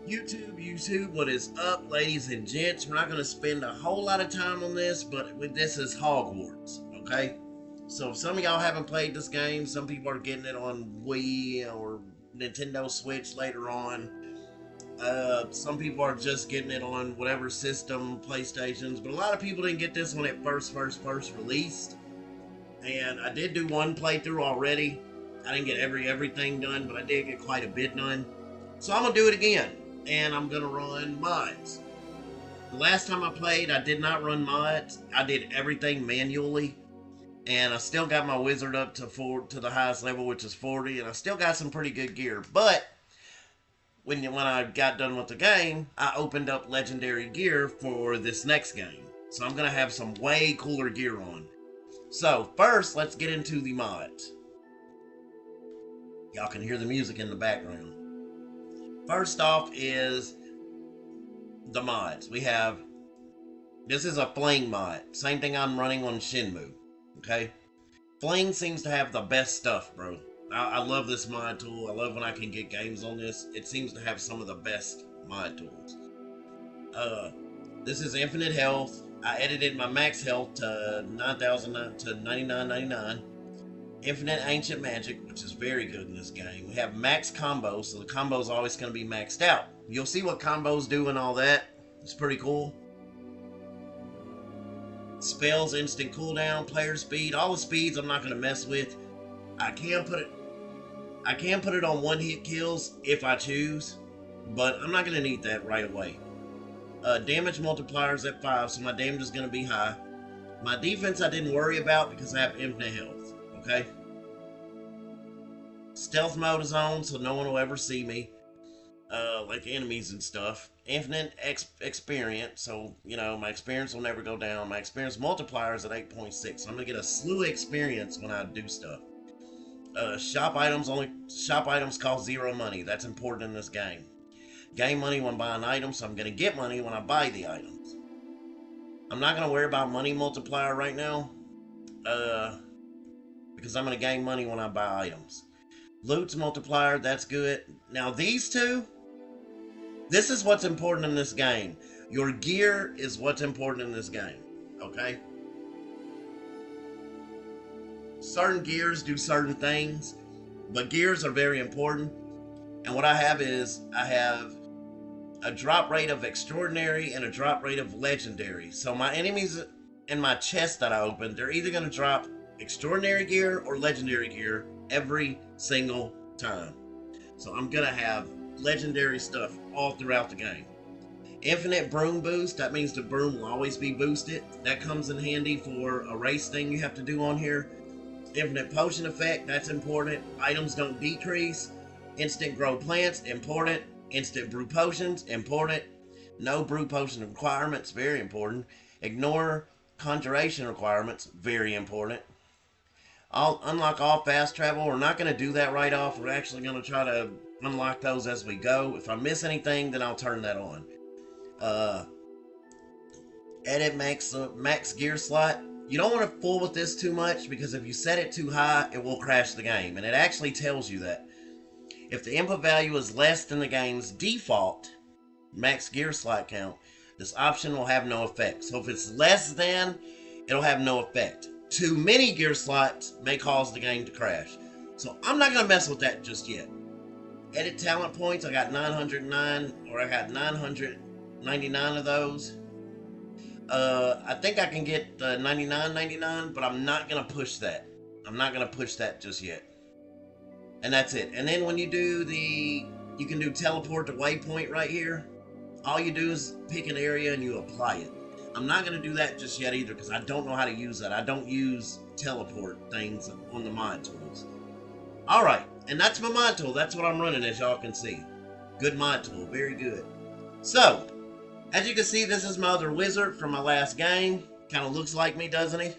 YouTube, what is up, ladies and gents? We're not going to spend a whole lot of time on this, but this is Hogwarts, okay? So if some of y'all haven't played this game, some people are getting it on Wii or Nintendo Switch later on. Some people are just getting it on whatever system, PlayStations, but a lot of people didn't get this when it first released. And I did do one playthrough already. I didn't get everything done, but I did get quite a bit done. So I'm gonna do it again, and I'm gonna run mods. The last time I played, I did not run mods. I did everything manually, and I still got my wizard up to the highest level, which is 40, and I still got some pretty good gear. But when I got done with the game, I opened up legendary gear for this next game. So I'm gonna have some way cooler gear on. So first, let's get into the mods. Y'all can hear the music in the background. First off is the mods. We have, this is a fling mod. Same thing I'm running on Shenmue. Okay? Fling seems to have the best stuff, bro. I love this mod tool. I love when I can get games on this. It seems to have some of the best mod tools. This is infinite health. I edited my max health to 9,000 to 99.99. Infinite ancient magic, which is very good in this game. We have max combos, so the combo is always going to be maxed out. You'll see what combos do and all that. It's pretty cool. Spells, instant cooldown, player speed, all the speeds I'm not going to mess with. I can put it on one hit kills if I choose, but I'm not going to need that right away. Damage multipliers at 5, so my damage is going to be high. My defense I didn't worry about because I have infinite health. Okay. Stealth mode is on, so no one will ever see me, like enemies and stuff. Infinite experience, so you know my experience will never go down. My experience multiplier is at 8.6, so I'm gonna get a slew of experience when I do stuff. Shop items cost 0 money. That's important in this game. Gain money when buying items, so I'm gonna get money when I buy the items. I'm not gonna worry about money multiplier right now. Because I'm going to gain money when I buy items. Loot's multiplier, that's good. Now these two, this is what's important in this game. Your gear is what's important in this game, okay? Certain gears do certain things, but gears are very important. And what I have is, I have a drop rate of extraordinary and a drop rate of legendary. So my enemies in my chest that I opened, they're either going to drop extraordinary gear or legendary gear every single time. So I'm gonna have legendary stuff all throughout the game. Infinite broom boost, that means the broom will always be boosted. That comes in handy for a race thing you have to do on here. Infinite potion effect, that's important. Items don't decrease. Instant grow plants, important. Instant brew potions, important. No brew potion requirements, very important. Ignore conjuration requirements, very important. I'll unlock all fast travel. We're not going to do that right off. We're actually going to try to unlock those as we go. If I miss anything, then I'll turn that on. Edit max gear slot. You don't want to fool with this too much because if you set it too high, it will crash the game. And it actually tells you that. If the input value is less than the game's default max gear slot count, this option will have no effect. So if it's less than, it'll have no effect. Too many gear slots may cause the game to crash. So I'm not going to mess with that just yet. Edit talent points, I got 909, or I got 999 of those. I think I can get the 99.99, but I'm not going to push that. I'm not going to push that just yet. And that's it. And then when you do you can do teleport to waypoint right here. All you do is pick an area and you apply it. I'm not going to do that just yet either because I don't know how to use that. I don't use teleport things on the mod tools. Alright, and that's my mod tool. That's what I'm running, as y'all can see. Good mod tool, very good. So, as you can see, this is my other wizard from my last game. Kind of looks like me, doesn't he?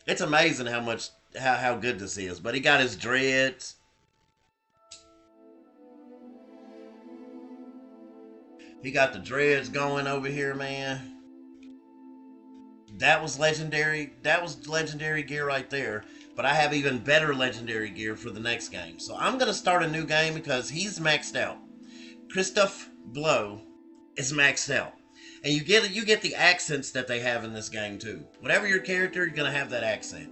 It's amazing how good this is. But he got his dreads. He got the dreads going over here, man. That was legendary. That was legendary gear right there. but I have even better legendary gear for the next game. So I'm going to start a new game because he's maxed out. Christoph Blow is maxed out. And you get the accents that they have in this game too. Whatever your character, you're going to have that accent.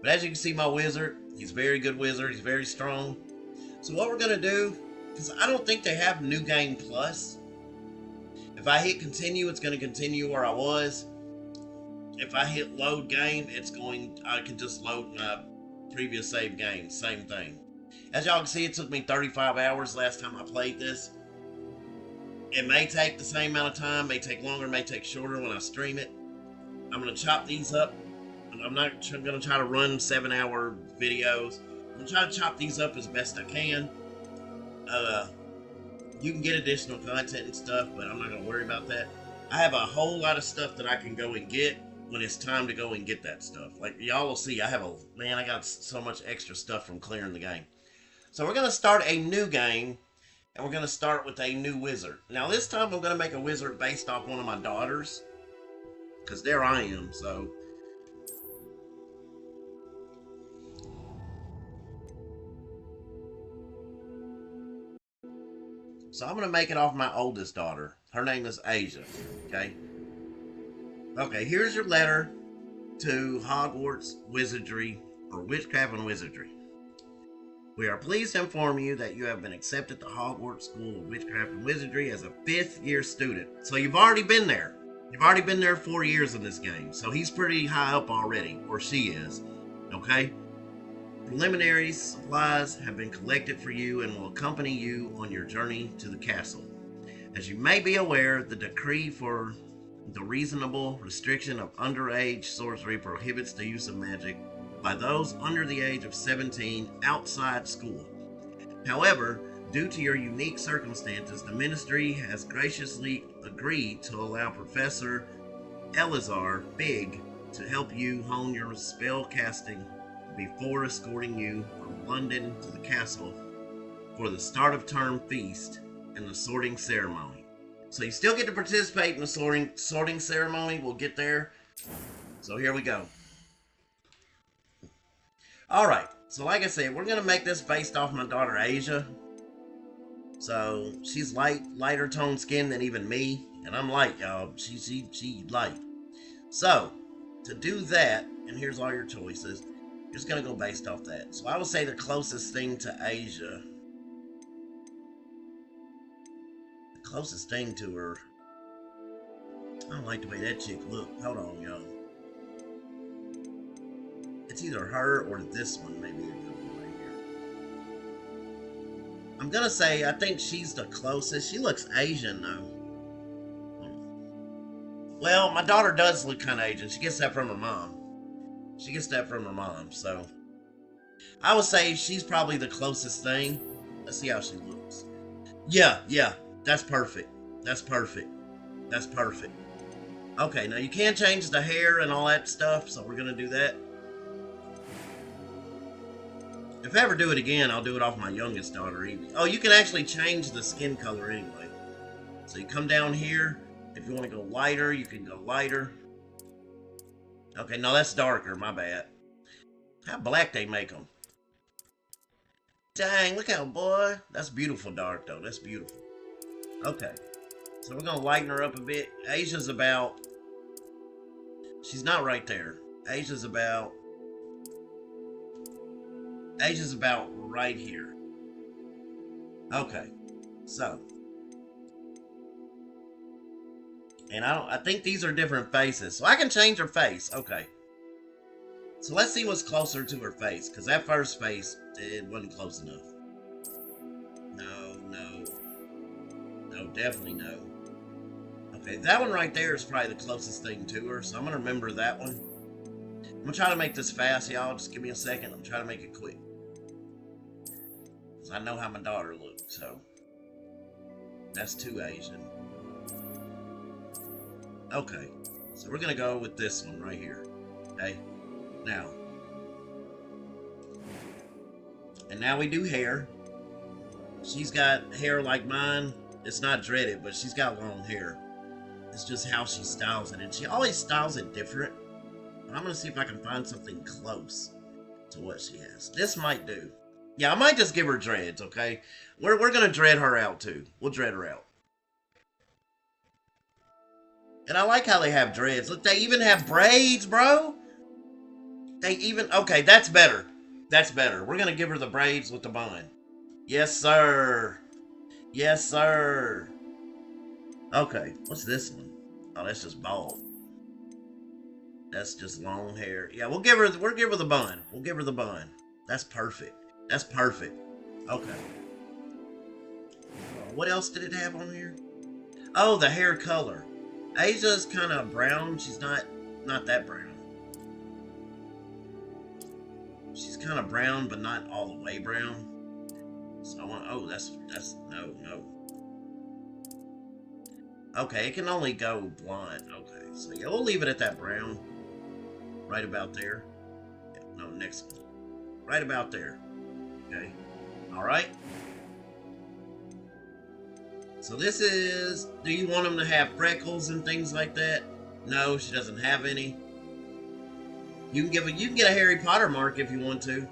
But as you can see, my wizard, he's a very good wizard. He's very strong. So what we're going to do, because I don't think they have New Game Plus. If I hit continue, it's going to continue where I was. If I hit load game, I can just load my previous save game. Same thing. As y'all can see, it took me 35 hours last time I played this. It may take the same amount of time, may take longer, may take shorter when I stream it. I'm going to chop these up. I'm not going to try to run 7-hour videos. I'm going to try to chop these up as best I can. You can get additional content and stuff, but I'm not going to worry about that. I have a whole lot of stuff that I can go and get when it's time to go and get that stuff. Like y'all will see, I got so much extra stuff from clearing the game. So we're going to start a new game, and we're going to start with a new wizard. Now this time I'm going to make a wizard based off one of my daughters, because there I am, so... So I'm going to make it off my oldest daughter. Her name is Asia, okay? Okay, here's your letter to Hogwarts Wizardry, or Witchcraft and Wizardry. We are pleased to inform you that you have been accepted to Hogwarts School of Witchcraft and Wizardry as a 5th year student. So you've already been there. You've already been there 4 years in this game. So he's pretty high up already, or she is, okay? Preliminary supplies have been collected for you and will accompany you on your journey to the castle. As you may be aware, the decree for the reasonable restriction of underage sorcery prohibits the use of magic by those under the age of 17 outside school. However, due to your unique circumstances, the ministry has graciously agreed to allow Professor Elazar Big to help you hone your spell casting before escorting you from London to the castle for the start of term feast and the sorting ceremony. So you still get to participate in the sorting ceremony. We'll get there. So here we go. Alright, so like I said, we're going to make this based off my daughter Asia. So she's lighter toned skin than even me. And I'm light, y'all. She light. So, to do that, and here's all your choices. You're just going to go based off that. So I would say the closest thing to Asia. The closest thing to her. I don't like the way that chick look. Hold on, y'all. It's either her or this one, maybe a good one right here. I'm going to say I think she's the closest. She looks Asian, though. Well, my daughter does look kind of Asian. She gets that from her mom. So I would say she's probably the closest thing. Let's see how she looks. Yeah, that's perfect. Okay, now you can change the hair and all that stuff, so we're gonna do that. If I ever do it again, I'll do it off my youngest daughter, Evie. Oh, you can actually change the skin color anyway. So you come down here. If you want to go lighter, you can go lighter. Okay, no, that's darker. My bad. How black they make them. Dang, look how, boy. That's beautiful dark, though. That's beautiful. Okay. So we're going to lighten her up a bit. Asia's about... She's not right there. Asia's about right here. Okay. So... And I think these are different faces. So I can change her face. Okay. So let's see what's closer to her face. Because that first face, it wasn't close enough. No, definitely no. Okay, that one right there is probably the closest thing to her. So I'm going to remember that one. I'm going to try to make this fast, y'all. Just give me a second. I'm trying to make it quick. Because I know how my daughter looks. So that's too Asian. Okay, so we're going to go with this one right here, okay? Now we do hair. She's got hair like mine. It's not dreaded, but she's got long hair. It's just how she styles it, and she always styles it different. But I'm going to see if I can find something close to what she has. This might do. Yeah, I might just give her dreads, okay? We're gonna dread her out too. We'll dread her out. And I like how they have dreads. Look, they even have braids, bro. They even... Okay, that's better. That's better. We're gonna give her the braids with the bun. Yes, sir. Yes, sir. Okay, what's this one? Oh, that's just bald. That's just long hair. Yeah, we'll give her the bun. We'll give her the bun. That's perfect. That's perfect. Okay. What else did it have on here? Oh, the hair color. Asia's kind of brown. She's not that brown. She's kind of brown, but not all the way brown. So I want... Oh, that's... No. Okay, it can only go blonde. Okay, so yeah, we'll leave it at that brown. Right about there. Yeah, no, next one. Right about there. Okay. Alright. So this is... Do you want them to have freckles and things like that? No, she doesn't have any. You can get a Harry Potter mark if you want to.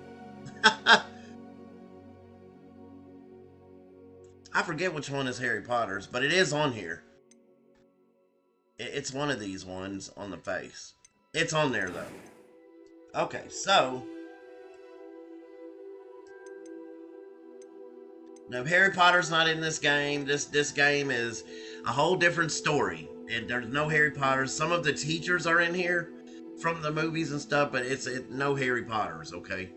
I forget which one is Harry Potter's, but it is on here. It's one of these ones on the face. It's on there, though. Okay, so... No, Harry Potter's not in this game. This game is a whole different story. And there's no Harry Potter. Some of the teachers are in here from the movies and stuff, but it's no Harry Potters, okay?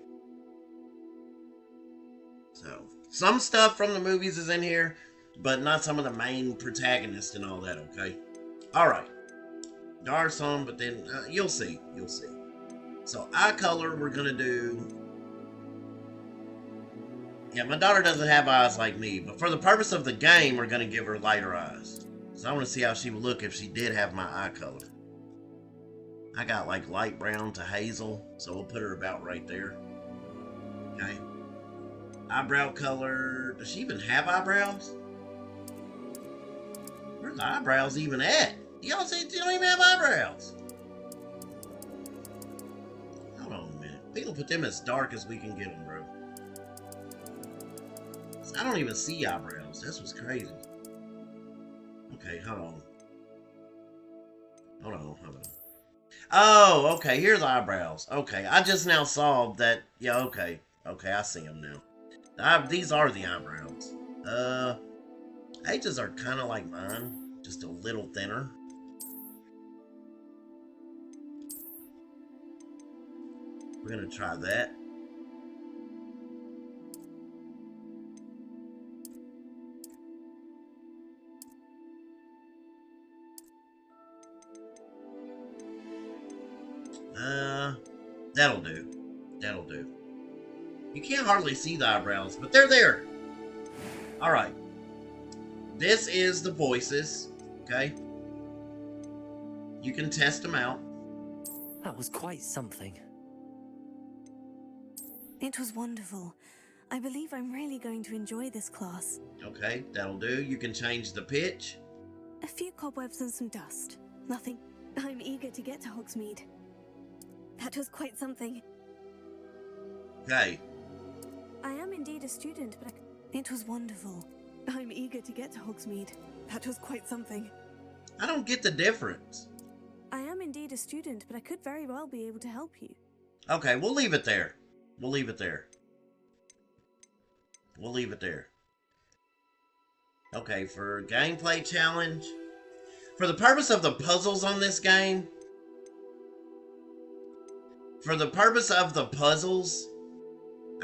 So, some stuff from the movies is in here, but not some of the main protagonists and all that, okay? Alright. There are some, but then you'll see. You'll see. So, eye color, we're going to do... Yeah, my daughter doesn't have eyes like me, but for the purpose of the game, we're going to give her lighter eyes. So I want to see how she would look if she did have my eye color. I got like light brown to hazel, so we'll put her about right there. Okay. Eyebrow color. Does she even have eyebrows? Where's the eyebrows even at? Y'all see, she don't even have eyebrows. Hold on a minute. We gonna put them as dark as we can get them, bro. I don't even see eyebrows. That's what's crazy. Okay, hold on. Hold on. Oh, okay, here's eyebrows. Okay, I just now saw that. Yeah, okay. Okay, I see them now. These are the eyebrows. H's are kind of like mine, just a little thinner. We're gonna try that. That'll do. That'll do. You can't hardly see the eyebrows, but they're there. Alright. This is the voices, okay? You can test them out. That was quite something. It was wonderful. I believe I'm really going to enjoy this class. Okay, that'll do. You can change the pitch. A few cobwebs and some dust. Nothing. I'm eager to get to Hogsmeade. That was quite something. Okay. I am indeed a student, but it was wonderful. I'm eager to get to Hogsmeade. That was quite something. I don't get the difference. I am indeed a student, but I could very well be able to help you. Okay, we'll leave it there. We'll leave it there. We'll leave it there. Okay, for gameplay challenge. For the purpose of the puzzles on this game, I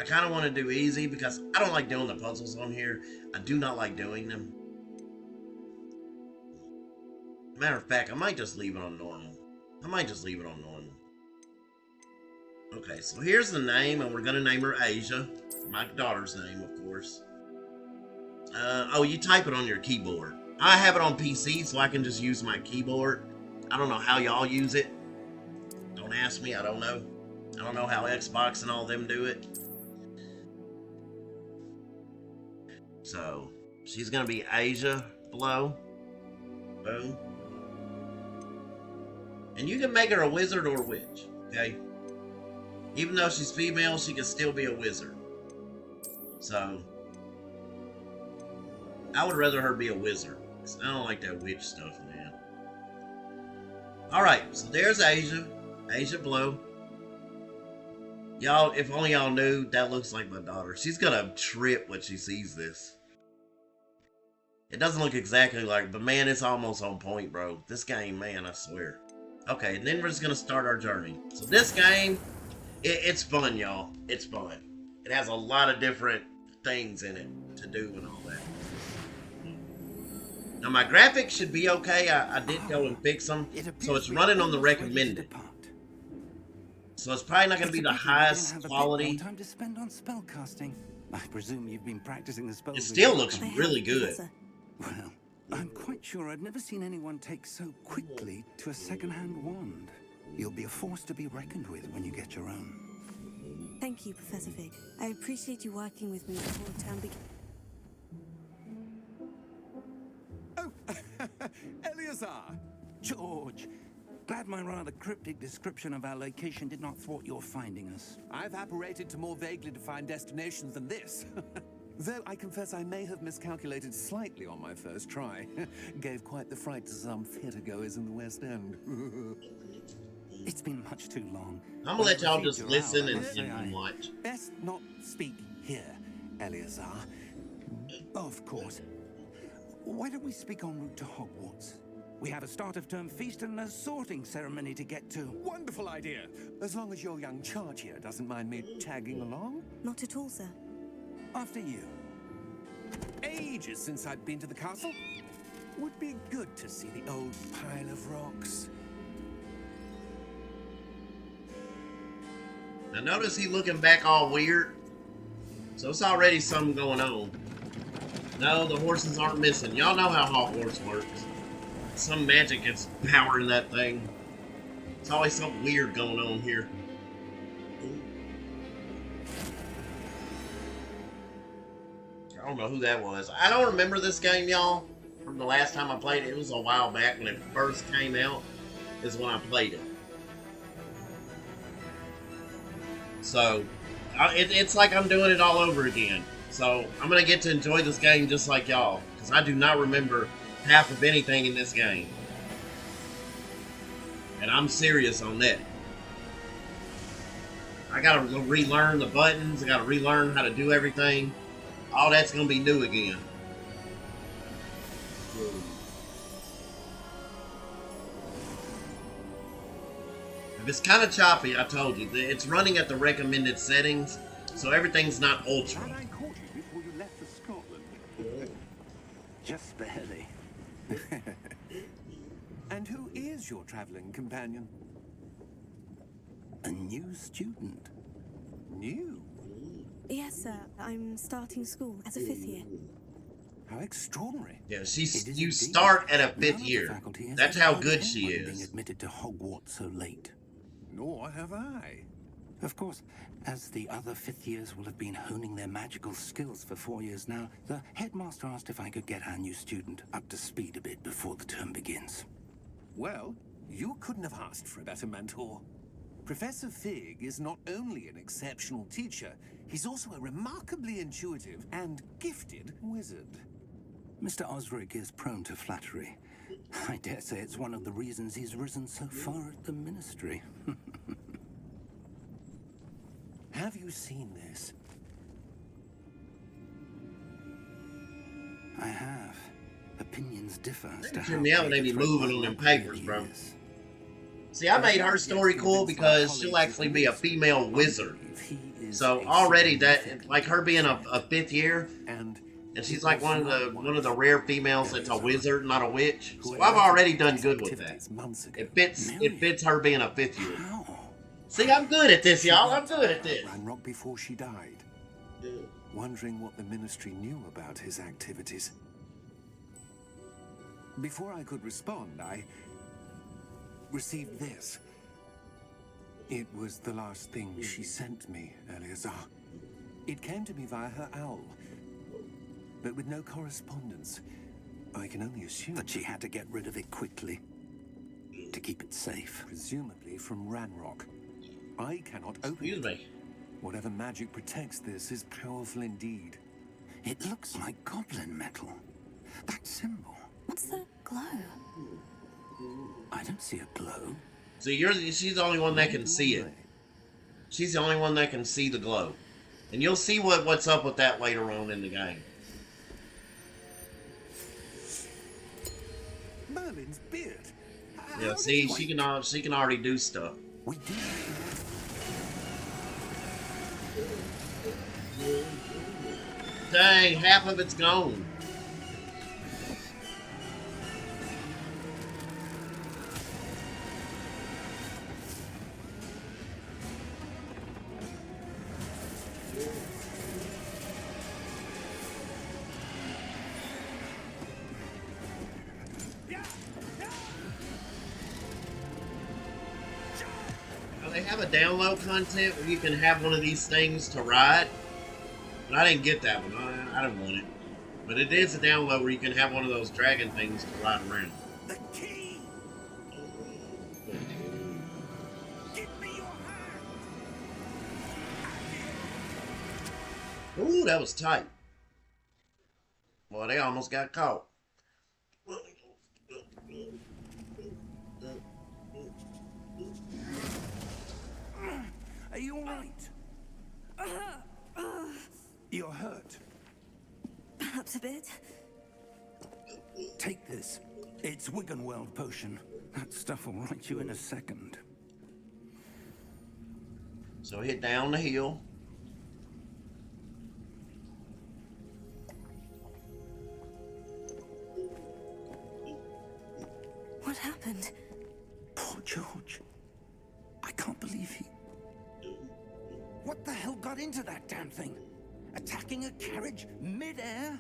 kind of want to do easy because I don't like doing the puzzles on here. I do not like doing them. Matter of fact, I might just leave it on normal. Okay, so here's the name, and we're going to name her Asia. My daughter's name, of course. Oh, you type it on your keyboard. I have it on PC, so I can just use my keyboard. I don't know how y'all use it. Don't ask me, I don't know. I don't know how Xbox and all them do it. So, she's going to be Asia below. Boom. And you can make her a wizard or a witch, okay? Even though she's female, she can still be a wizard. So, I would rather her be a wizard. Because I don't like that witch stuff, man. Alright, so there's Asia. Asia Blow. Y'all, if only y'all knew, that looks like my daughter. She's gonna trip when she sees this. It doesn't look exactly like, but man, it's almost on point, bro. This game, man, I swear. Okay, and then we're just gonna start our journey. So this game, it's fun, y'all. It's fun. It has a lot of different things in it to do and all that. Now my graphics should be okay. I did go and fix them, so it's running on the recommended. So it's probably not going to be the highest quality. Time to spend on spell casting. I presume you've been practicing the spells. It still looks really good. Well, I'm quite sure I've never seen anyone take so quickly to a second-hand wand. You'll be a force to be reckoned with when you get your own. Thank you, Professor Fig. I appreciate you working with me before the term begins. Oh, Eleazar! George! Glad my rather cryptic description of our location did not thwart your finding us. I've apparated to more vaguely defined destinations than this. Though I confess I may have miscalculated slightly on my first try. Gave quite the fright to some theatergoers in the West End. It's been much too long. I'm gonna let y'all just listen and watch. Best not speak here, Eleazar. Of course. Why don't we speak en route to Hogwarts? We have a start-of-term feast and a sorting ceremony to get to. Wonderful idea. As long as your young charge here doesn't mind me tagging along. Not at all, sir. After you. Ages since I'd been to the castle. Would be good to see the old pile of rocks. Now notice he looking back all weird. So it's already something going on. No, the horses aren't missing. Y'all know how Hogwarts works. Some magic is powering that thing. It's always something weird going on here. I don't know who that was. I don't remember this game, y'all. From the last time I played it, it was a while back when it first came out, is when I played it. So, it's like I'm doing it all over again. So, I'm going to get to enjoy this game just like y'all. Because I do not remember half of anything in this game. And I'm serious on that. I gotta relearn the buttons, I gotta relearn how to do everything. All that's gonna be new again. If it's kind of choppy, I told you, it's running at the recommended settings, so everything's not ultra. Glad I caught you before you left for Scotland. Just barely. And who is your traveling companion? A new student. New? Yes, sir. I'm starting school as a 5th year. How extraordinary. Yeah, It is you indeed. start at a None 5th of the year. faculty has That's ever how had good she anyone being is. admitted to Hogwarts so late. Nor have I. Of course, as the other 5th years will have been honing their magical skills for 4 years now, the headmaster asked if I could get our new student up to speed a bit before the term begins. Well, you couldn't have asked for a better mentor. Professor Fig is not only an exceptional teacher, he's also a remarkably intuitive and gifted wizard. Mr. Osric is prone to flattery. I dare say it's one of the reasons he's risen so far at the ministry. Have you seen this? I have. Opinions differ as to Hear how me out when they great be a threat moving on my them uncle papers, really bro. is. See, I made her story cool because she'll actually be a female wizard. So already that, like her being a 5th year, And she's like one of the rare females that's a wizard, not a witch. So I've already done good with that. months ago. It fits her being a 5th year. How? See, I'm good at this, y'all. I'm good at this. Ranrock before she died, wondering what the ministry knew about his activities. Before I could respond, I received this. It was the last thing she sent me, Eleazar. It came to me via her owl, but with no correspondence. I can only assume That she had to get rid of it quickly to keep it safe. presumably from Ranrock. I cannot open Excuse it. me. Whatever magic protects this is powerful indeed. It looks like goblin metal. That symbol. What's the glow? I don't see a glow. See, she's the only one that can see it. She's the only one that can see the glow. And you'll see what's up with that later on in the game. Merlin's beard. Yeah, see, she can already do stuff. We do. Dang, half of it's gone. Now, they have a download content where you can have one of these things to ride. But I didn't get that one. I don't want it. But it is a download where you can have one of those dragon things to ride around. The key! Give me your hand! Ooh, that was tight. Boy, they almost got caught. Are you alright? You're hurt. Perhaps a bit. Take this. It's Wiggenweld potion. That stuff will right you in a second. So hit down the hill. What happened? Poor George. I can't believe he... What the hell got into that damn thing? Attacking a carriage mid-air?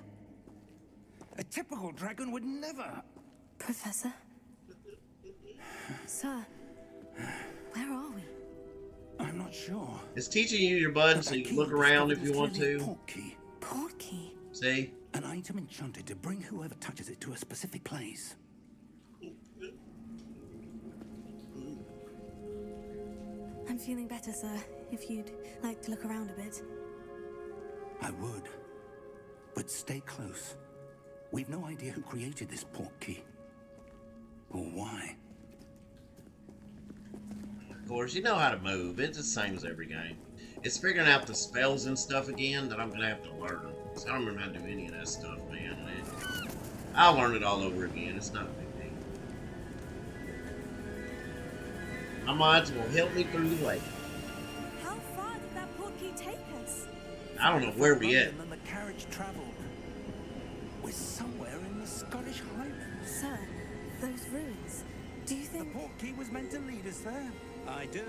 A typical dragon would never... Professor? Sir, where are we? I'm not sure. It's teaching you your button But so that you can key look around if discovered you want is clearly a to. portkey. Portkey? See? An item enchanted to bring whoever touches it to a specific place. I'm feeling better, sir. If you'd like to look around a bit. I would. But stay close. We've no idea who created this portkey. Or why. Of course, you know how to move. It's the same as every game. It's figuring out the spells and stuff again that I'm going to have to learn. Because I don't remember how to do any of that stuff, man. I'll learn it all over again. It's not a big deal. My mods will help me through the way. How far did that portkey take us? I don't know where we at. And the carriage traveled. We're somewhere in the Scottish Highlands. Sir, those ruins. Do you The think... portkey was meant to lead us there. I do.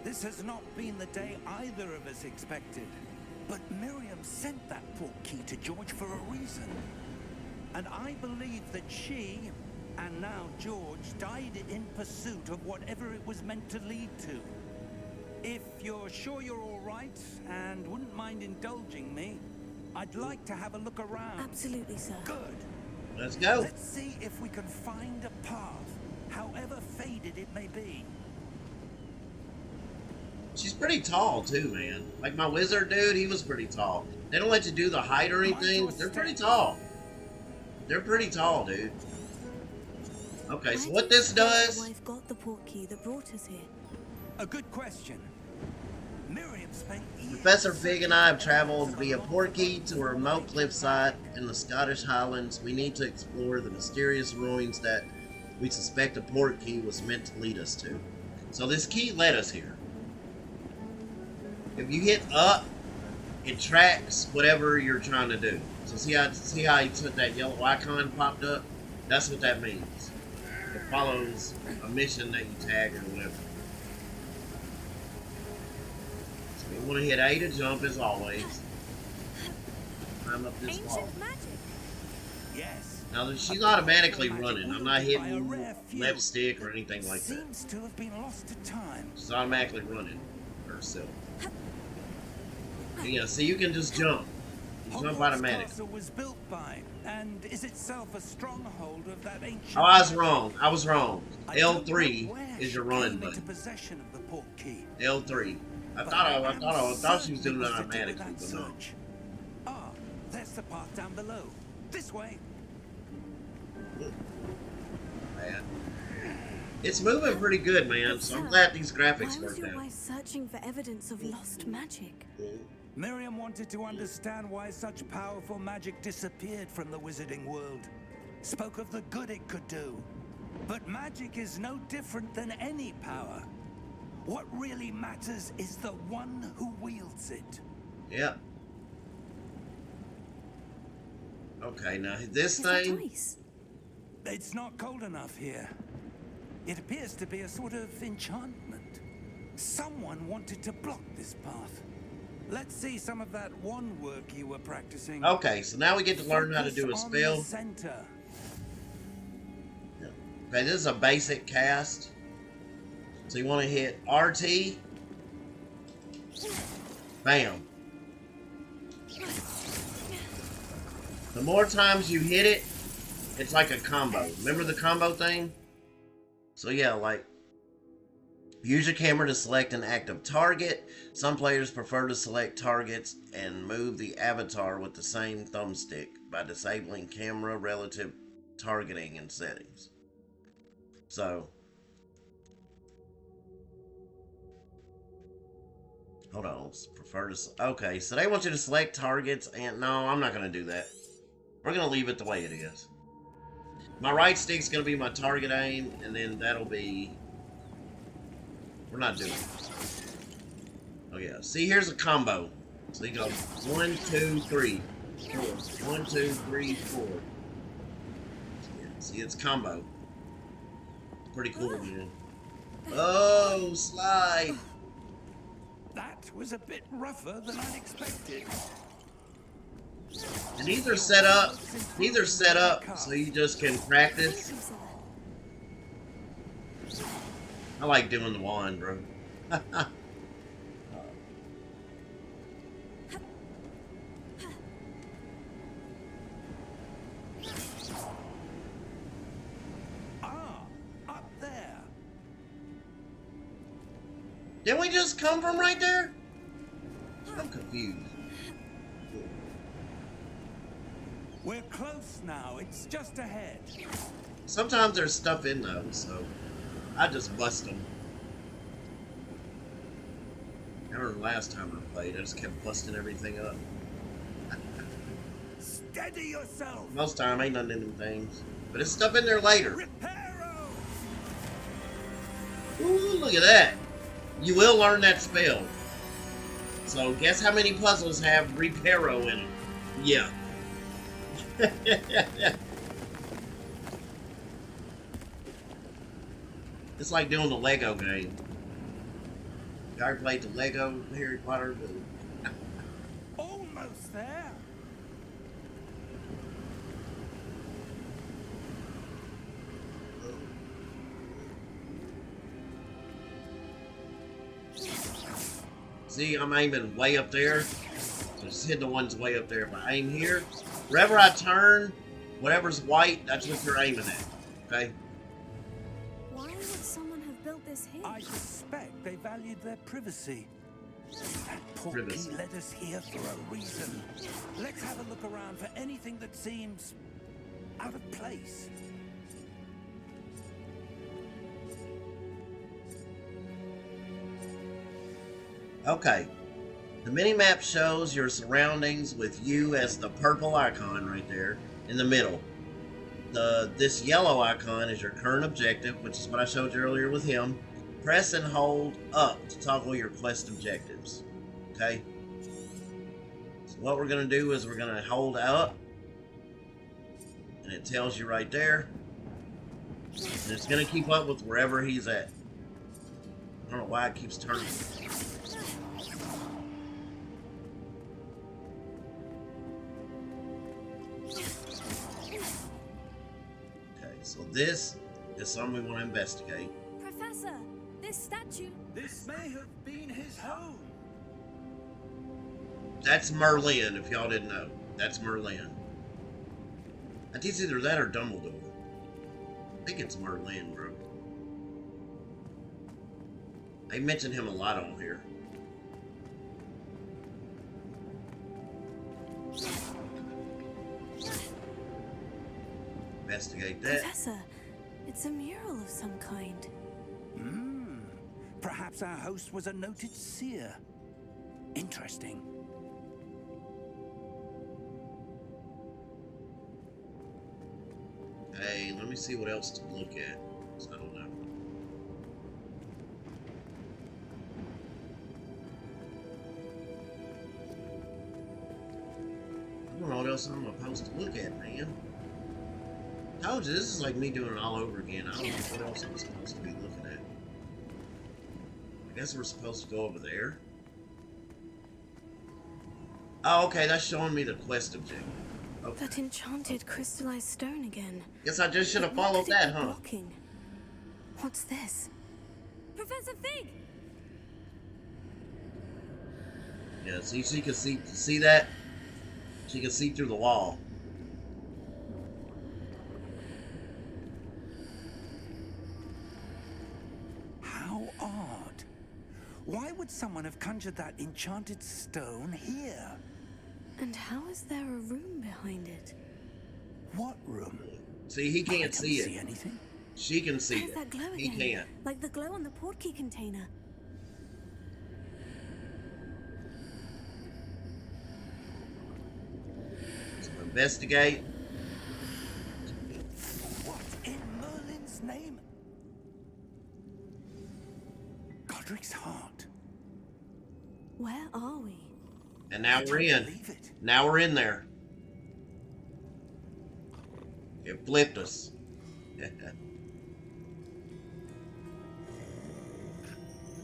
This has not been the day either of us expected. But Miriam sent that portkey to George for a reason. And I believe that she, and now George, died in pursuit of whatever it was meant to lead to. If you're sure you're all right and wouldn't mind indulging me, I'd like to have a look around. Absolutely, sir. Good. Let's go. Let's see if we can find a path, however faded it may be. She's pretty tall, too, man. Like my wizard dude, he was pretty tall. They don't let you do the height or anything, but they're pretty tall. They're pretty tall, dude. Okay, so what this does... My wife got the portkey that brought us here. A good question. Miriam spent years... Professor Fig and I have traveled via portkey to a remote cliffside in the Scottish Highlands. We need to explore the mysterious ruins that we suspect a portkey was meant to lead us to. So this key led us here. If you hit up, it tracks whatever you're trying to do. So see how he took that yellow icon popped up? That's what that means. It follows a mission that you tag or whatever. So you want to hit A to jump as always. Climb up this wall. Ancient magic. Yes. Now she's automatically running. I'm not hitting left stick or anything like that. Seems to have been lost to time. She's automatically running herself. Yeah, so you can just jump. He's not by the Hogwarts medic. Castle was built by, and is itself a stronghold of that ancient... Oh, I was wrong. I was wrong. I don't know L3 where is she your running came into button. possession of the portkey. L3. I But thought she was certain doing it was to do automatically, with that but no. search. Ah, there's the path down below. This way. Man. It's moving pretty good, man. So I'm glad these graphics Why was worked your out. wife searching for evidence of lost magic? Miriam wanted to understand why such powerful magic disappeared from the wizarding world. Spoke of the good it could do. But magic is no different than any power. What really matters is the one who wields it. Yeah. Okay, now this Is that thing. ice? It's not cold enough here. It appears to be a sort of enchantment. Someone wanted to block this path. Let's see some of that wand work you were practicing. Okay, so now we get to learn how to do a Focus on spell. the center. Okay, this is a basic cast. So you want to hit RT. Bam. The more times you hit it, it's like a combo. Remember the combo thing? So yeah, like, use your camera to select an active target. Some players prefer to select targets and move the avatar with the same thumbstick by disabling camera relative targeting and settings. So, hold on, prefer to, okay, so they want you to select targets and, no, I'm not going to do that. We're going to leave it the way it is. My right stick's going to be my target aim, and then that'll be... We're not doing it. Oh, yeah. See, here's a combo. So you go 1, 2, 3, 4. 1, 2, 3, 4. Yeah, see, it's combo. Pretty cool, man. Oh, slide. That was a bit rougher than I'd expected. And these are set up so you just can practice. I like doing the wand, bro. Up there. Didn't we just come from right there? I'm confused. We're close now. It's just ahead. Sometimes there's stuff in those, so I just bust them. I remember the last time I played, I just kept busting everything up. Steady yourself. Most of the time, ain't nothing in them things. But there's stuff in there later. Reparo. Ooh, look at that. You will learn that spell. So guess how many puzzles have Reparo in them? Yeah. It's like doing the Lego game. You ever played the Lego Harry Potter? Almost there. See, I'm aiming way up there. So just hit the ones way up there. If I aim here, wherever I turn, whatever's white, that's what you're aiming at. Okay? Why would someone have built this here? I suspect they valued their privacy. That Privacy. portkey led us here for a reason. Let's have a look around for anything that seems out of place. Okay. The mini-map shows your surroundings with you as the purple icon right there in the middle. This yellow icon is your current objective, which is what I showed you earlier with him. Press and hold up to toggle your quest objectives. Okay? So what we're going to do is we're going to hold up, and it tells you right there. And it's going to keep up with wherever he's at. I don't know why it keeps turning. So this is something we want to investigate. Professor, this statue... This may have been his home. That's Merlin, if y'all didn't know. That's Merlin. I think it's either that or Dumbledore. I think it's Merlin, bro. They mention him a lot on here. Investigate that. Professor, it's a mural of some kind. Perhaps our host was a noted seer. Interesting. Hey, let me see what else to look at. I don't know. I don't know what else I'm supposed to look at, man. I told you, this is like me doing it all over again. I don't know what else I'm supposed to be looking at. I guess we're supposed to go over there. Oh, okay, that's showing me the quest objective. Okay. That enchanted crystallized stone again. Guess I just should have followed that, huh? Blocking. What's this? Professor Fig! Yeah, see, she can see that? She can see through the wall. How odd. Why would someone have conjured that enchanted stone here? And how is there a room behind it? What room? See, he I can't don't see see it. anything. She can see There's it. that glow He again. can't. Like the glow on the portkey container. So investigate. What in Merlin's name? Godric's heart. Where are we? And now I we're don't in. believe it. Now we're in there. It flipped us.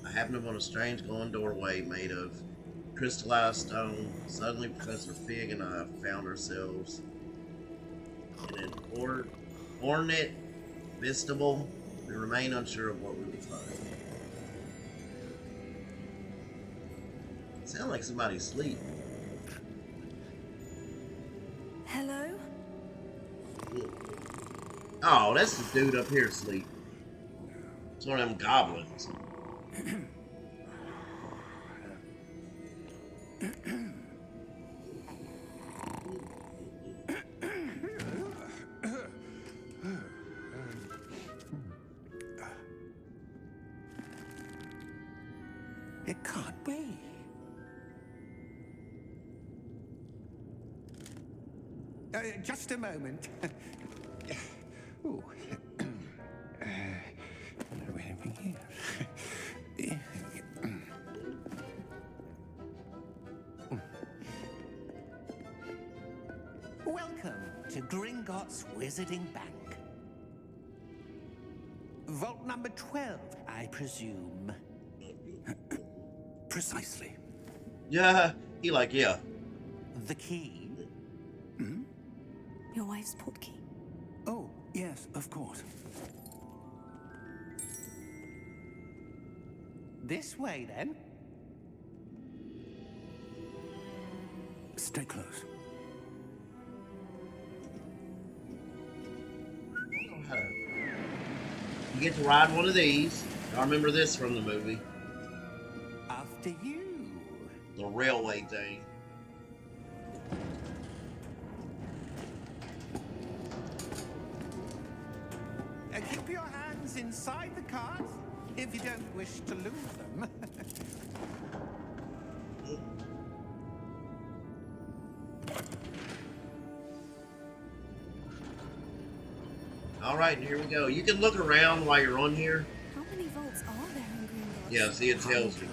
I happened upon a strange glowing doorway made of crystallized stone. Suddenly, Professor Fig and I found ourselves in an ornate vestibule. We remain unsure of what we would find. Sound like somebody's asleep. Hello? Oh, that's the dude up here asleep. It's one of them goblins. It can't be. Just a moment. Ooh. Anything here? Welcome to Gringotts Wizarding Bank. Vault number 12, I presume. Precisely. Yeah, he like, yeah. The key? Your wife's portkey. Oh, yes, of course. This way, then. Stay close. You get to ride one of these. I remember this from the movie. After you. The railway thing. Keep your hands inside the cart if you don't wish to lose them. All right, here we go. You can look around while you're on here. How many vaults are there in Gringotts? Yeah, see, it tells you.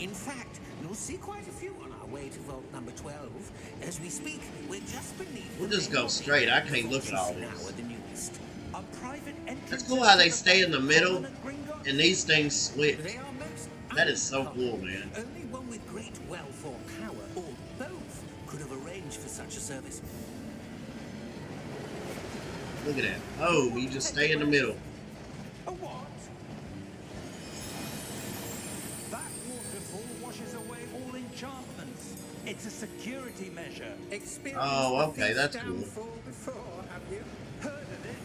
In fact, you'll see quite a few on our way to vault number 12. As we speak, we're just beneath. We'll just go straight. I can't look at all Now this. at the newest. A private entrance. That's cool how they stay in the middle and these things switch. They are most That is so uncommon. cool, man. Only one with great wealth or power, or both, could have arranged for such a service. Look at that. Oh, you just stay in the middle. A what? That waterfall washes away all enchantments. It's a security measure. Experienced Oh, the okay, thief's that's cool. downfall before, have you? Heard of it?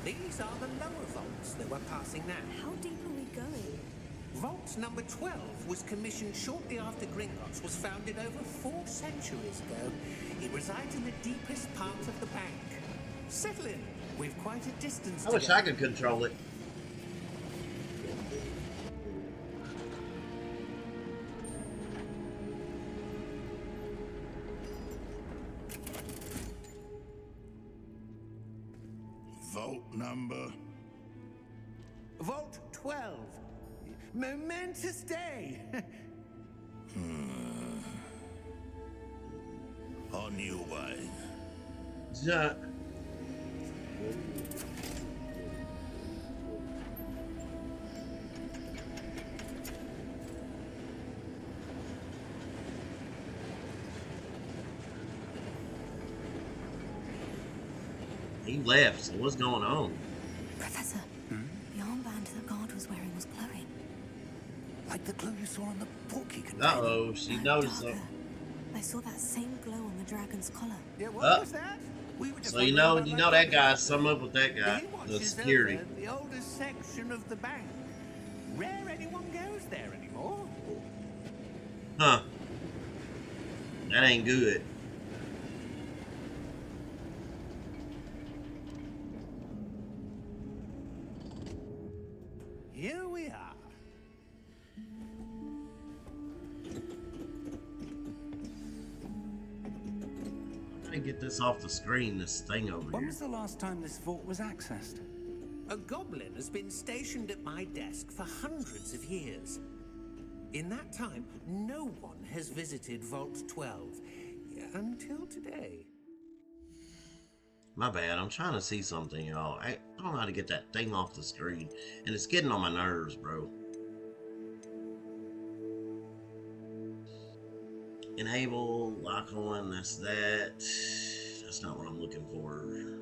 These are the lower vaults that we're passing now. How deep are we going? Vault number 12 was commissioned shortly after Gringotts was founded over 4 centuries ago. It resides in the deepest part of the bank. Settle in. We've quite a distance I to wish go. I could control it. Vault number. Vault 12. Momentous day. On your way. Yeah. He left, so what's going on? Professor, the armband that guard was wearing was glowing. Like the glow you saw on the portkey container. Uh-oh, she noticed Darker. something. I saw that same glow on the dragon's collar. Yeah, what Up. was that? We were just So you wondering know about that guy, sum up with that guy, He the watches security. over the oldest section of the bank. Rare anyone goes there anymore. Huh. That ain't good. Here we are. I gotta get this off the screen, this thing over When here. was the last time this vault was accessed? A goblin has been stationed at my desk for hundreds of years. In that time, no one has visited Vault 12 until today. My bad, I'm trying to see something, y'all. I don't know how to get that thing off the screen, and it's getting on my nerves, bro. Enable, lock on, that's that. That's not what I'm looking for.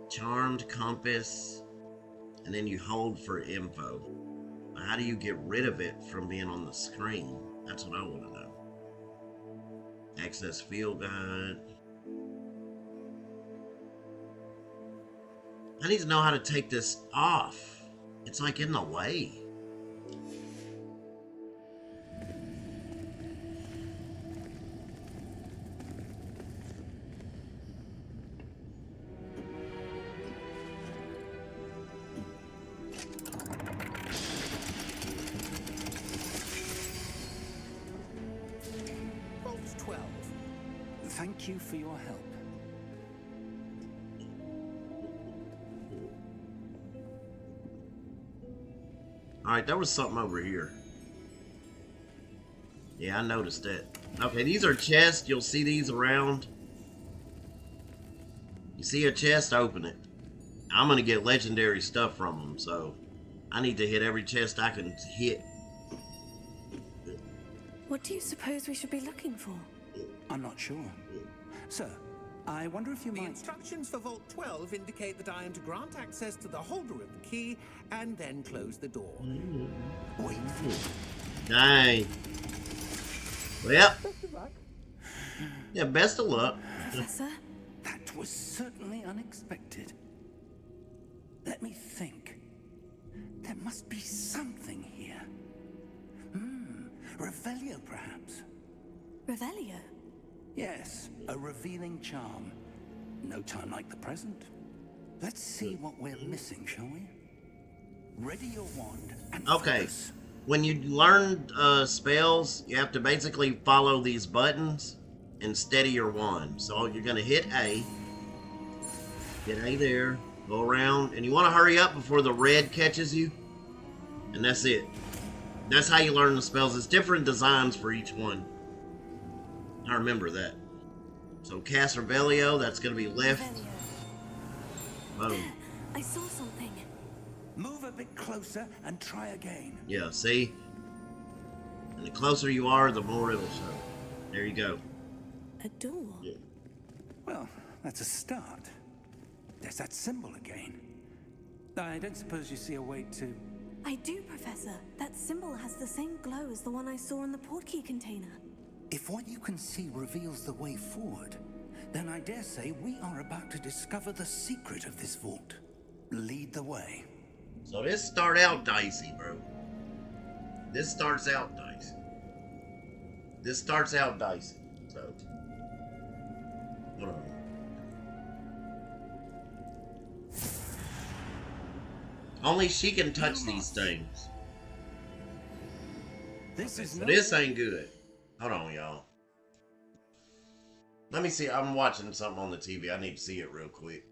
Charmed compass, and then you hold for info. How do you get rid of it from being on the screen? That's what I want to know. Access field guide. I need to know how to take this off. It's like in the way. Vault 12. Thank you for your help. Alright, there was something over here. Yeah, I noticed that. Okay, these are chests. You'll see these around. You see a chest, open it. I'm going to get legendary stuff from them, so I need to hit every chest I can hit. What do you suppose we should be looking for? I'm not sure. Sir, I wonder if you The might... instructions for Vault 12 indicate that I am to grant access to the holder of the key and then close the door. Wait. Dang. Well, yeah, best of luck. Professor? That was certainly unexpected. Let me think. There must be something here. Revelio, perhaps? Revelio? Yes, a revealing charm. No time like the present. Let's see what we're missing, shall we? Ready your wand and Okay. focus. When you learn spells, you have to basically follow these buttons and steady your wand. So you're going to hit A. Hit A there. Go around. And you want to hurry up before the red catches you. And that's it. That's how you learn the spells. It's different designs for each one. I remember that. So cast Revelio. That's going to be left. Revelio. Boom. I saw something. Move a bit closer and try again. Yeah, see? And the closer you are, the more it'll show. There you go. A door. Yeah. Well, that's a start. There's that symbol again. I don't suppose you see a way to I do, Professor. That symbol has the same glow as the one I saw in the portkey container. If what you can see reveals the way forward, then I dare say we are about to discover the secret of this vault. Lead the way. So this start out dicey, bro. This starts out dicey. So, hold on. Only she can touch these things. This ain't good. Hold on, y'all. Let me see. I'm watching something on the TV. I need to see it real quick.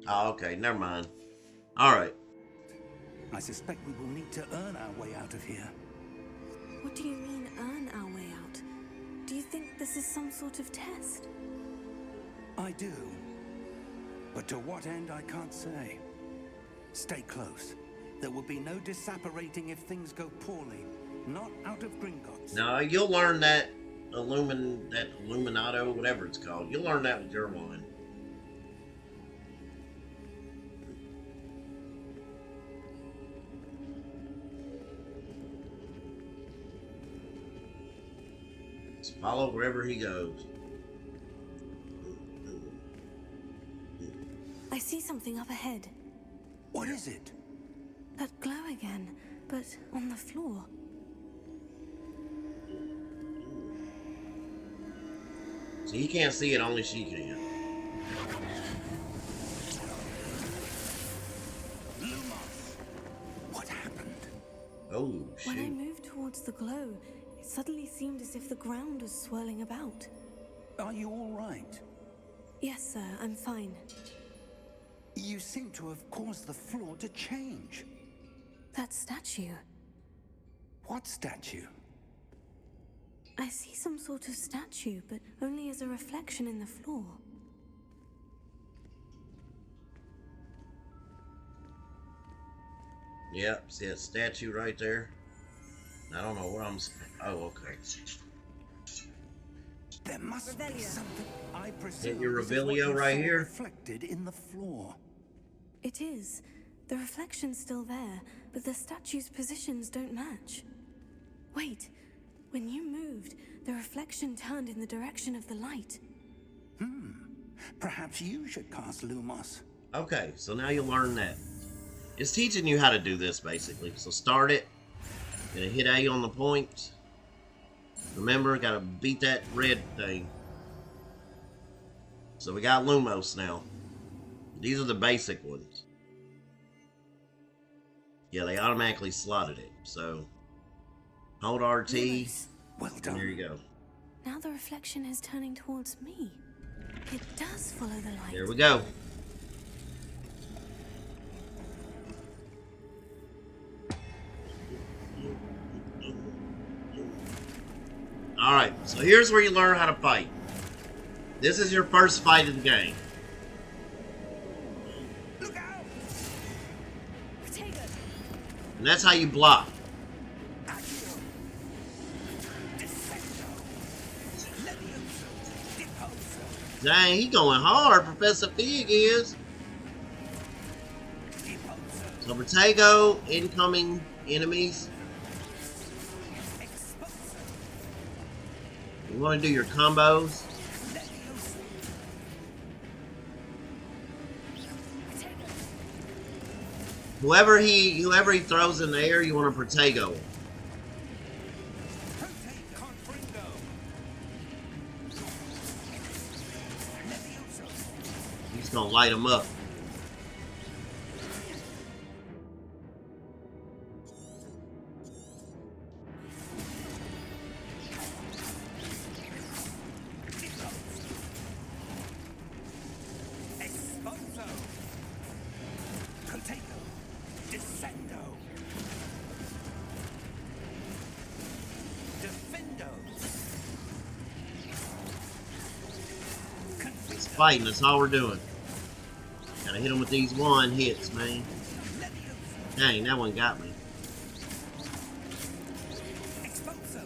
Oh, okay. Never mind. All right. I suspect we will need to earn our way out of here. What do you mean, earn our way out? Do you think this is some sort of test? I do. But to what end, I can't say. Stay close. There will be no disapparating if things go poorly. Not out of Gringotts. Now, you'll learn that Illuminato, whatever it's called. You'll learn that with your wine. Just follow wherever he goes. I see something up ahead. What is it? That glow again, but on the floor. So he can't see it, only she can. What happened? Oh, When I shoot. moved towards the glow, it suddenly seemed as if the ground was swirling about. Are you all right? Yes, sir, I'm fine. You seem to have caused the floor to change. That statue. What statue? I see some sort of statue, but only as a reflection in the floor. Yep, see that statue right there? I don't know where I'm... Oh, okay. There must be something. I presume Hit your this is what Revelio you right saw here. reflected in the floor. It is. The reflection's still there, but the statue's positions don't match. Wait, when you moved, the reflection turned in the direction of the light. Perhaps you should cast Lumos. Okay, so now you learn that. It's teaching you how to do this, basically. So start it. Gonna hit A on the point. Remember, gotta beat that red thing. So we got Lumos now. These are the basic ones. Yeah, they automatically slotted it. So hold RT. Lumos. Well And done. there you go. Now the reflection is turning towards me. It does follow the light. There we go. Alright, so here's where you learn how to fight. This is your first fight of the game. Look out! Potato. And that's how you block. Accio! Descendo! Levioso! Deposo! Dang, he going hard, Professor Fig is. Deposo! So Protego, incoming enemies. Exposo! You want to do your combos. Levioso! Potato. Whoever he throws in the air, you want to Protego. Prote Confringo! Levioso! He's gonna light him up. Exposo! Protego! Descendo! Defendo! It's fighting, that's all we're doing. Gotta hit him with these one hits, man. Levioso! Dang, that one got me. Exposo!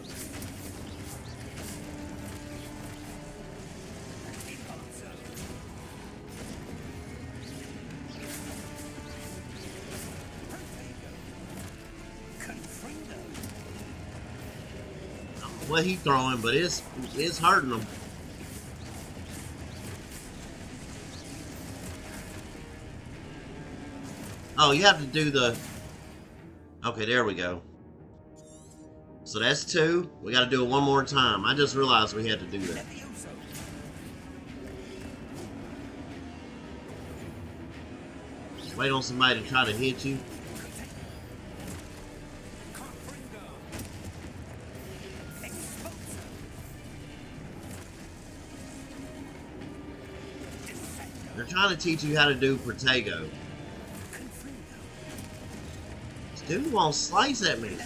what he's throwing, but it's hurting him. Oh, you have to do the... Okay, there we go. So that's 2. We got to do it one more time. I just realized we had to do that. Wait on somebody to try to hit you. They're trying to teach you how to do Protego. This dude won't slice at me.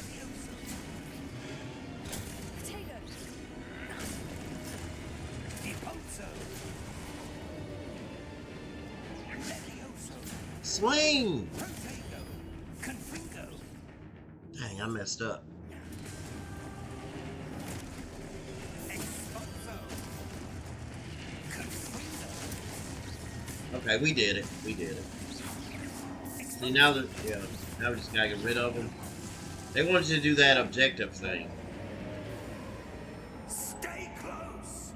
Swing! Dang, I messed up. Okay, we did it. We did it. See, now that, yeah, now we just gotta get rid of them. They wanted you to do that objective thing. Stay close.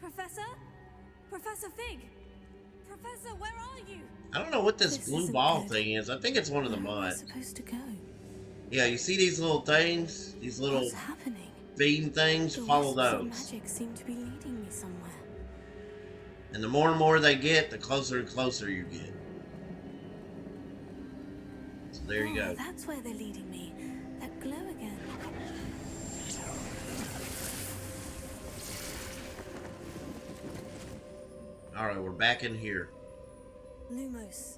Professor? Professor Fig? Professor, where are you? I don't know what this blue isn't ball good. thing is. I think it's one of the Where am I mods. supposed to go? Yeah, you see these little things? These little What's happening? feeding things? The Follow wisps of those. magic seem to be leading me somewhere. And the more and more they get, the closer and closer you get. So there you go. That's where they're leading me. That glow again. Alright, we're back in here. Lumos.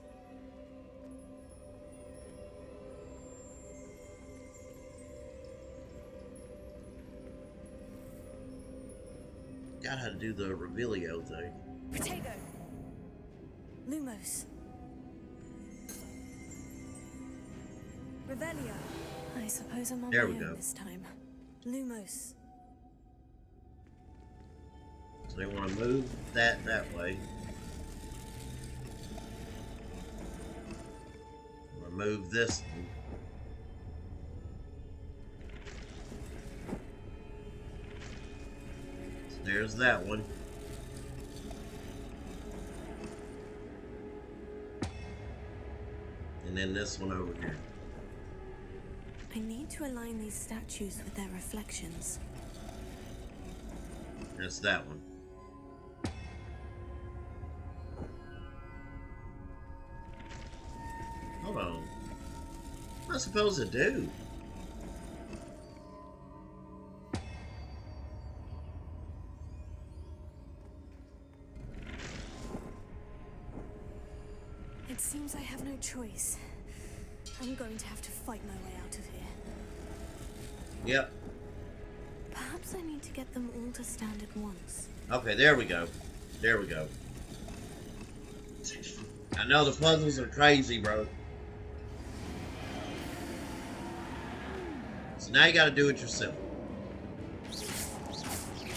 Got how to do the Revelio thing. Protego. Lumos. Revelio. I suppose I'm on There my we go. own this time. Lumos. So they want to move that way. Remove this one. So there's that one. And then this one over here. I need to align these statues with their reflections. That's that one. Hold on. What am I supposed to do? It seems I have no choice. I'm going to have to fight my way out of here. Yep. Perhaps I need to get them all to stand at once. Okay, there we go. There we go. I know the puzzles are crazy, bro. So now you gotta do it yourself.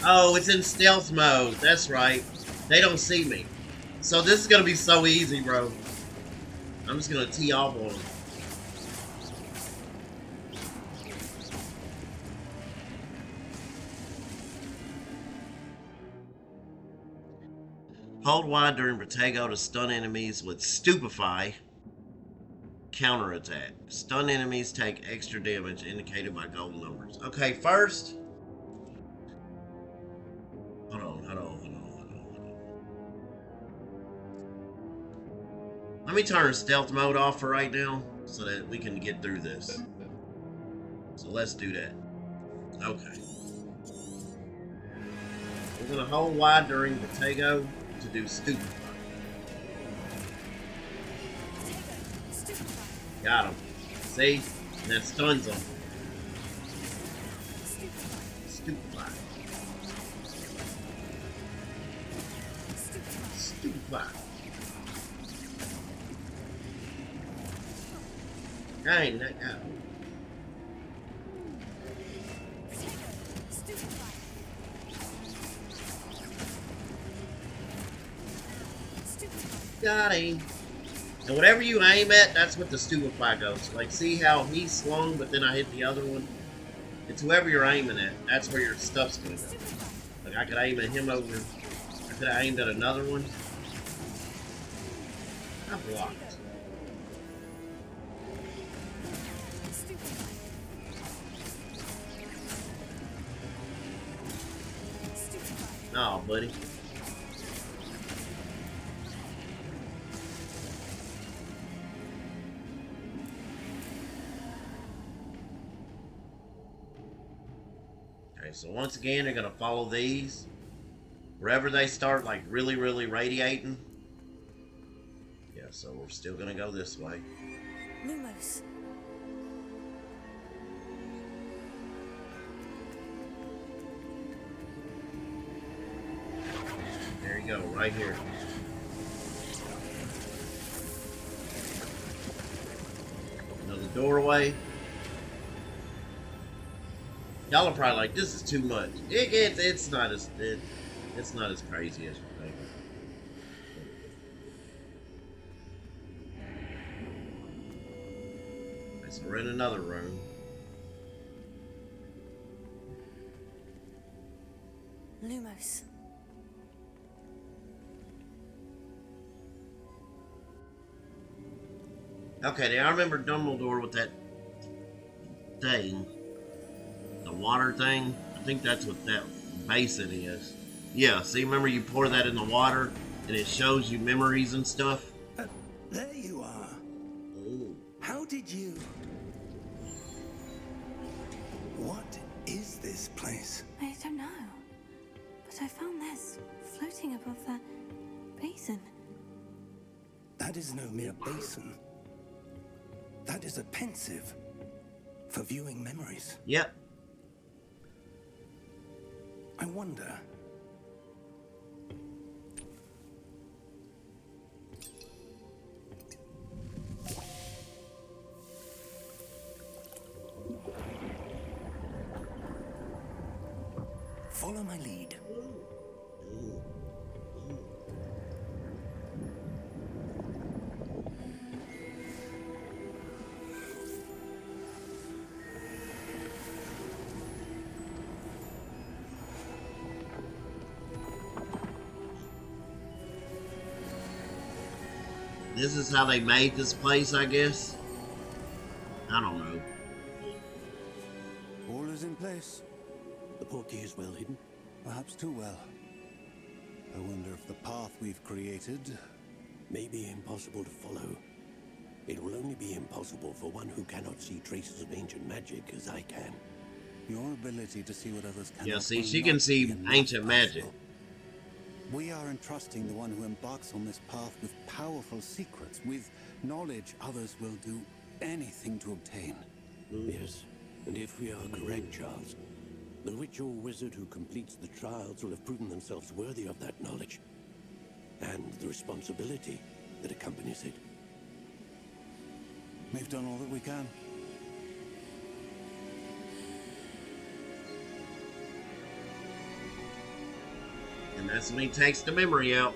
Oh, it's in stealth mode. That's right. They don't see me. So this is gonna be so easy, bro. I'm just gonna tee off on them. Hold wide during Protego to stun enemies with Stupefy. Counterattack. Stun enemies take extra damage indicated by gold numbers. Okay, first. Hold on. Let me turn stealth mode off for right now so that we can get through this. So let's do that. Okay. We're gonna hold wide during Protego to do Stupefy. Got him. See? And that stuns him. Stupefy. Stupefy. Dang, that got him. got him. And whatever you aim at, that's what the stupefy goes. Like, see how he swung, but then I hit the other one? It's whoever you're aiming at. That's where your stuff's gonna go. Like, I could aim at him over. I could have aimed at another one. I blocked. Oh, buddy. Okay, so once again, they're gonna follow these. Wherever they start, like, really, really radiating. Yeah, so we're still gonna go this way. Lumos. There you go, right here. Another doorway. Y'all are probably like, this is too much. It's not as it's not as crazy as you think. Okay, so we're in another room. Lumos. Okay, now I remember Dumbledore with that thing. The water thing. I think that's what that basin is. Yeah, see, remember you pour that in the water and it shows you memories and stuff? There you are. Ooh. How did you... What is this place? I don't know. But I found this floating above that basin. That is no mere basin. That is a pensive for viewing memories. Yep. I wonder... Follow my lead. This is how they made this place, I guess. I don't know. All is in place. The portkey is well hidden. Perhaps too well. I wonder if the path we've created... May be impossible to follow. It will only be impossible for one who cannot see traces of ancient magic as I can. Your ability to see what others cannot... Yeah, see, will she not can see be enough ancient magic. possible. We are entrusting the one who embarks on this path with powerful secrets, with knowledge others will do anything to obtain. Yes, and if we are correct, Charles, the witch or wizard who completes the trials will have proven themselves worthy of that knowledge, and the responsibility that accompanies it. We've done all that we can. And that's when he takes the memory out.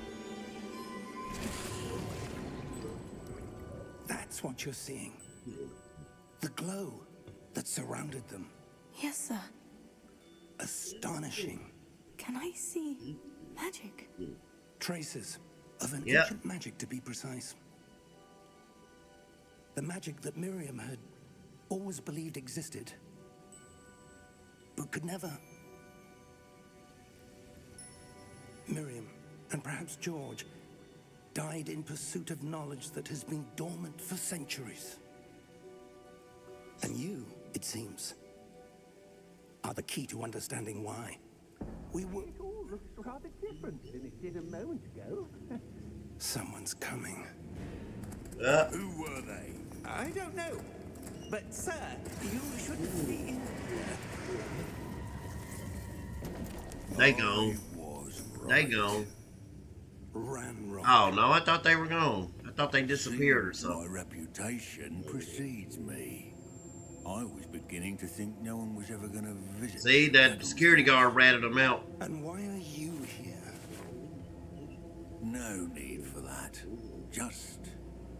That's what you're seeing. The glow that surrounded them. Yes, sir. Astonishing. Can I see magic? Traces of an Yep. ancient magic, to be precise. The magic that Miriam had always believed existed, but could never. Miriam, and perhaps George, died in pursuit of knowledge that has been dormant for centuries. And you, it seems, are the key to understanding why. We were... It all looks rather different than it did a moment ago. Someone's coming. Who were they? I don't know. But, sir, you shouldn't be in... They gone. Was They right. gone. Ran wrong. Oh, no, I thought they were gone. I thought they disappeared or My something. reputation precedes me. I was beginning to think no one was ever going to visit. See, that security guard ratted them out. And why are you here? No need for that. Just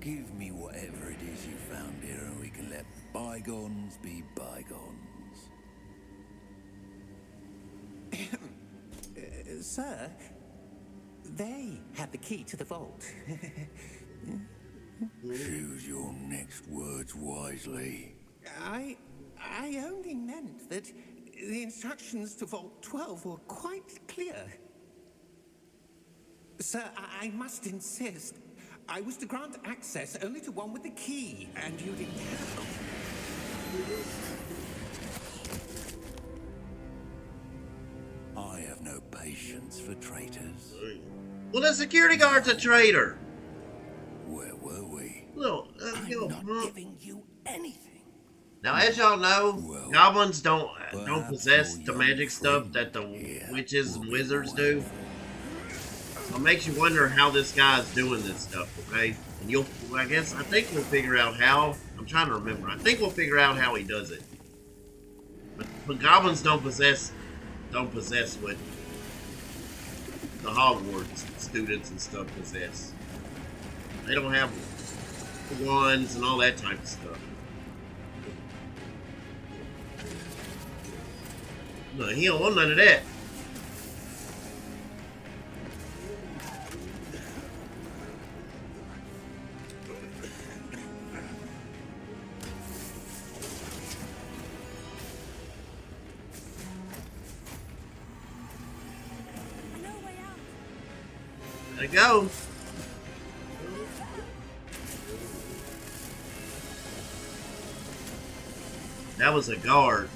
give me whatever it is you found here and we can let bygones be bygones. Sir, they had the key to the vault. Choose your next words wisely. I only meant that the instructions to Vault 12 were quite clear. Sir, I must insist. I was to grant access only to one with the key, and you didn't have. I have no patience for traitors. Well, the security guard's a traitor. Where were we? Well, I'm not giving you anything. now, as y'all know, Well, goblins don't perhaps possess your the young magic stuff friend that the here witches will and be wizards more do. helpful. So it makes you wonder how this guy's doing this stuff, okay? And I think we'll figure out how. I'm trying to remember. I think we'll figure out how he does it. But goblins don't possess what the Hogwarts students and stuff possess. They don't have wands and all that type of stuff. No, he don't want none of that. No way out. There you go. That was a guard.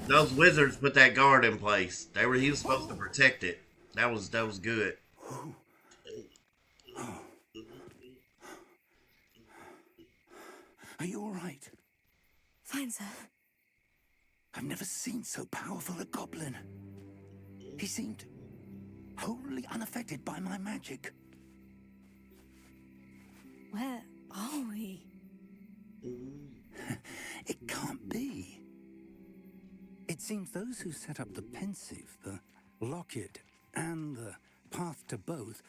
Those wizards put that guard in place. He was supposed to protect it. That was good. Are you all right? Fine, sir. I've never seen so powerful a goblin. He seemed wholly unaffected by my magic. Where are we? It can't be. It seems those who set up the pensive, the locket, and the path to both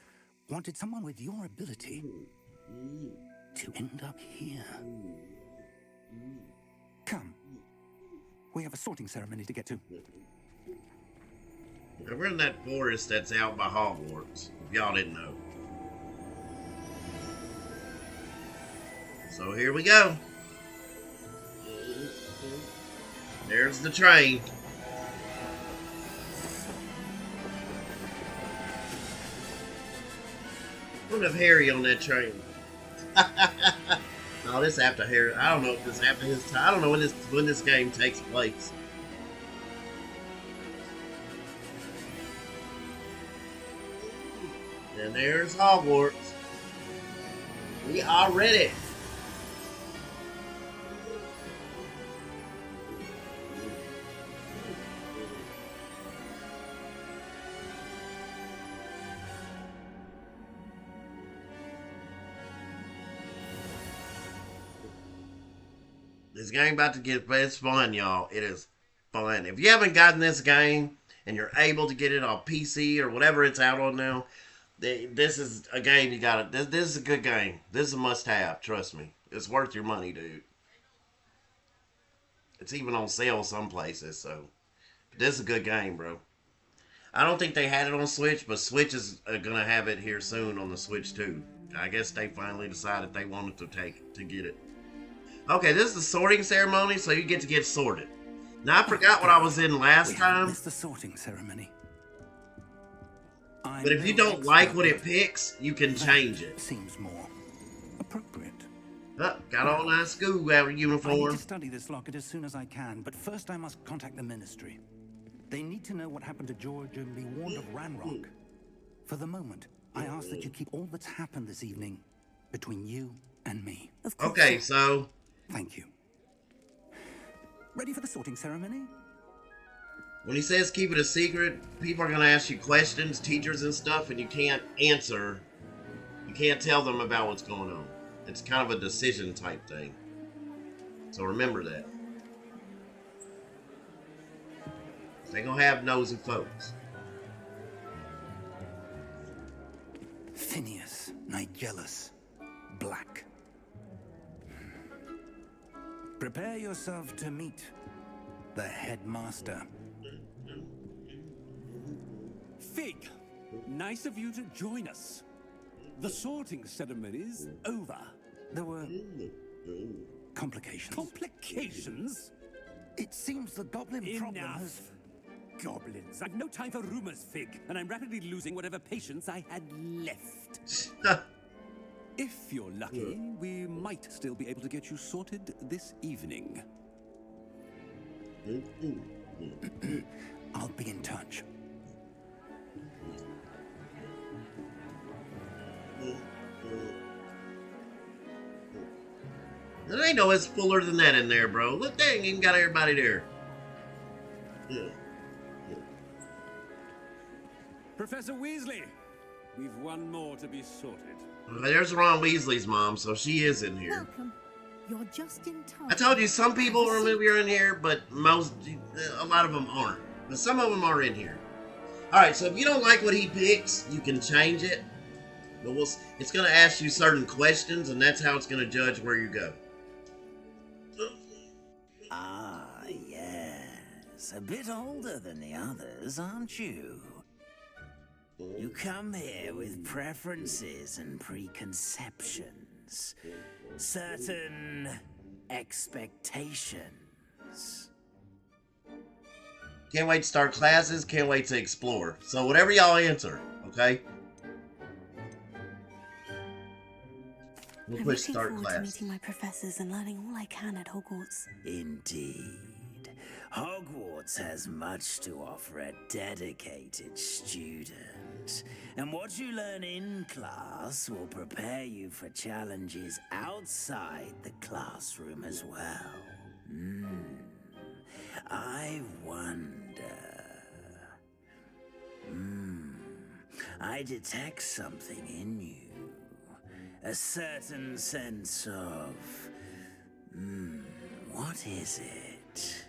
wanted someone with your ability to end up here. Come. We have a sorting ceremony to get to. We're in that forest that's out by Hogwarts, if y'all didn't know. So here we go. There's the train. Wouldn't have Harry on that train. No, this after Harry. I don't know if this after his time. I don't know when this game takes place. And there's Hogwarts. We are ready. This game about to get, it's fun, y'all. It is fun. If you haven't gotten this game and you're able to get it on PC or whatever it's out on now, this is a game you gotta. This is a good game. This is a must-have. Trust me, it's worth your money, dude. It's even on sale some places. So this is a good game, bro. I don't think they had it on Switch, but Switch is gonna have it here soon on the Switch too. I guess they finally decided they wanted to get it. Okay, this is the sorting ceremony, so you get to get sorted. Now I forgot what I was in last time. Missed the sorting ceremony. But if you don't like what it picks, you can change it. Seems more appropriate. Oh, got on my school I need uniform. to study this locket as soon as I can, but first I must contact the Ministry. They need to know what happened to George and be warned of Ranrock. For the moment, I ask that you keep all that's happened this evening between you and me. Of course. Okay, so Thank you. Ready for the sorting ceremony? when he says keep it a secret, people are going to ask you questions, teachers and stuff, and you can't answer. You can't tell them about what's going on. It's kind of a decision type thing. So remember that. They're going to have nosy folks. Nigellus. Black. Prepare yourself to meet The headmaster. Fig, nice of you to join us. The sorting ceremony's over. There were Complications. Complications? It seems the goblin problem has... Enough. Goblins. I've no time for rumors, Fig, and I'm rapidly losing whatever patience I had left. If you're lucky, we might still be able to get you sorted this evening. I'll be in touch. There ain't no it's fuller than that in there, bro. Look, they ain't even got everybody there. Professor Weasley, we've one more to be sorted. There's Ron Weasley's mom, so she is in here. Welcome. You're just in time. I told you some people from the movie are in here, but a lot of them aren't. But some of them are in here. All right, so if you don't like what he picks, you can change it. But it's going to ask you certain questions, and that's how it's going to judge where you go. Ah, yes. A bit older than the others, aren't you? You come here with preferences and preconceptions. Certain expectations. Can't wait to start classes, can't wait to explore. So whatever y'all answer, okay? We'll I'm push looking start forward class. to meeting my professors and learning all I can at Hogwarts. Indeed. Hogwarts has much to offer a dedicated student. And what you learn in class will prepare you for challenges outside the classroom as well. I wonder... I detect something in you. A certain sense of... what is it?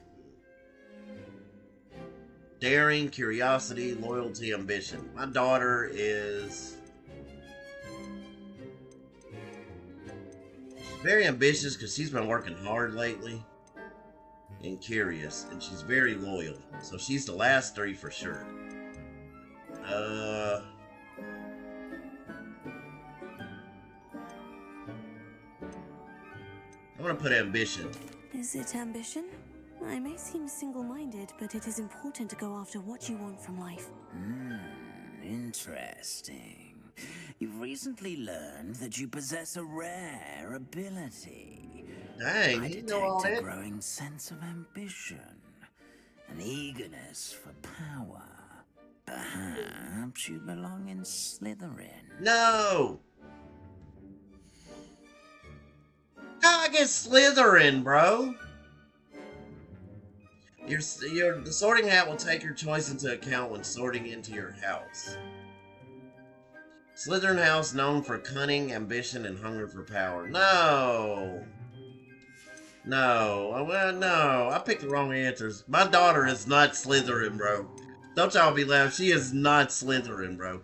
Daring, curiosity, loyalty, ambition. My daughter is very ambitious because she's been working hard lately, and curious, and she's very loyal. So she's the last three for sure. I'm gonna put ambition. Is it ambition? I may seem single-minded, but it is important to go after what you want from life. Interesting. You've recently learned that you possess a rare ability. Dang, I you know all detect a that? growing sense of ambition, an eagerness for power. Perhaps you belong in Slytherin. No! How I get Slytherin, bro? The sorting hat will take your choice into account when sorting into your house. Slytherin house known for cunning, ambition, and hunger for power. No! No. Well, no. I picked the wrong answers. My daughter is not Slytherin, bro. Don't y'all be loud. She is not Slytherin, bro.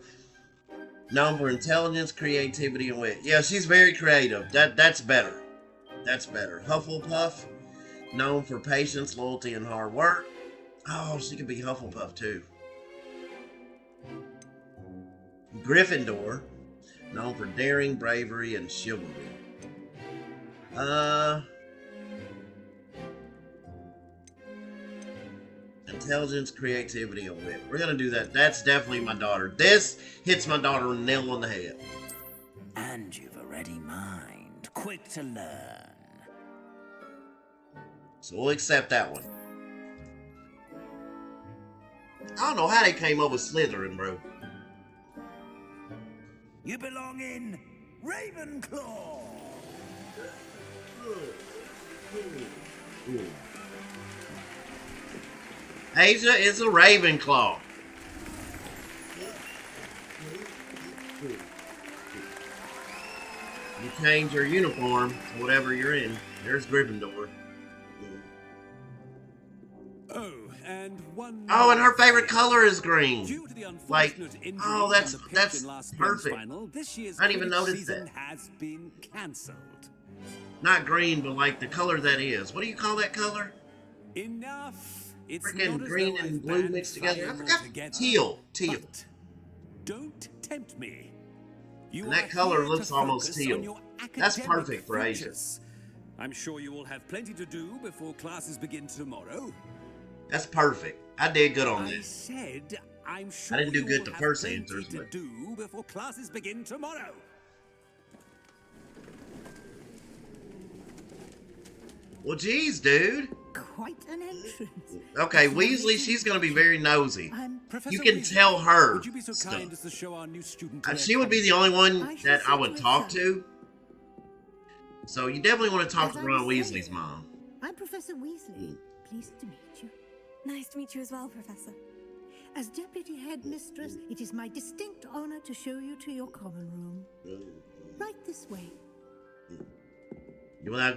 Known for intelligence, creativity, and wit. Yeah, she's very creative. That's better. That's better. Hufflepuff. Known for patience, loyalty, and hard work. Oh, she could be Hufflepuff, too. Gryffindor. Known for daring, bravery, and chivalry. Intelligence, creativity, and wit. We're gonna do that. That's definitely my daughter. This hits my daughter nail on the head. And you've a ready mind, quick to learn. So we'll accept that one. I don't know how they came up with Slytherin, bro. You belong in Ravenclaw. Asia is a Ravenclaw. You change your uniform to whatever you're in. There's Gryffindor. Oh, and one. Oh, and her favorite color is green. Due to the Like, unfortunate injury oh, and the pitch that's in last spring's perfect. final, this year's I didn't even Quidditch notice season that. has been cancelled. Not green, but like the color that is. What do you call that color? Enough. It's Freaking not as green though and I've blue banned mixed together. I fire forgot. altogether, Teal. but don't tempt me. You And that are color here looks to almost focus teal. on your That's academic perfect for Asia. futures. I'm sure you will have plenty to do before classes begin tomorrow. That's perfect. I did good on I this. said I'm sure I didn't do you good will the have first plenty answers, to but do before classes begin tomorrow. well, geez, dude. Quite an entrance. Okay, Weasley, she's gonna be very nosy. Professor You can Weasley, tell her would you be so stuff. kind as to show our new student to their She would be the common only room? one that I would talk to. So you definitely want to talk to As I Ron was Weasley's saying, mom. I'm Professor Weasley. Pleased to meet you. Nice to meet you as well, Professor. As Deputy Headmistress, it is my distinct honor to show you to your common room. Right this way.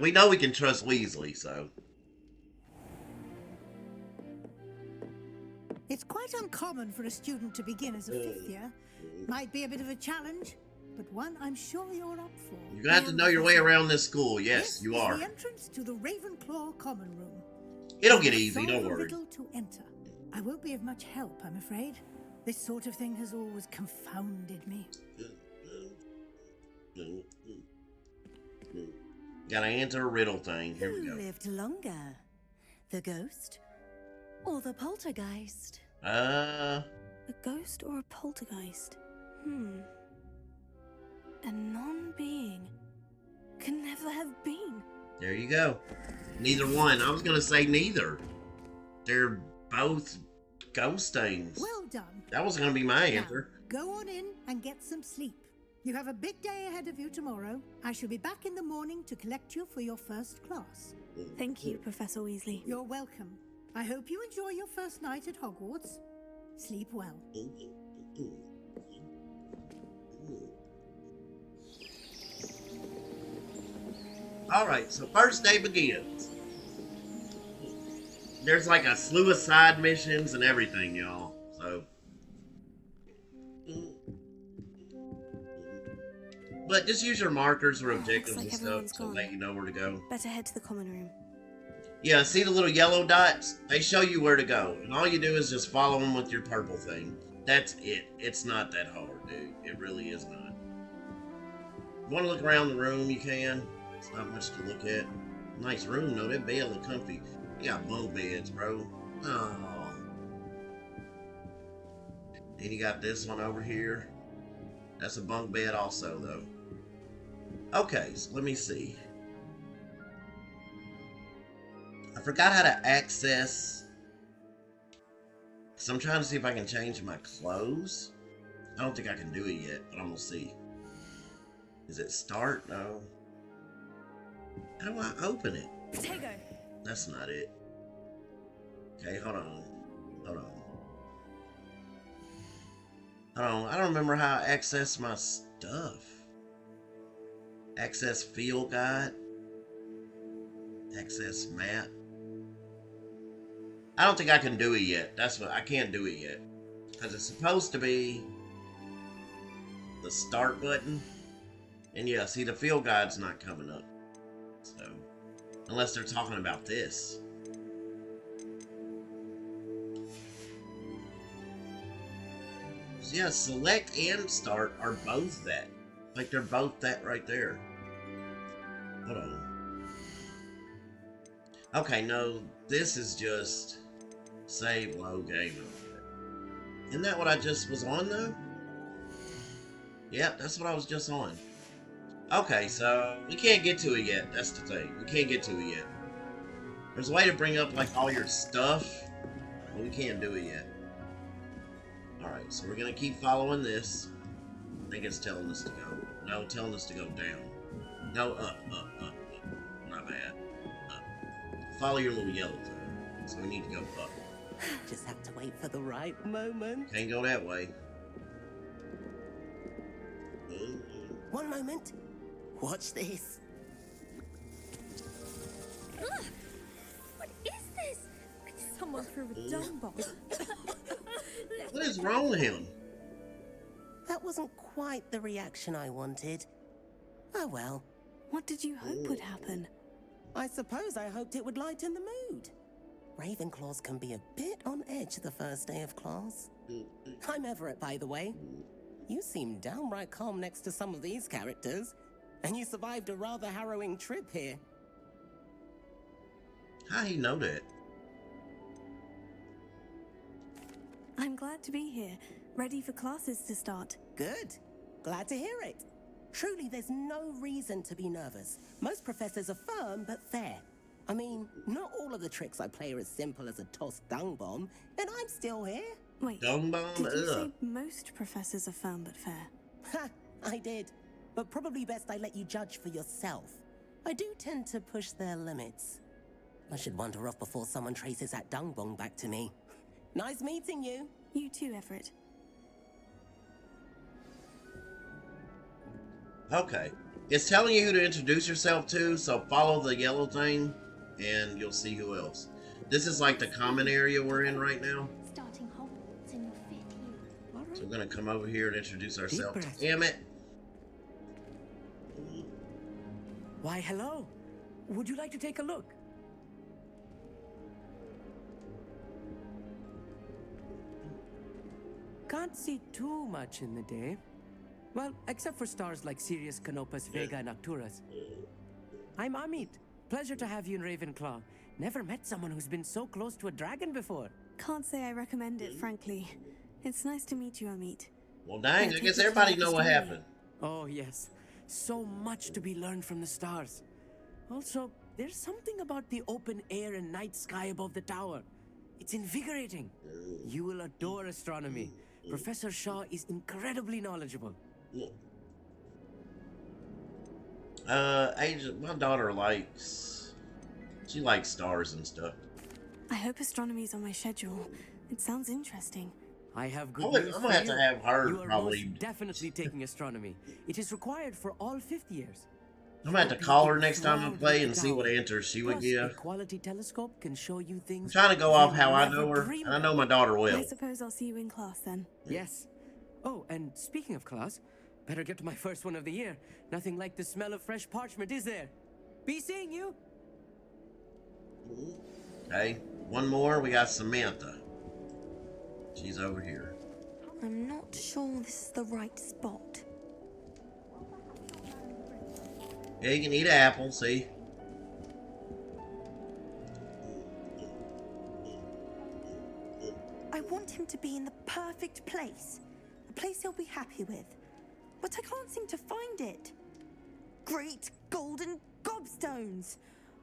We know we can trust Weasley, so. It's quite uncommon for a student to begin as a fifth year. Might be a bit of a challenge, but one I'm sure you're up for. You're gonna have to know your way around this school. Yes, This you is are. the entrance to the Ravenclaw common room. It'll get It's easy, all don't a worry. riddle to enter. I won't be of much help, I'm afraid. This sort of thing has always confounded me. Gotta answer a riddle thing. Here we Who go. lived longer? The ghost or the poltergeist? A ghost or a poltergeist? A non-being can never have been. There you go. Neither one. I was gonna say neither. They're both ghost things. Well done. That was gonna be my Now, answer. go on in and get some sleep. You have a big day ahead of you tomorrow. I shall be back in the morning to collect you for your first class. Thank you, Professor Weasley. You're welcome. I hope you enjoy your first night at Hogwarts. Sleep well. Alright, so first day begins. There's like a slew of side missions and everything, y'all. So. But just use your markers or objectives like and stuff everyone's to gone. let you know where to go. Better head to the common room. Yeah, see the little yellow dots? They show you where to go. And all you do is just follow them with your purple thing. That's it. It's not that hard, dude. It really is not. You want to look around the room, you can. It's not much to look at. Nice room, though. That bed look comfy. You got bunk beds, bro. Oh. Then you got this one over here. That's a bunk bed also, though. Okay, so let me see. I forgot how to access. So I'm trying to see if I can change my clothes. I don't think I can do it yet, but I'm gonna see. Is it start? No. How do I open it? Potato. That's not it. Okay, hold on. Hold on. I don't remember how I access my stuff. Access field guide. Access map. I don't think I can do it yet. That's what I can't do it yet. Because it's supposed to be the start button. And yeah, see the field guide's not coming up. So, unless they're talking about this. So yeah, select and start are both that. Like they're both that right there. Hold on. Okay, no, this is just save low game over. Isn't that what I just was on though? Yep, that's what I was just on. Okay, so we can't get to it yet. That's the thing. We can't get to it yet. There's a way to bring up like all your stuff, but we can't do it yet. Alright, so we're gonna keep following this. I think it's telling us to go. No, telling us to go down. No, up. Not bad. Up. Follow your little yellow thing. So we need to go up. Just have to wait for the right moment. Can't go that way. One moment. Watch this. What is this? Could someone gone through a dung bomb. What is wrong with him? That wasn't quite the reaction I wanted. Oh well. What did you hope would happen? I suppose I hoped it would lighten the mood. Ravenclaws can be a bit on edge the first day of class. I'm Everett, by the way. You seem downright calm next to some of these characters, and you survived a rather harrowing trip here. How he know that? I'm glad to be here, ready for classes to start. Good. Glad to hear it. Truly, there's no reason to be nervous. Most professors are firm but fair. I mean, not all of the tricks I play are as simple as a tossed dung bomb, and I'm still here. Wait, Dung bomb? did you say most professors are firm but fair? Ha! I did. But probably best I let you judge for yourself. I do tend to push their limits. I should wander off before someone traces that dung bomb back to me. Nice meeting you. You too, Everett. Okay. It's telling you who to introduce yourself to, so follow the yellow thing, and you'll see who else. This is like the common area we're in right now. Starting Hogwarts in your 5th year. So we're going to come over here and introduce ourselves to Emmett. Why, hello. Would you like to take a look? Can't see too much in the day. Well, except for stars like Sirius, Canopus, Vega, and Arcturus. I'm Amit. Pleasure to have you in Ravenclaw. Never met someone who's been so close to a dragon before. Can't say I recommend it, frankly. It's nice to meet you, Amit. Well, dang, I guess everybody know what happened. Oh, yes. So much to be learned from the stars. Also, there's something about the open air and night sky above the tower. It's invigorating. You will adore astronomy. Professor Shaw is incredibly knowledgeable. My daughter she likes stars and stuff. I hope astronomy's on my schedule. It sounds interesting. I have good I'm news gonna for have you. to have her You are probably. most definitely taking astronomy. It is required for all 5th years. I'm gonna have to call her next time I play and see what answers she would Plus, give. a quality telescope can show you things. I'm trying to go off you how I never know her, dreamed and I know my daughter I well. suppose I'll see you in class then. Yes. Oh, and speaking of class, better get to my first one of the year. Nothing like the smell of fresh parchment, is there? Be seeing you. Okay, one more. We got Samantha. She's over here. I'm not sure this is the right spot. Yeah, you can eat an apple. See. I want him to be in the perfect place. A place he'll be happy with. But I can't seem to find it. Great golden gobstones!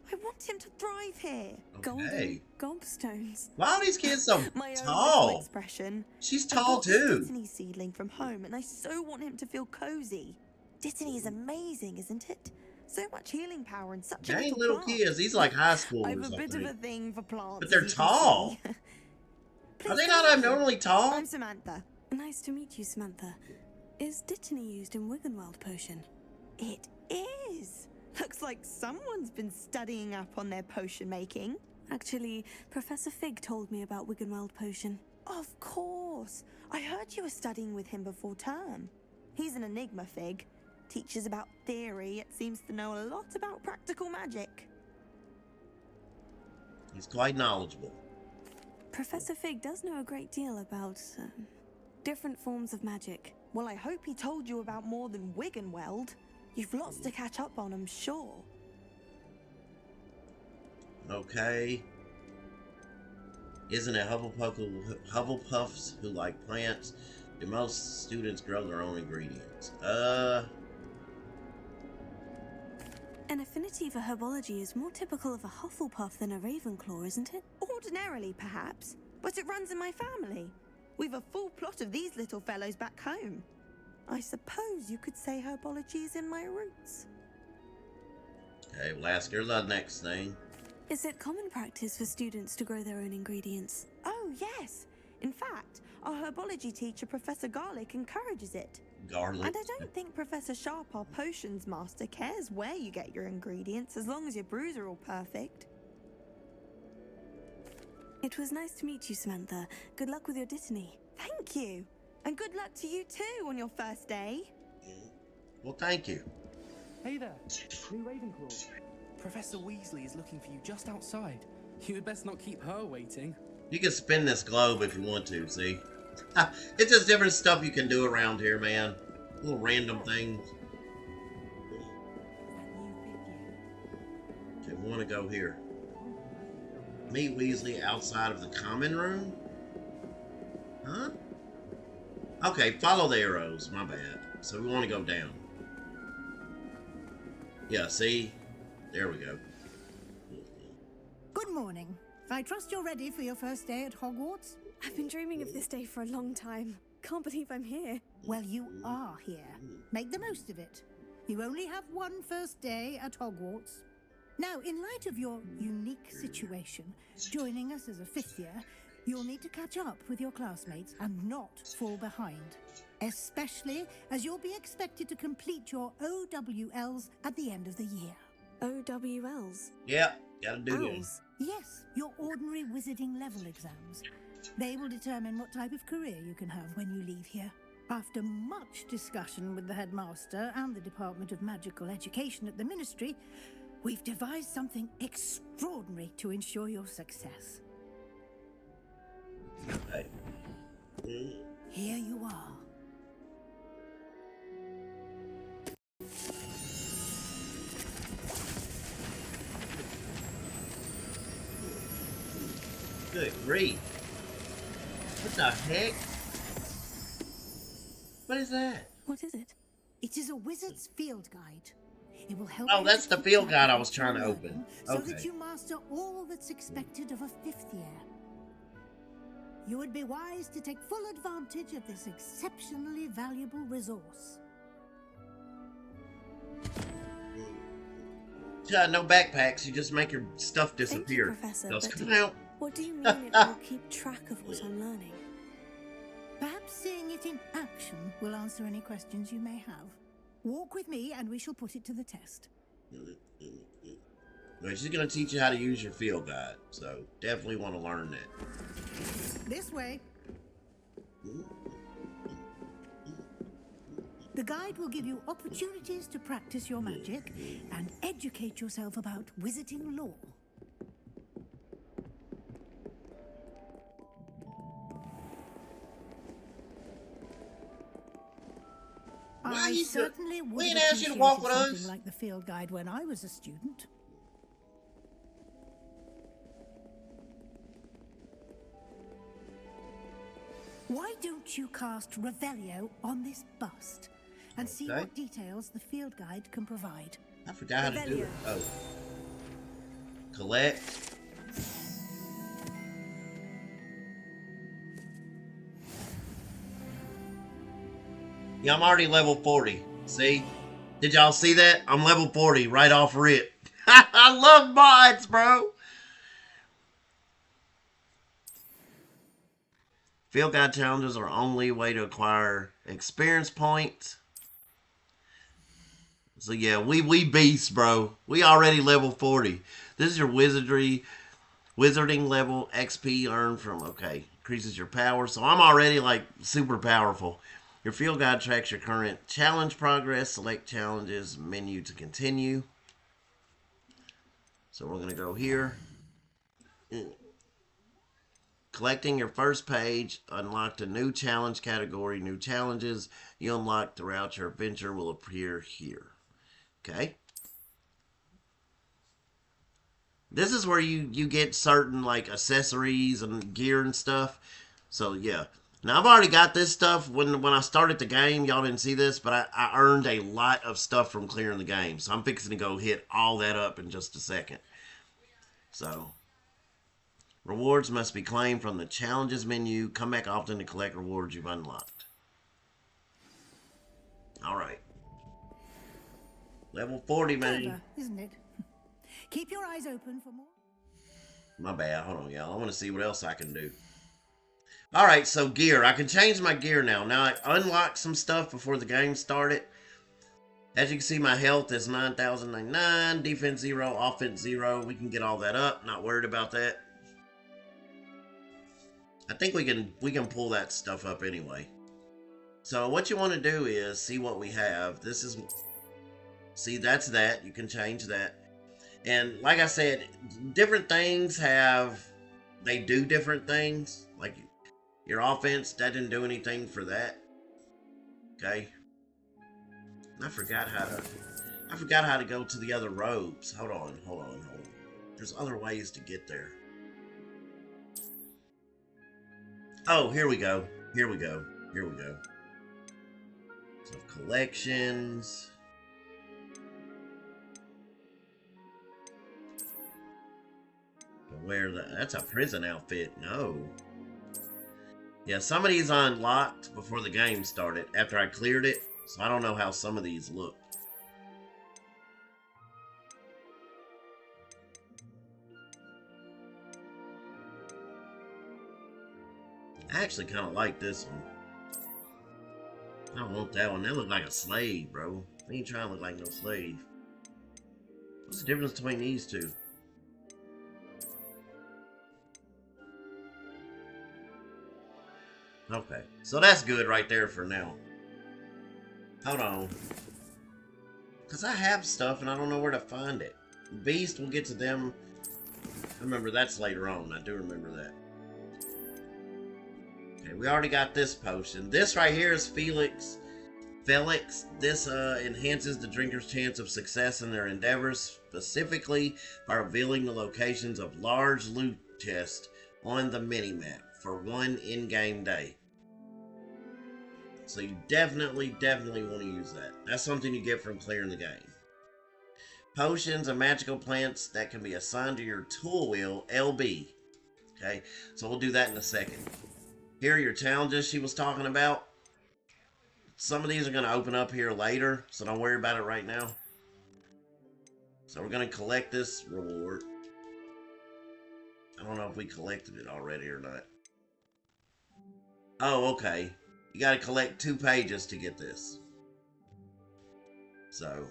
I want him to thrive here. Golden gobstones. Why are these kids so My own tall? little expression. She's I tall brought this too. Dittany seedling from home, and I so want him to feel cozy. Dittany is amazing, isn't it? So much healing power and such They a ain't little little plant. kids. These like high schoolers. I have a I bit of think. a thing for plants. But they're as you can tall. see. Are they Please not come with me. abnormally tall? I'm Samantha. Nice to meet you, Samantha. Is Dittany used in Wiggenweld potion? It is. Looks like someone's been studying up on their potion making. Actually, Professor Fig told me about Wiggenweld potion. Of course. I heard you were studying with him before term. He's an enigma, Fig. Teaches about theory, yet seems to know a lot about practical magic. He's quite knowledgeable. Professor Fig does know a great deal about different forms of magic. Well, I hope he told you about more than Wiggenweld. You've lots to catch up on, I'm sure. Okay. Isn't it Hufflepuffs who like plants? Do most students grow their own ingredients? An affinity for herbology is more typical of a Hufflepuff than a Ravenclaw, isn't it? Ordinarily, perhaps, but it runs in my family. We've a full plot of these little fellows back home. I suppose you could say herbology is in my roots. Okay, we'll ask her the next thing. Is it common practice for students to grow their own ingredients? Oh, yes. In fact, our herbology teacher, Professor Garlic, encourages it. Garlic. And I don't think Professor Sharp, our potions master, cares where you get your ingredients as long as your brews are all perfect. It was nice to meet you, Samantha. Good luck with your dittany. Thank you. And good luck to you too on your first day. Well, thank you. Hey there, new Ravenclaw. Professor Weasley is looking for you just outside. You had best not keep her waiting. You can spin this globe if you want to, see? It's just different stuff you can do around here, man. Little random things. Okay, we want to go here. Meet Weasley outside of the common room? Huh? Okay, follow the arrows. My bad. So we want to go down. Yeah, see? There we go. Good morning. I trust you're ready for your first day at Hogwarts? I've been dreaming of this day for a long time. Can't believe I'm here. Well, you are here. Make the most of it. You only have one first day at Hogwarts. Now, in light of your unique situation, joining us as a fifth year, you'll need to catch up with your classmates and not fall behind. Especially as you'll be expected to complete your OWLs at the end of the year. OWLs? Yep, gotta do this. Yes, your ordinary wizarding level exams. They will determine what type of career you can have when you leave here. After much discussion with the headmaster and the Department of Magical Education at the Ministry, we've devised something extraordinary to ensure your success. Okay. Here you are. Good grief. What the heck? What is that? What is it? It is a wizard's field guide. It will help. Oh, that's the field guide I was trying to open. So that you master all that's expected of a fifth year. You would be wise to take full advantage of this exceptionally valuable resource. No backpacks, you just make your stuff disappear. Thank you, Professor, Those but come out. What do you mean it will keep track of what I'm learning? Perhaps seeing it in action will answer any questions you may have. Walk with me and we shall put it to the test. Well, she's going to teach you how to use your field guide, so definitely want to learn that. This way. The guide will give you opportunities to practice your magic and educate yourself about wizarding lore. I certainly would have appreciated something like the field guide when I was a student. Why don't you cast Revelio on this bust and see what details the field guide can provide? I forgot how to do it. Oh. Collect. Yeah, I'm already level 40. See? Did y'all see that? I'm level 40 right off rip. I love mods, bro. Field guide challenges are only way to acquire experience points. So yeah, we beasts, bro. We already level 40. This is your wizarding level XP earned from, okay, increases your power. So I'm already like super powerful. Your field guide tracks your current challenge progress. Select challenges menu to continue. So we're going to go here. Collecting your first page unlocked a new challenge category. New challenges you unlock throughout your adventure will appear here. Okay. This is where you get certain like accessories and gear and stuff. So yeah. Now I've already got this stuff. When I started the game, y'all didn't see this, but I earned a lot of stuff from clearing the game. So I'm fixing to go hit all that up in just a second. So rewards must be claimed from the challenges menu. Come back often to collect rewards you've unlocked. Alright. Level 40, man. Clever, isn't it? Keep your eyes open for more. My bad. Hold on, y'all. I want to see what else I can do. Alright, so gear. I can change my gear now. Now, I unlocked some stuff before the game started. As you can see, my health is 9,099. Defense 0, offense 0. We can get all that up. Not worried about that. I think we can pull that stuff up anyway. So what you want to do is see what we have. This is, see, that's that. You can change that. And like I said, different things they do different things. Like your offense, that didn't do anything for that. Okay. I forgot how to go to the other robes. Hold on. There's other ways to get there. Oh, here we go. So collections. Wear that's a prison outfit. No. Yeah, some of these I unlocked before the game started, after I cleared it, so I don't know how some of these look. I actually kind of like this one. I don't want that one. That look like a slave, bro. I ain't trying to look like no slave. What's the difference between these two? Okay, so that's good right there for now. Hold on. Because I have stuff and I don't know where to find it. Beast, we'll get to them. Remember, that's later on. I do remember that. Okay, we already got this potion. This right here is Felix. This enhances the drinker's chance of success in their endeavors, specifically by revealing the locations of large loot chests on the minimap for one in-game day. So you definitely want to use that. That's something you get from clearing the game. Potions and magical plants that can be assigned to your tool wheel, LB. Okay, so we'll do that in a second. Here are your challenges she was talking about. Some of these are going to open up here later, so don't worry about it right now. So we're going to collect this reward. I don't know if we collected it already or not. Oh, okay. You got to collect 2 pages to get this. So,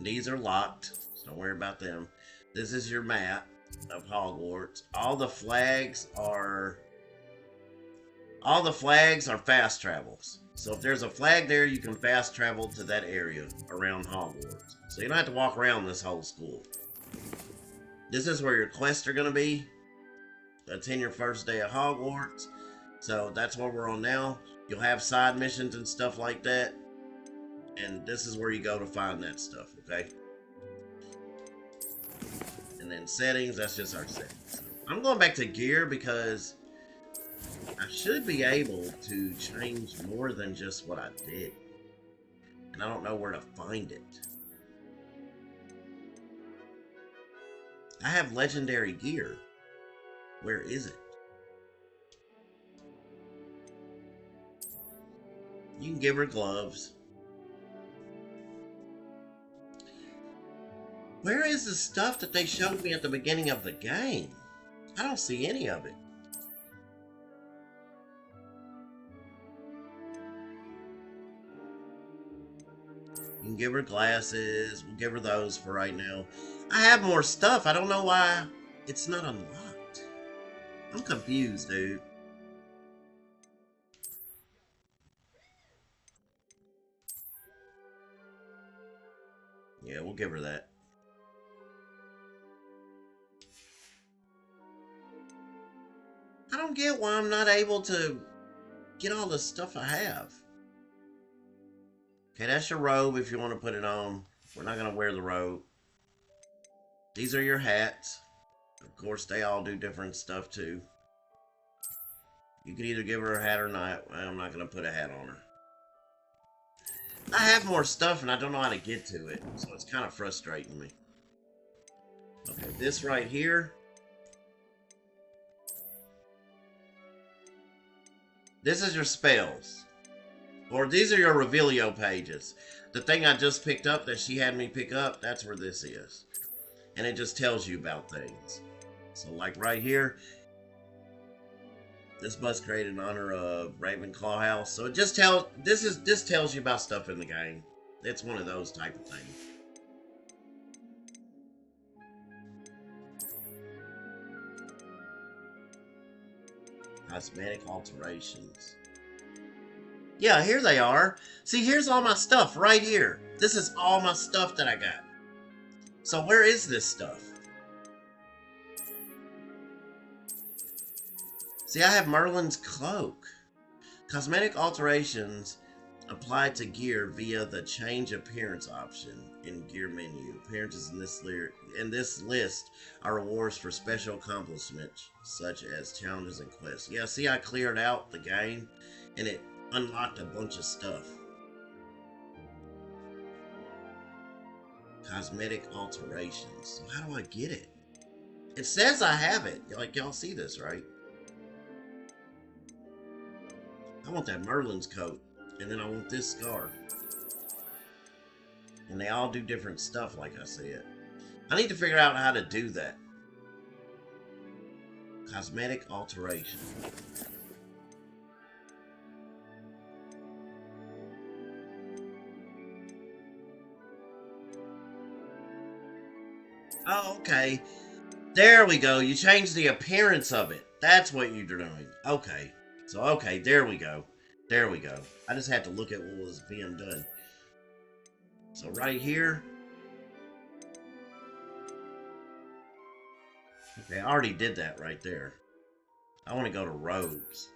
these are locked, so don't worry about them. This is your map of Hogwarts. All the flags are fast travels. So if there's a flag there, you can fast travel to that area around Hogwarts. So you don't have to walk around this whole school. This is where your quests are going to be. Attend your first day of Hogwarts. So that's what we're on now. You'll have side missions and stuff like that. And this is where you go to find that stuff, okay? And then settings, that's just our settings. I'm going back to gear because I should be able to change more than just what I did. And I don't know where to find it. I have legendary gear. Where is it? You can give her gloves. Where is the stuff that they showed me at the beginning of the game? I don't see any of it. You can give her glasses. We'll give her those for right now. I have more stuff. I don't know why it's not unlocked. I'm confused, dude. Yeah, we'll give her that. I don't get why I'm not able to get all the stuff I have. Okay, that's your robe if you want to put it on. We're not going to wear the robe. These are your hats. Of course, they all do different stuff too. You can either give her a hat or not. I'm not going to put a hat on her. I have more stuff and I don't know how to get to it, so it's kind of frustrating me. Okay, this right here. This is your spells. Or these are your Revelio pages. The thing I just picked up that she had me pick up, that's where this is. And it just tells you about things. So like right here, this must create in honor of Ravenclaw House. So it just this tells you about stuff in the game. It's one of those type of things. Cosmetic alterations. Yeah, here they are. See, here's all my stuff right here. This is all my stuff that I got. So where is this stuff? See, I have Merlin's cloak. Cosmetic alterations applied to gear via the change appearance option in gear menu. Appearances in this list are rewards for special accomplishments such as challenges and quests. Yeah, see, I cleared out the game and it unlocked a bunch of stuff. Cosmetic alterations. So how do I get it? It says I have it. Like, y'all see this, right? I want that Merlin's coat. And then I want this scarf. And they all do different stuff, like I said. I need to figure out how to do that. Cosmetic alteration. Oh, okay. There we go. You change the appearance of it. That's what you're doing. Okay. So, okay, there we go. There we go. I just had to look at what was being done. So right here. Okay, I already did that right there. I want to go to robes.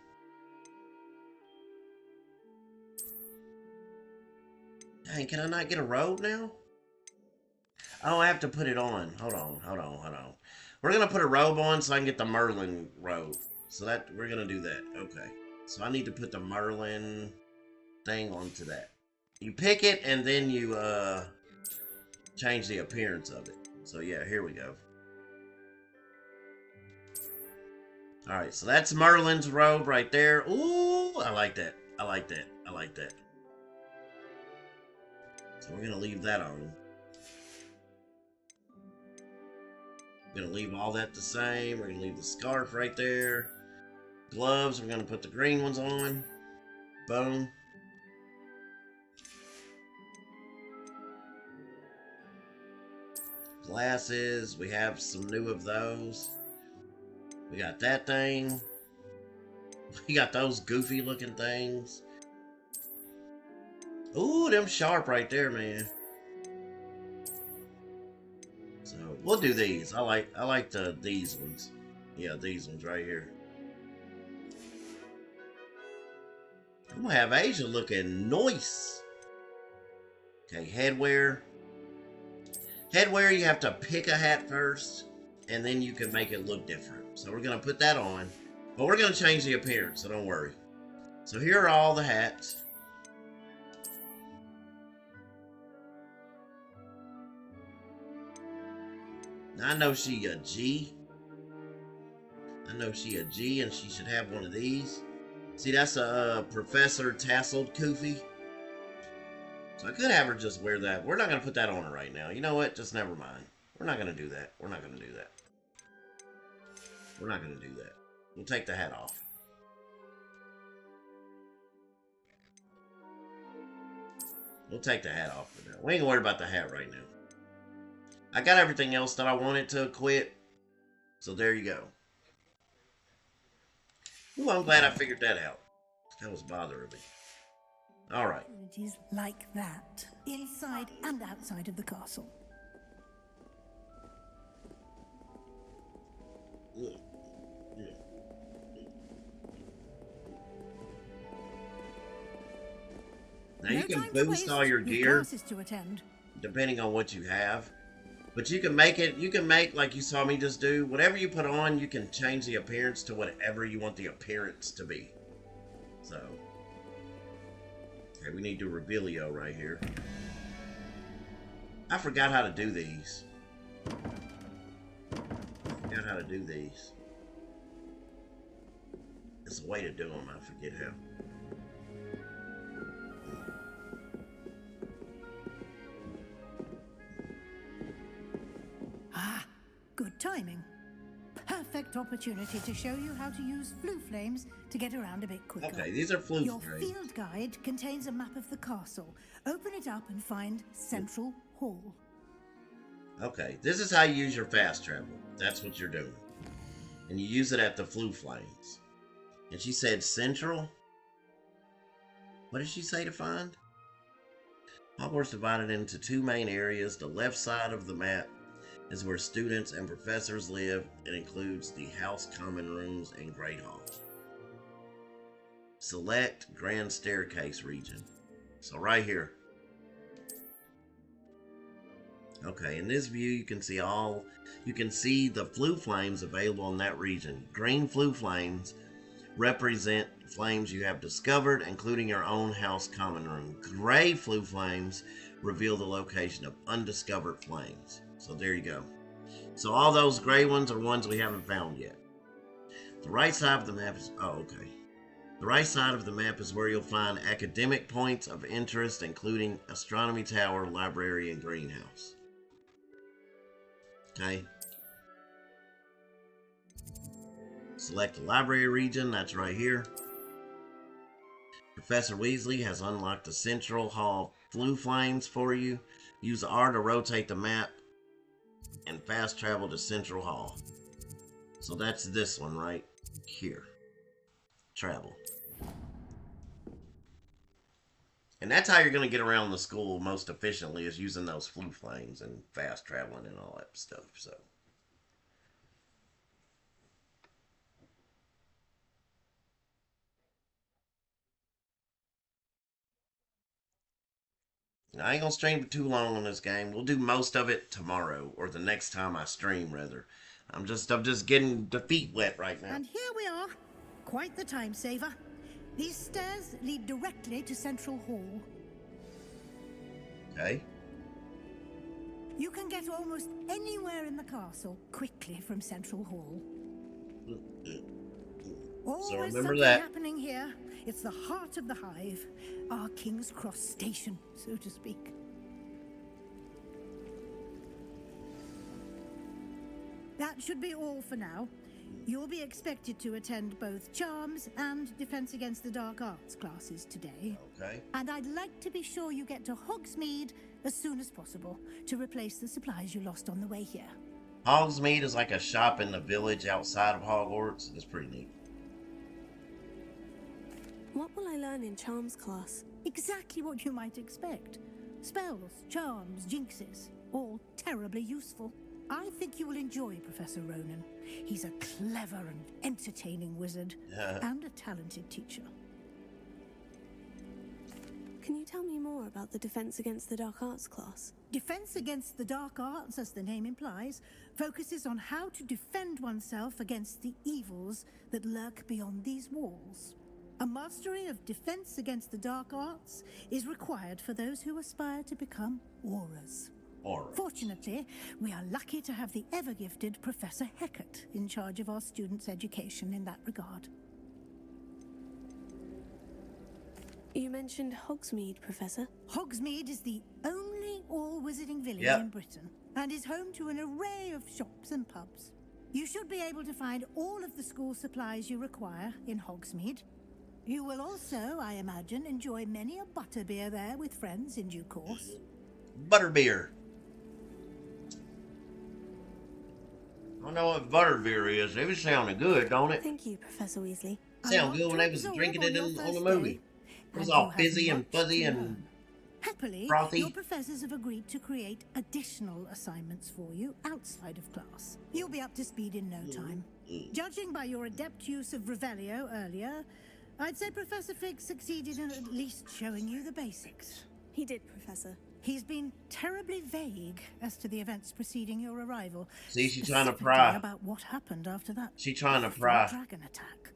Dang, can I not get a robe now? Oh, I have to put it on. Hold on. We're going to put a robe on so I can get the Merlin robe. So that we're going to do that. Okay. So I need to put the Merlin thing onto that. You pick it and then you change the appearance of it. So yeah, here we go. Alright, so that's Merlin's robe right there. Ooh, I like that. I like that. I like that. So we're going to leave that on. We're going to leave all that the same. We're going to leave the scarf right there. Gloves, we're going to put the green ones on. Boom. Glasses, we have some new of those. We got that thing. We got those goofy looking things. Ooh, them sharp right there, man. So we'll do these. I like these ones. Yeah, these ones right here. I'm gonna have Asia looking nice. Okay, headwear. Headwear, you have to pick a hat first, and then you can make it look different. So we're gonna put that on, but we're gonna change the appearance, so don't worry. So here are all the hats. I know she a G. I know she a G, and she should have one of these. See, that's a Professor Tasseled Koofy. So I could have her just wear that. We're not going to put that on her right now. You know what? Just never mind. We're not going to do that. We're not going to do that. We're not going to do that. We'll take the hat off. We'll take the hat off for now. We ain't going to worry about the hat right now. I got everything else that I wanted to equip. So there you go. Ooh, I'm glad I figured that out. That was bothering me. All right. Opportunities like that, inside and outside of the castle. Now you can boost all your gear depending on what you have. But you can make it, like you saw me just do, whatever you put on, you can change the appearance to whatever you want the appearance to be. So, okay, we need to do Revelio right here. I forgot how to do these. There's a way to do them, I forget how. Good timing. Perfect opportunity to show you how to use flue flames to get around a bit quicker. Okay, these are flue Your flames. field guide contains a map of the castle. Open it up and find Central Hall. Okay, this is how you use your fast travel. That's what you're doing. And you use it at the flue flames. And she said central? What did she say to find? Hogwarts divided into two main areas. The left side of the map is where students and professors live. It includes the House Common Rooms and Great Hall. Select Grand Staircase region. So right here. Okay, in this view you can see the flue flames available in that region. Green flue flames represent flames you have discovered, including your own house common room. Gray flue flames reveal the location of undiscovered flames. So there you go. So all those gray ones are ones we haven't found yet. The right side of the map is, The right side of the map is where you'll find academic points of interest, including Astronomy Tower, Library, and Greenhouse. Okay. Select the library region, that's right here. Professor Weasley has unlocked the Central Hall flue flames for you. Use R to rotate the map and fast travel to Central Hall. So that's this one right here. Travel. And that's how you're going to get around the school most efficiently, is using those flue flames and fast traveling and all that stuff. So I ain't gonna stream for too long on this game. We'll do most of it tomorrow, or the next time I stream, rather. I'm just getting the feet wet right now. And here we are. Quite the time saver. These stairs lead directly to Central Hall. Okay. You can get almost anywhere in the castle quickly from Central Hall. Always remember something that. happening here. It's the heart of the hive, our King's Cross station, so to speak. That should be all for now. You'll be expected to attend both Charms and Defense Against the Dark Arts classes today. Okay. And I'd like to be sure you get to Hogsmeade as soon as possible to replace the supplies you lost on the way here. Hogsmeade is like a shop in the village outside of Hogwarts. It's pretty neat. What will I learn in Charms class? Exactly what you might expect. Spells, charms, jinxes, all terribly useful. I think you will enjoy Professor Ronan. He's a clever and entertaining wizard, and a talented teacher. Can you tell me more about the Defense Against the Dark Arts class? Defense Against the Dark Arts, as the name implies, focuses on how to defend oneself against the evils that lurk beyond these walls. A mastery of Defense Against the Dark Arts is required for those who aspire to become Aurors. Fortunately, we are lucky to have the ever-gifted Professor Hecat in charge of our students' education in that regard. You mentioned Hogsmeade, Professor. Hogsmeade is the only all-wizarding village in Britain, and is home to an array of shops and pubs. You should be able to find all of the school supplies you require in Hogsmeade. You will also, I imagine, enjoy many a butterbeer there with friends in due course. Butterbeer. I don't know what butterbeer is. It was sounding good, don't it? Thank you, Professor Weasley. Sound good when they was drinking it on the movie. It was all fizzy and fuzzy and happily, frothy. Your professors have agreed to create additional assignments for you outside of class. You'll be up to speed in no time. Judging by your adept use of Revelio earlier, I'd say Professor Fig succeeded in at least showing you the basics. He did, Professor. He's been terribly vague as to the events preceding your arrival. See, she's trying to Specifically pry. about what happened after that. She's trying to pry. Dragon attack.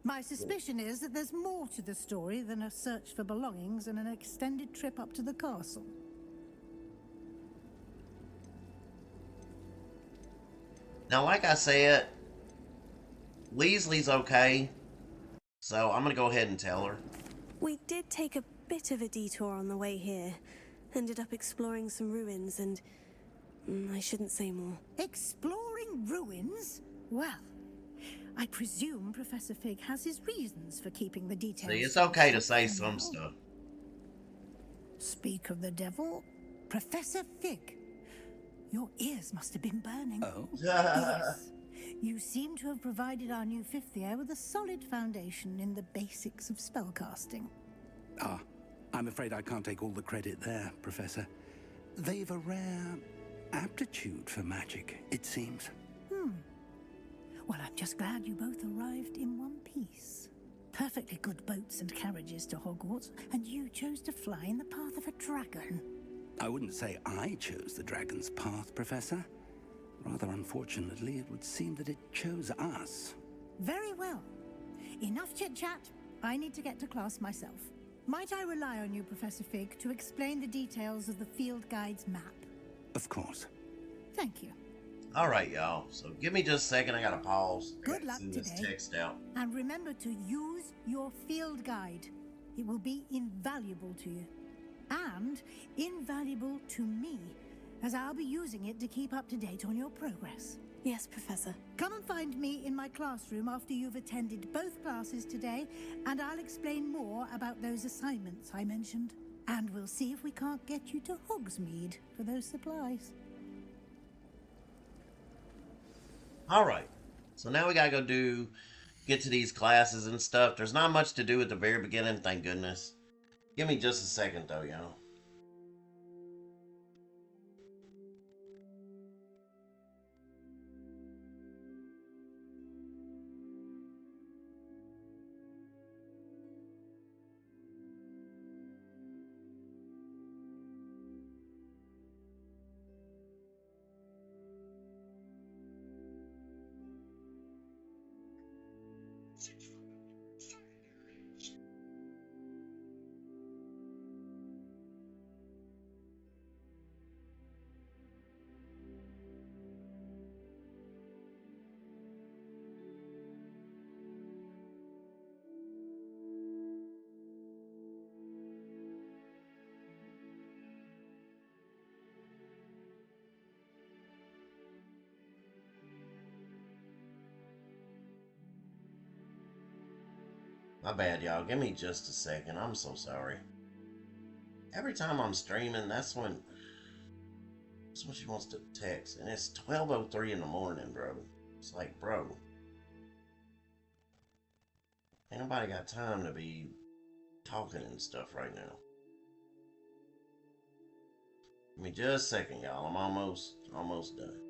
My suspicion is that there's more to the story than a search for belongings and an extended trip up to the castle. Now, like I said, Weasley's okay, so I'm gonna go ahead and tell her. We did take a bit of a detour on the way here. Ended up exploring some ruins and... I shouldn't say more. Exploring ruins? Well, I presume Professor Fig has his reasons for keeping the details. See, it's okay to say some stuff. Speak of the devil, Professor Fig. Your ears must have been burning. Oh. Yes. You seem to have provided our new fifth year with a solid foundation in the basics of spellcasting. Ah, I'm afraid I can't take all the credit there, Professor. They've a rare aptitude for magic, it seems. Well, I'm just glad you both arrived in one piece. Perfectly good boats and carriages to Hogwarts, and you chose to fly in the path of a dragon. I wouldn't say I chose the dragon's path, Professor. Rather unfortunately, it would seem that it chose us. Very well. Enough chit-chat. I need to get to class myself. Might I rely on you, Professor Fig, to explain the details of the field guide's map? Of course. Thank you. Alright, y'all. So give me just a second. I gotta pause. Good luck Send this today. text out. And remember to use your field guide. It will be invaluable to you. And invaluable to me, as I'll be using it to keep up to date on your progress. Yes, Professor. Come and find me in my classroom after you've attended both classes today, and I'll explain more about those assignments I mentioned. And we'll see if we can't get you to Hogsmeade for those supplies. Alright. So now we gotta get to these classes and stuff. There's not much to do at the very beginning, thank goodness. Give me just a second though, y'all. My bad, y'all. Give me just a second. I'm so sorry. Every time I'm streaming, that's when she wants to text. And it's 12:03 in the morning, bro. It's like, bro. Ain't nobody got time to be talking and stuff right now. Give me just a second, y'all. I'm almost done.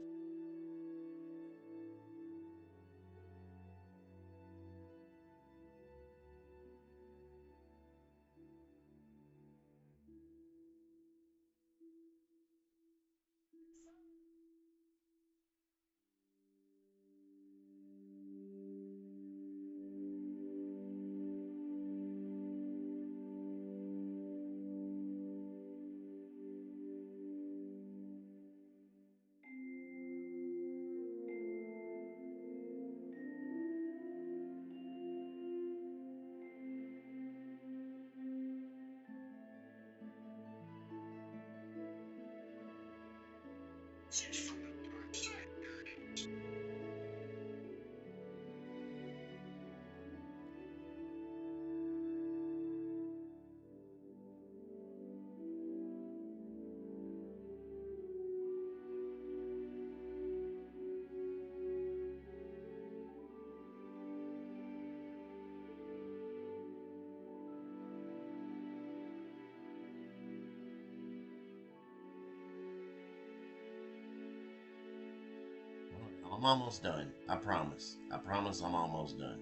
I'm almost done. I promise. I promise I'm almost done.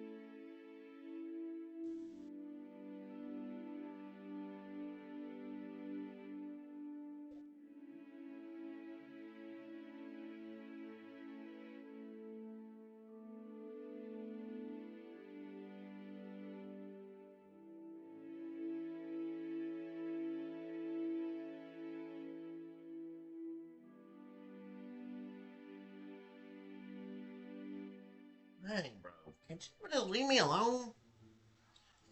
Dang, bro. Can't you just leave me alone?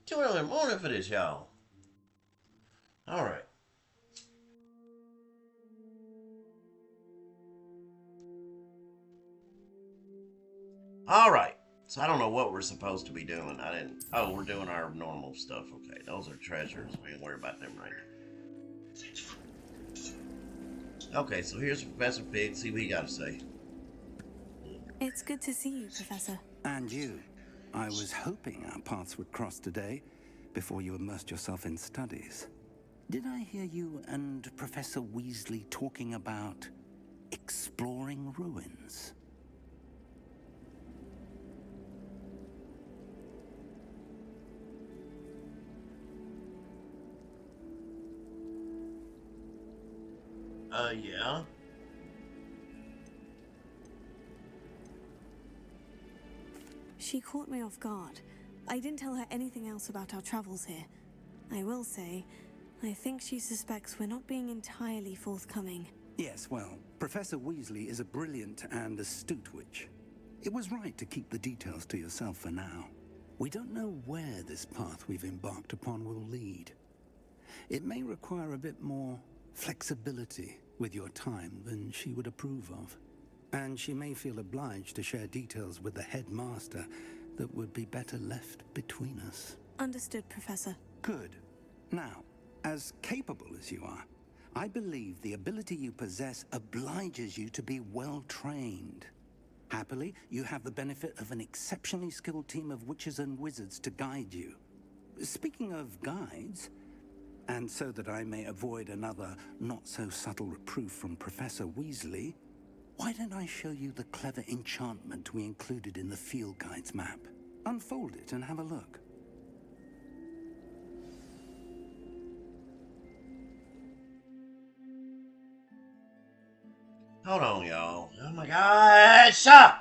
Too early in the morning for this, y'all. Alright. Alright. So I don't know what we're supposed to be doing. Oh, we're doing our normal stuff. Okay, those are treasures. We ain't worry about them right now. Okay, so here's Professor Fig. See what he got to say. It's good to see you, Professor. And you. I was hoping our paths would cross today, before you immersed yourself in studies. Did I hear you and Professor Weasley talking about exploring ruins? Yeah. She caught me off guard. I didn't tell her anything else about our travels here. I will say, I think she suspects we're not being entirely forthcoming. Yes, well, Professor Weasley is a brilliant and astute witch. It was right to keep the details to yourself for now. We don't know where this path we've embarked upon will lead. It may require a bit more flexibility with your time than she would approve of. And she may feel obliged to share details with the headmaster that would be better left between us. Understood, Professor. Good. Now, as capable as you are, I believe the ability you possess obliges you to be well trained. Happily, you have the benefit of an exceptionally skilled team of witches and wizards to guide you. Speaking of guides, and so that I may avoid another not-so-subtle reproof from Professor Weasley, why don't I show you the clever enchantment we included in the field guide's map? Unfold it and have a look. Hold on, y'all. Oh my God! Stop!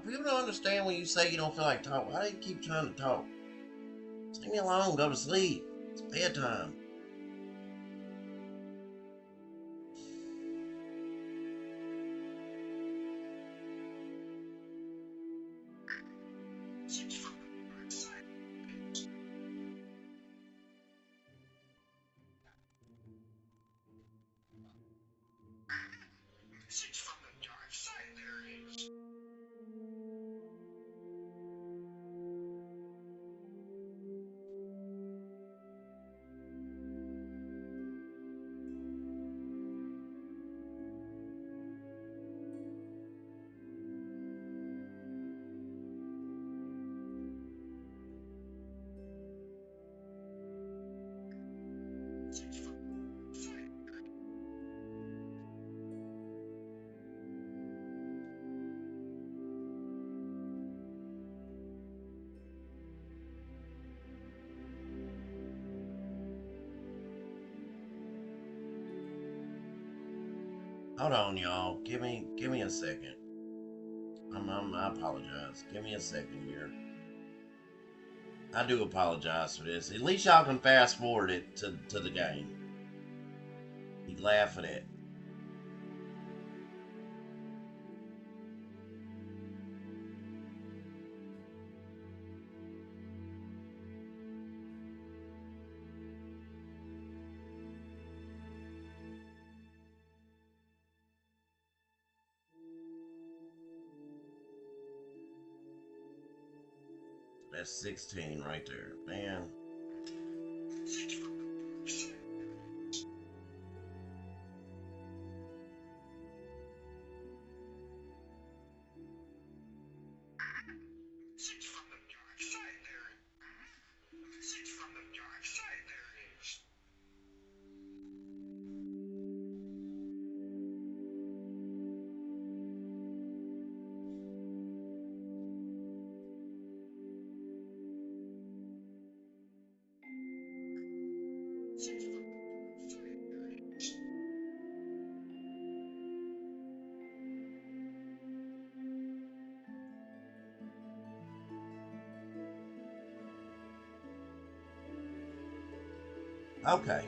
People don't understand when you say you don't feel like talking. Why do you keep trying to talk? Leave me alone. Go to sleep. It's bedtime. Hold on, y'all. Give me a second. I apologize. Give me a second here. I do apologize for this. At least y'all can fast forward it to the game. You laugh at it. That's 16 right there, man. Okay.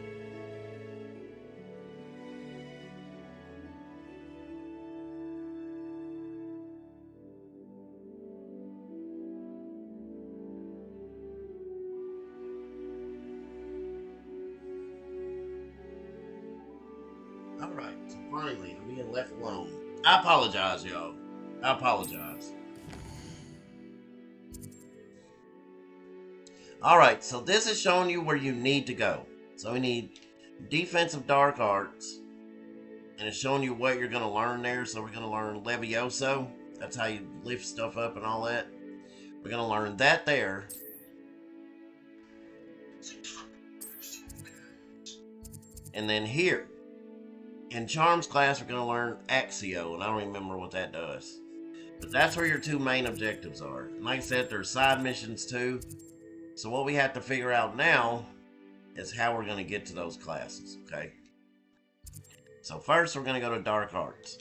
Alright, so finally, I'm being left alone. I apologize, y'all. I apologize. Alright, so this is showing you where you need to go. So we need defensive dark arts. And it's showing you what you're going to learn there. So we're going to learn Levioso. That's how you lift stuff up and all that. We're going to learn that there. And then here, in Charms class, we're going to learn Axio, and I don't remember what that does. But that's where your two main objectives are. And like I said, there's side missions too. So what we have to figure out now is how we're going to get to those classes, okay? So first, we're going to go to Dark Arts.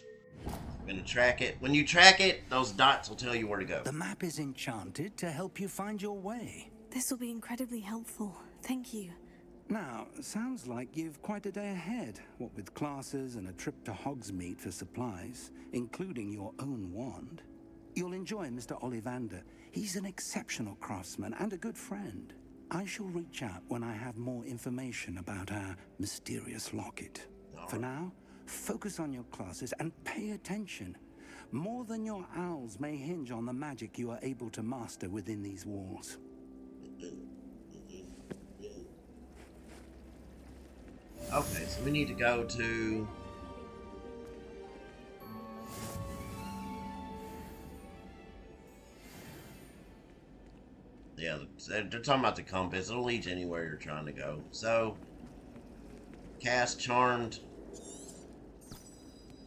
We're going to track it. When you track it, those dots will tell you where to go. The map is enchanted to help you find your way. This will be incredibly helpful. Thank you. Now, sounds like you've quite a day ahead, what with classes and a trip to Hogsmeade for supplies, including your own wand. You'll enjoy Mr. Ollivander. He's an exceptional craftsman and a good friend. I shall reach out when I have more information about our mysterious locket. For now, focus on your classes and pay attention. More than your owls may hinge on the magic you are able to master within these walls. Okay, so we need to go to... Yeah, they're talking about the compass. It'll lead you anywhere you're trying to go. So, cast Charmed.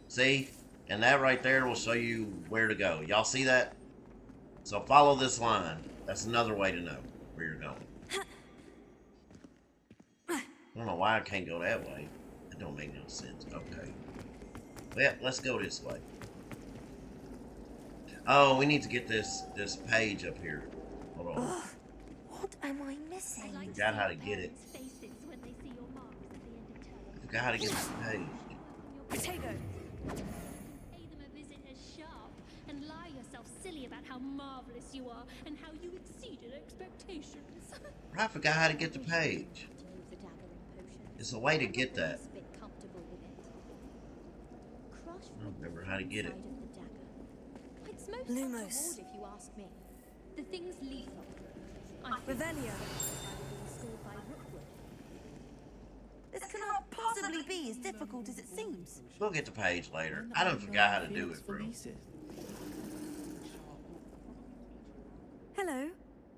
See? And that right there will show you where to go. Y'all see that? So follow this line. That's another way to know where you're going. I don't know why I can't go that way. That don't make no sense. Okay. Well, let's go this way. Oh, we need to get this page up here. Hold on. Ugh, what am I missing? I forgot how to get it. I forgot how to get this page. Potato. Pay them a visit as sharp and lie yourself silly about how marvelous you are and how you exceeded expectations. I forgot how to get the page. It's a way to get that. I don't remember how to get it. It's most Lumos. if you ask me. The thing's lethal. Revelio. This cannot possibly be as difficult as it seems. We'll get the page later. I don't forgot how to do it, bro. Hello.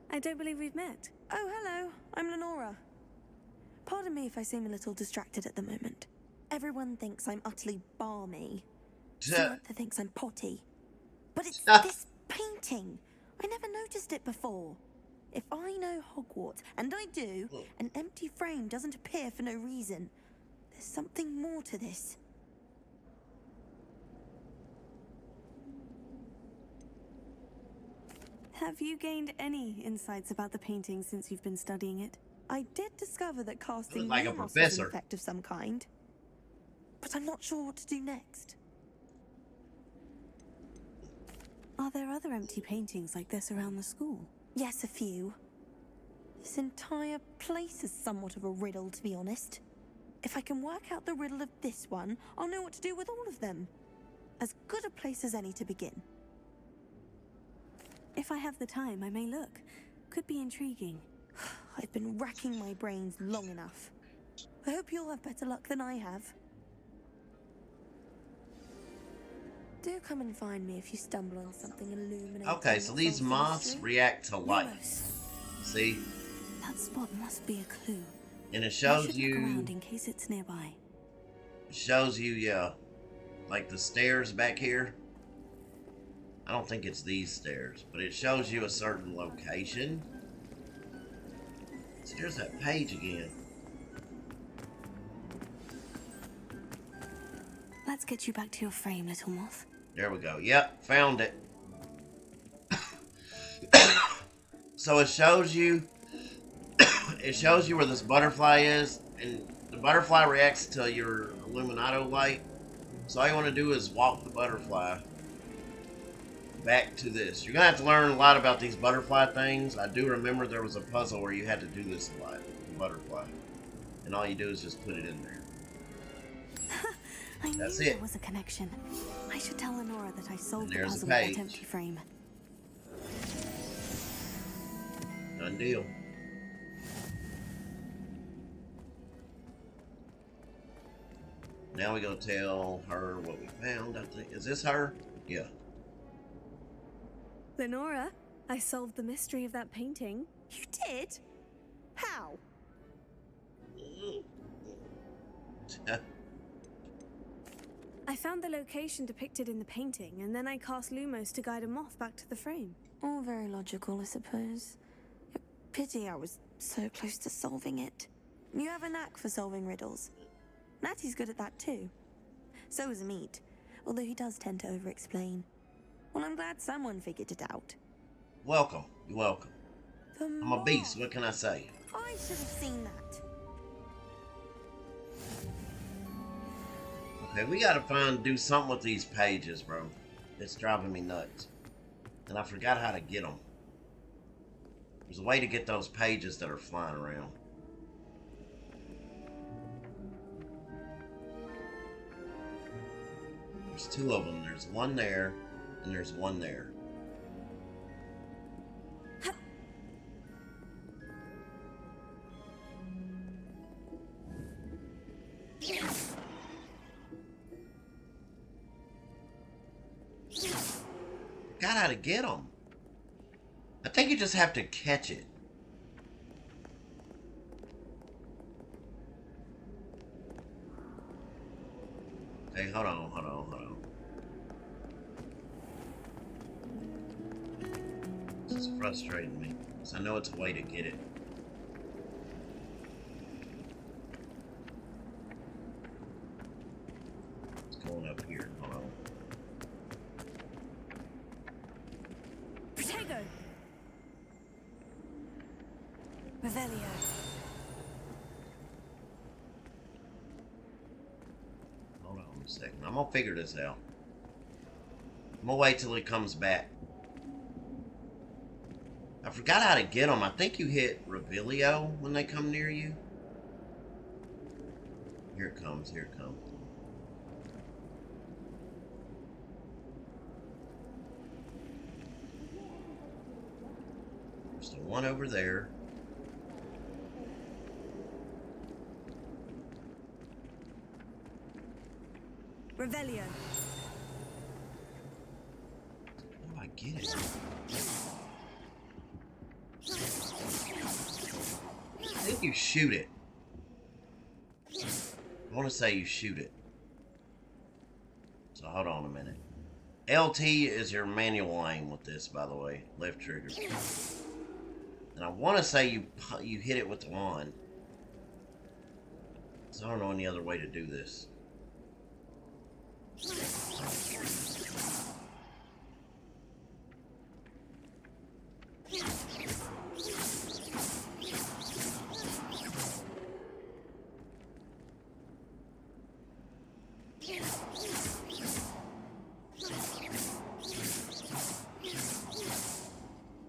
I don't believe we've met. Oh, hello. I'm Lenora. Pardon me if I seem a little distracted at the moment. Everyone thinks I'm utterly balmy. Samantha thinks I'm potty. But it's this painting. I never noticed it before. If I know Hogwarts, and I do, an empty frame doesn't appear for no reason. There's something more to this. Have you gained any insights about the painting since you've been studying it? I did discover that casting like a lumos was professor. an effect of some kind. But I'm not sure what to do next. Are there other empty paintings like this around the school? Yes, a few. This entire place is somewhat of a riddle, to be honest. If I can work out the riddle of this one, I'll know what to do with all of them. As good a place as any to begin. If I have the time, I may look. Could be intriguing. I've been racking my brains long enough. I hope you'll have better luck than I have. Do come and find me if you stumble on something illuminating. Okay, so these moths react to light. See? That spot must be a clue. And it I shows should you... look around in case it's nearby. It shows you, yeah, like the stairs back here. I don't think it's these stairs, but it shows you a certain location. So there's that page again. Let's get you back to your frame, little moth. There we go. Yep, found it. So it shows you it shows you where this butterfly is, and the butterfly reacts to your Illuminato light. So all you want to do is walk the butterfly back to this. You're gonna have to learn a lot about these butterfly things. I do remember there was a puzzle where you had to do this a lot, the butterfly, and all you do is just put it in there. I That's knew it. there was a connection. I should tell Lenora that I solved the there's puzzle the with page. that empty frame. Done deal. Now we go tell her what we found. I think is this her? Yeah. Lenora, I solved the mystery of that painting. You did? How? I found the location depicted in the painting, and then I cast Lumos to guide a moth back to the frame. All very logical, I suppose. Pity I was so close to solving it. You have a knack for solving riddles. Natty's good at that too. So is Meat, although he does tend to over-explain. Well, I'm glad someone figured it out. Welcome. You're welcome. I'm a beast. What can I say? I should have seen that. Okay, we gotta do something with these pages, bro. It's driving me nuts. And I forgot how to get them. There's a way to get those pages that are flying around. There's two of them. There's one there, and there's one there. Forgot how to get them. I think you just have to catch it. Okay, hold on. This is frustrating me, because I know it's a way to get it. It's going up here. Hold on. Protego! Revelio. Hold on a second. I'm gonna figure this out. I'm gonna wait till he comes back. I forgot how to get them. I think you hit Revelio when they come near you. Here it comes. Here it comes. There's the one over there. Revelio. Oh, I get it. I think you shoot it. I want to say you shoot it. So hold on a minute. LT is your manual aim with this, by the way. Left trigger. And I want to say you hit it with the wand. So I don't know any other way to do this.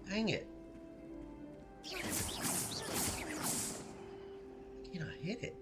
Dang it. Can I hit it?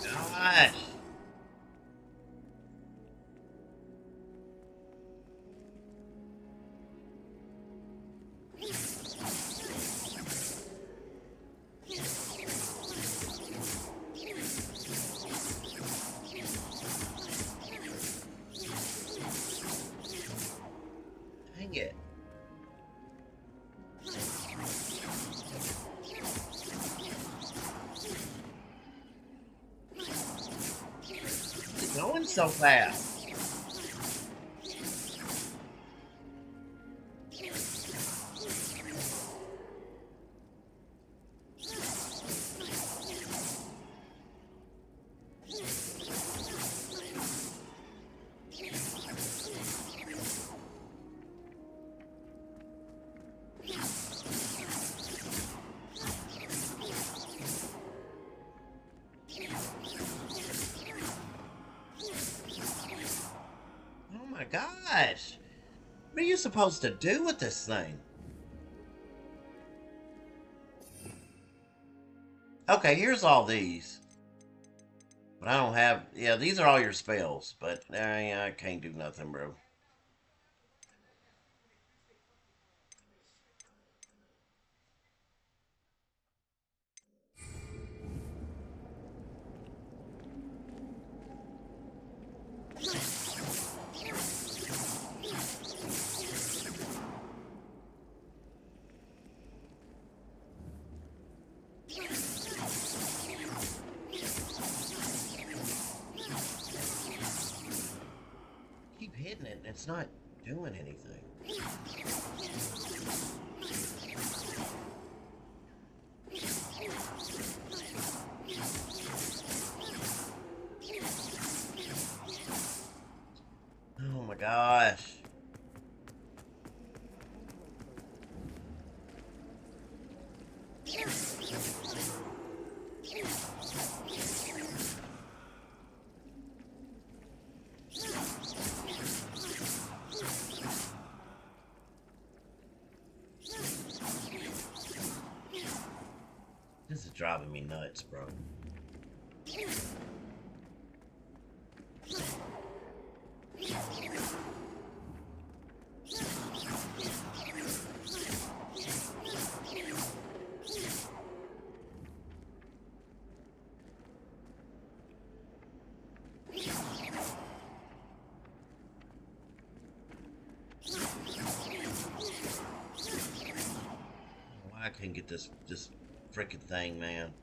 Gosh. Going so fast. Oh my gosh. What are you supposed to do with this thing? Okay, here's all these. But I don't have... Yeah, these are all your spells. But I can't do nothing, bro. Keep hitting it and it's not doing anything. Oh my gosh. This is driving me nuts, bro. Why I can't get this freaking thing, man.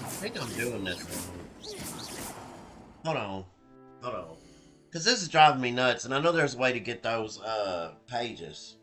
I think I'm doing this wrong. Hold on. Because this is driving me nuts, and I know there's a way to get those, pages.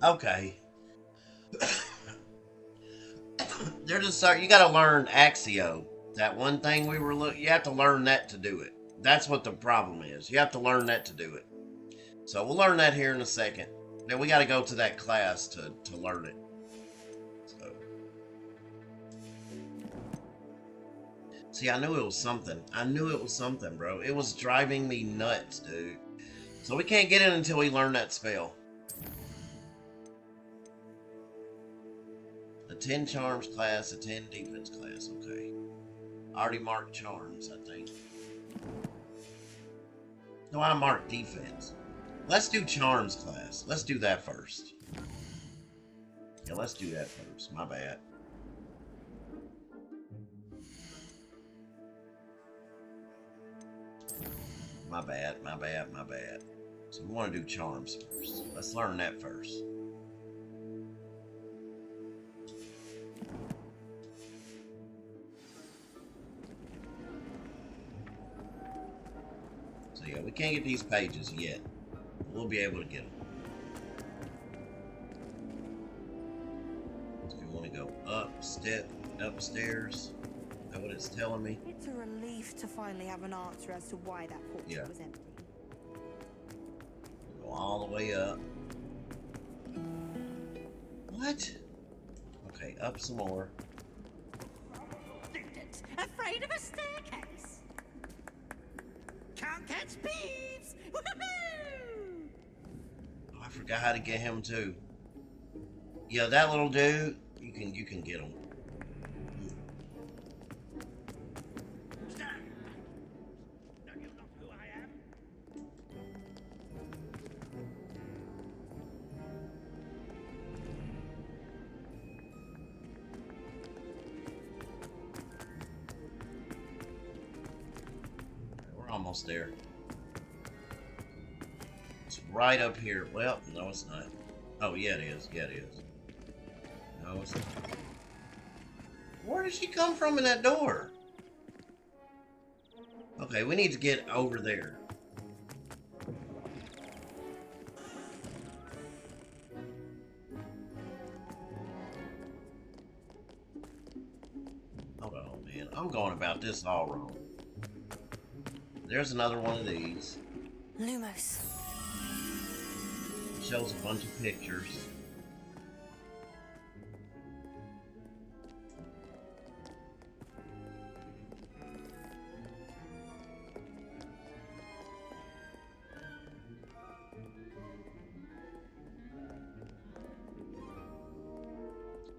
Okay. They're just sorry. You gotta learn Axio. That one thing we were you have to learn that to do it. That's what the problem is. You have to learn that to do it. So we'll learn that here in a second. Then we gotta go to that class to learn it. So. See, I knew it was something. I knew it was something, bro. It was driving me nuts, dude. So we can't get in until we learn that spell. A 10 charms class, a 10 defense class. Okay. I already marked charms, I think. No, I marked defense. Let's do charms class. Let's do that first. Yeah, let's do that first. My bad. My bad. So we want to do charms first. Let's learn that first. So yeah, we can't get these pages yet. We'll be able to get them. So we want to go upstairs. Is that what it's telling me? It's a relief to finally have an answer as to why that portrait was empty. Go all the way up. What? Okay, up some more. Students, afraid of a staircase? Can't catch thieves! Woohoo! Oh, I forgot how to get him too. Yeah, that little dude, you can get him. We're almost there. It's right up here. Well, no, it's not. Oh, yeah, it is. Yeah, it is. No, it's not. Where did she come from in that door? Okay, we need to get over there. Hold on, man. I'm going about this all wrong. There's another one of these. Lumos. Shows a bunch of pictures.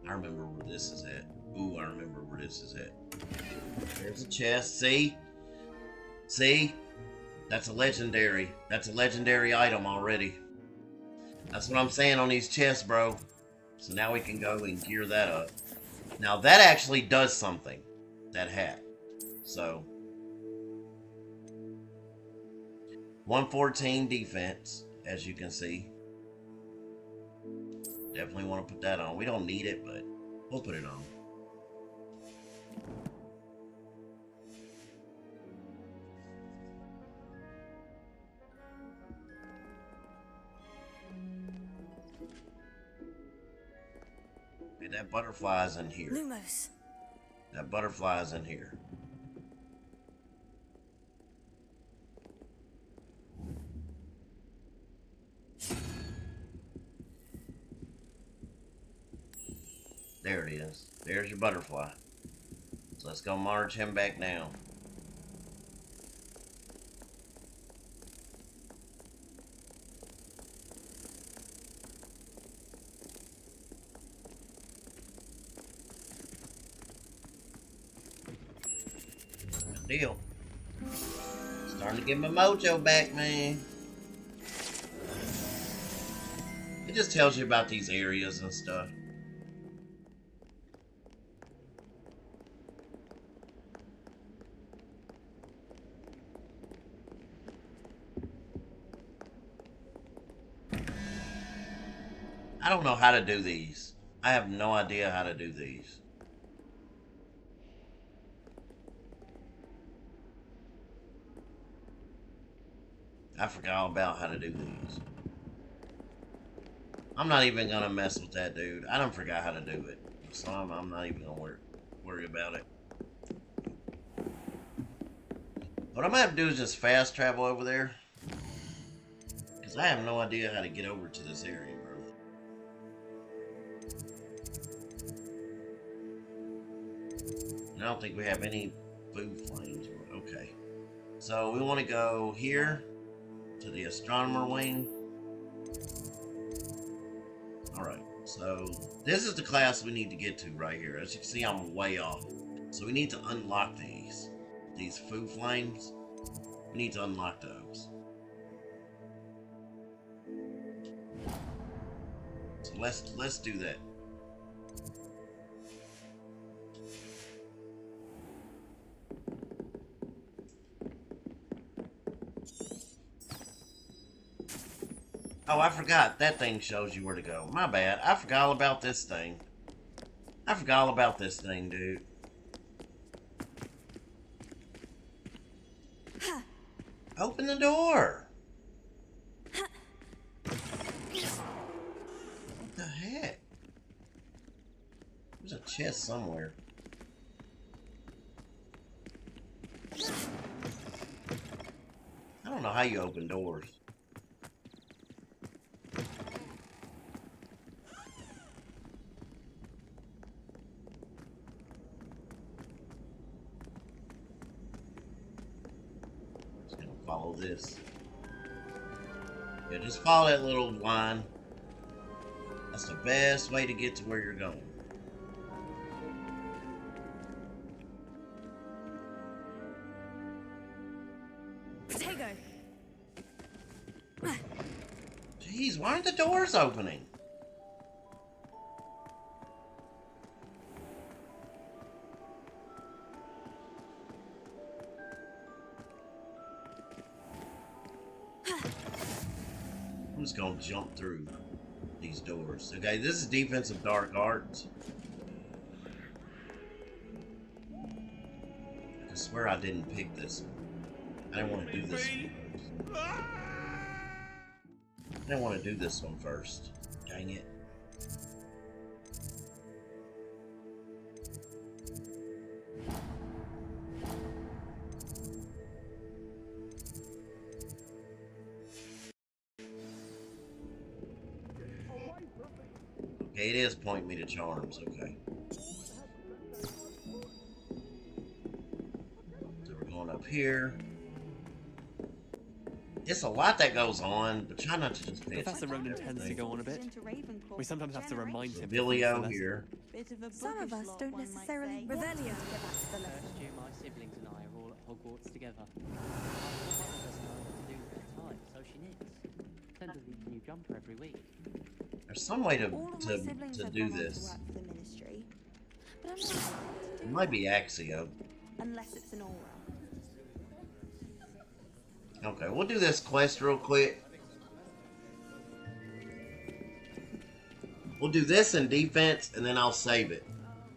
I remember where this is at. Ooh, I remember where this is at. There's a chest. See? See? That's a legendary. That's a legendary item already. That's what I'm saying on these chests, bro. So now we can go and gear that up. Now that actually does something. That hat. So 114 defense, as you can see. Definitely want to put that on. We don't need it, but we'll put it on. Hey, that butterfly's in here. Lumos. That butterfly's in here. There it is. There's your butterfly. So let's go march him back down. Good deal. Starting to get my mojo back, man. It just tells you about these areas and stuff. I don't know how to do these. I have no idea how to do these. I forgot all about how to do these. I'm not even gonna mess with that dude. I don't forgot how to do it. So I'm not even gonna worry about it. What I might have to do is just fast travel over there. Because I have no idea how to get over to this area, bro. I don't think we have any food flames. Okay. So we want to go here to the astronomer wing. Alright, so this is the class we need to get to right here. As you can see, I'm way off. So we need to unlock these food flames. We need to unlock those. So let's do that. Oh, I forgot. That thing shows you where to go. My bad. I forgot all about this thing. I forgot all about this thing, dude. Open the door. What the heck? There's a chest somewhere. I don't know how you open doors. Follow this. Yeah, just follow that little line. That's the best way to get to where you're going. Potato. Jeez, why aren't the doors opening? I'm just gonna jump through these doors. Okay, this is defensive dark arts. I swear I didn't pick this one. I didn't want to do this one first. I didn't want to do this one first. Dang it. Okay, it is point me to charms, okay. So we're going up here. It's a lot that goes on, but try not to just pay Professor attention Ronan to tends to everything. go on a bit. We sometimes have to remind him. Vilio here. Some of us don't necessarily want to Revelio. go back to the lesson. First year, my siblings and I are all at Hogwarts together. One doesn't know what to do with her time, so she knits. Sends us each a new jumper every week. There's some way to All of my siblings have do gone on to this. work for the ministry, but I'm not allowed to It do might be Axio. unless it's an aura. Okay, we'll do this quest real quick. We'll do this in defense, and then I'll save it.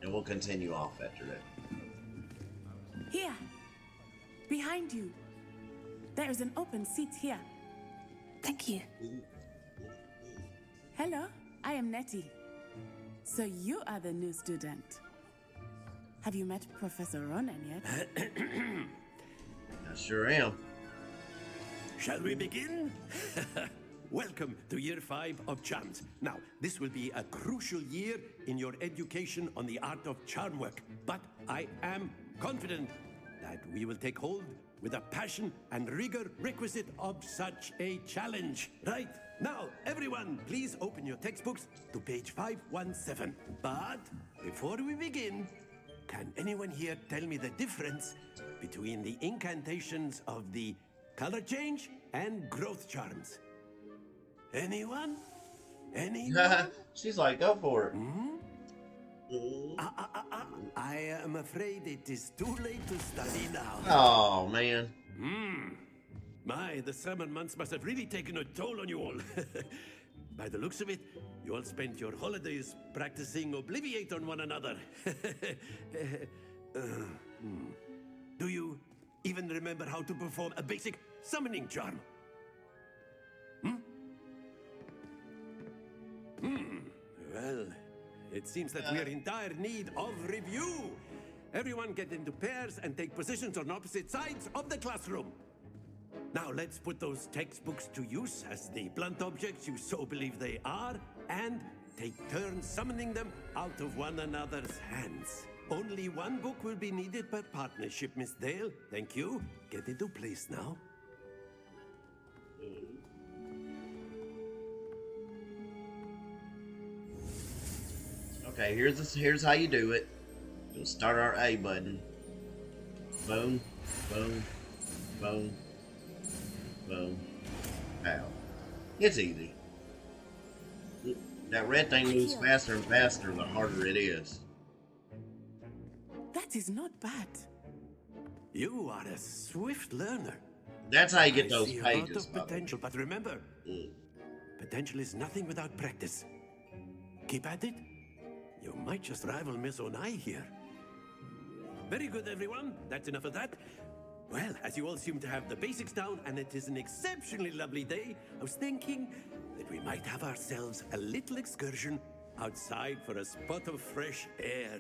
And we'll continue off after that. Here. Behind you. There is an open seat here. Thank you. Hello, I am Nettie. So you are the new student. Have you met Professor Ronan yet? I sure am. Shall we begin? Welcome to Year 5 of Charms. Now, this will be a crucial year in your education on the art of charm work. But I am confident that we will take hold with the passion and rigor requisite of such a challenge. Right? Now, everyone, please open your textbooks to page 517. But before we begin, can anyone here tell me the difference between the incantations of the color change and growth charms? Anyone? Anyone? She's like, go for it. I am afraid it is too late to study now. Oh, man. My, the summer months must have really taken a toll on you all. By the looks of it, you all spent your holidays practicing Obliviate on one another. Do you even remember how to perform a basic summoning charm? Well, it seems that we are in dire need of review. Everyone get into pairs and take positions on opposite sides of the classroom. Now let's put those textbooks to use as the blunt objects you so believe they are, and take turns summoning them out of one another's hands. Only one book will be needed per partnership, Miss Dale. Thank you. Get into place now. Okay, here's how you do it. We'll start our A button. Boom, boom, boom, boom, pow. It's easy. That red thing moves faster and faster the harder it is. That is not bad. You are a swift learner. That's how you get I those see a pages. lot of potential, but remember, potential is nothing without practice. Keep at it. You might just rival Miss Onai here. Very good, everyone. That's enough of that. Well, as you all seem to have the basics down, and it is an exceptionally lovely day, I was thinking that we might have ourselves a little excursion outside for a spot of fresh air.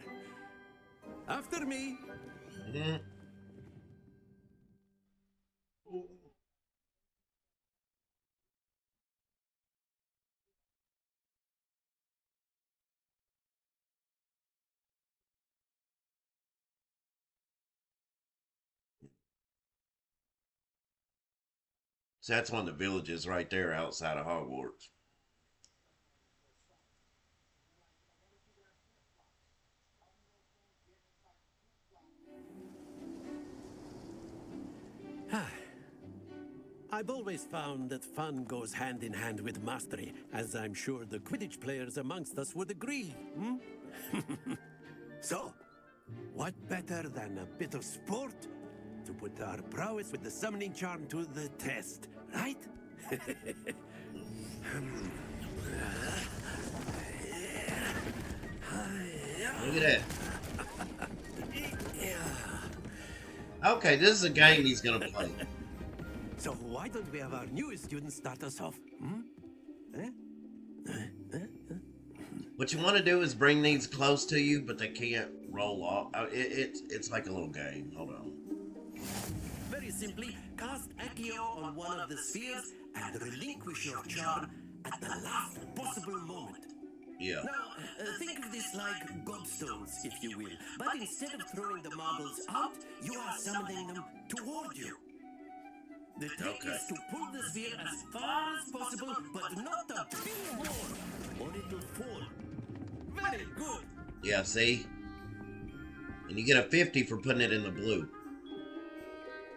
After me. So that's one of the villages right there outside of Hogwarts. I've always found that fun goes hand in hand with mastery, as I'm sure the Quidditch players amongst us would agree. So, what better than a bit of sport to put our prowess with the summoning charm to the test, right? Look at that. Okay, this is a game he's gonna play. So why don't we have our newest student start us off? What you want to do is bring these close to you, but they can't roll off. It's like a little game. Hold on. Very simply, cast Accio on one of the spheres and relinquish your charm at the last possible moment. Yeah. Now, think of this like gobstones, if you will. But instead of throwing the marbles out, you are summoning them toward you. The trick is to pull the sphere as far as possible, but not a bit more, or it'll fall. Very good. Yeah, see? And you get a 50 for putting it in the blue.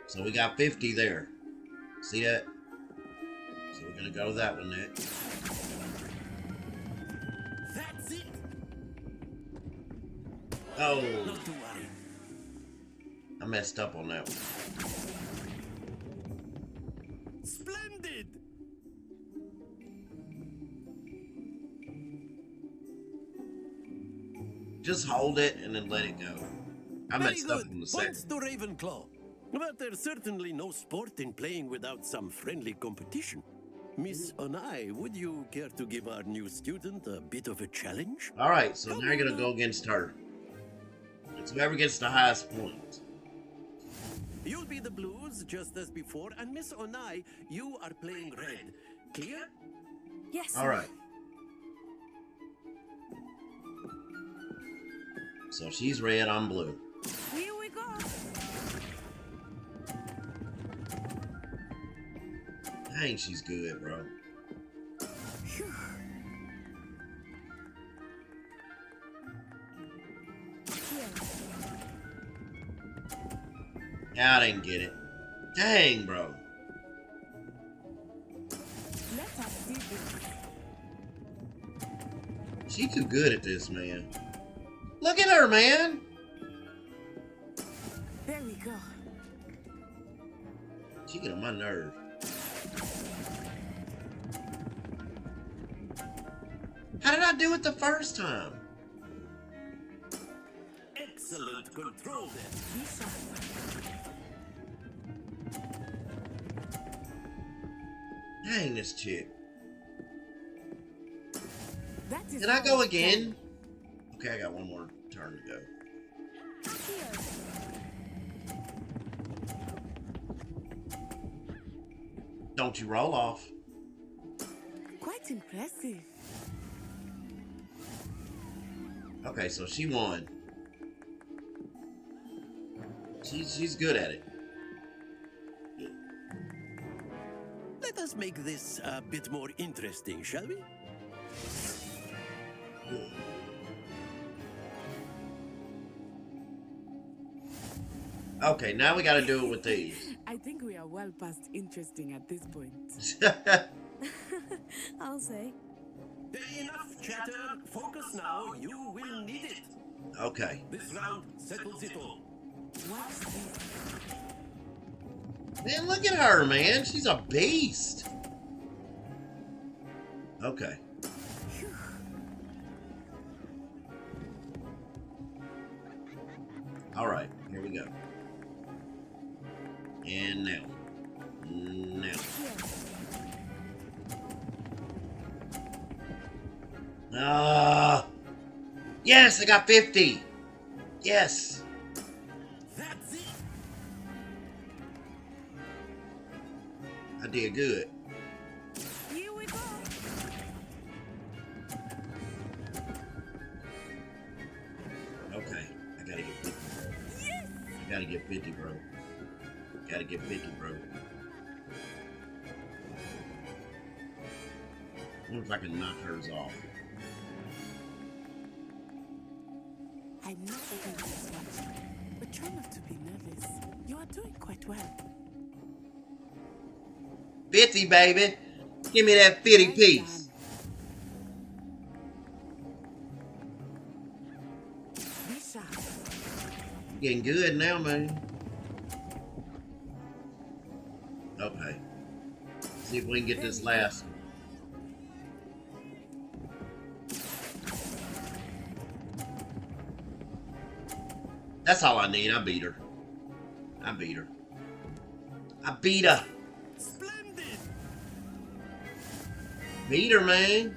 So we got 50 there. See that? So we're gonna go to that one next. That's it. Oh. Not to worry. I messed up on that one. Splendid. Just hold it and then let it go. I messed up on the Points second. to Ravenclaw. But there's certainly no sport in playing without some friendly competition. Miss Onai, would you care to give our new student a bit of a challenge? Alright, so now you're gonna go against her. It's whoever gets the highest points. You'll be the blues, just as before, and Miss Onai, you are playing red. Clear? Yes. Alright. So she's red, I'm blue. Here we go. Dang, she's good, bro. Yeah, I didn't get it. Dang, bro. Let us see this. She too good at this, man. Look at her, man. There we go. She get on my nerve. How did I do it the first time? Excellent control there. Dang, this chick. That is Did I go again? Okay, I got one more turn to go. Don't you roll off. Quite impressive. Okay, so she won. She's good at it. Let us make this a bit more interesting, shall we? Okay, now we gotta do it with these. I think we are well past interesting at this point. I'll say. Enough chatter. Focus now. You will need it. Okay. This round settles it all. Man, look at her, man. She's a beast. Okay. All right, here we go. And now. Now. Yes, I got 50. Yes. That's it. I did good. Here we go. Okay, I gotta get 50, bro. Yes! I gotta get 50, bro. Gotta get 50, bro. wonder if I can knock hers off. I know everyone's watching, but try not to be nervous. You are doing quite well. 50, baby. Give me that 50 piece. Getting good now, man. Okay. See if we can get this last one. That's all I need. I beat her. I beat her. I beat her. Splendid. Beat her, man.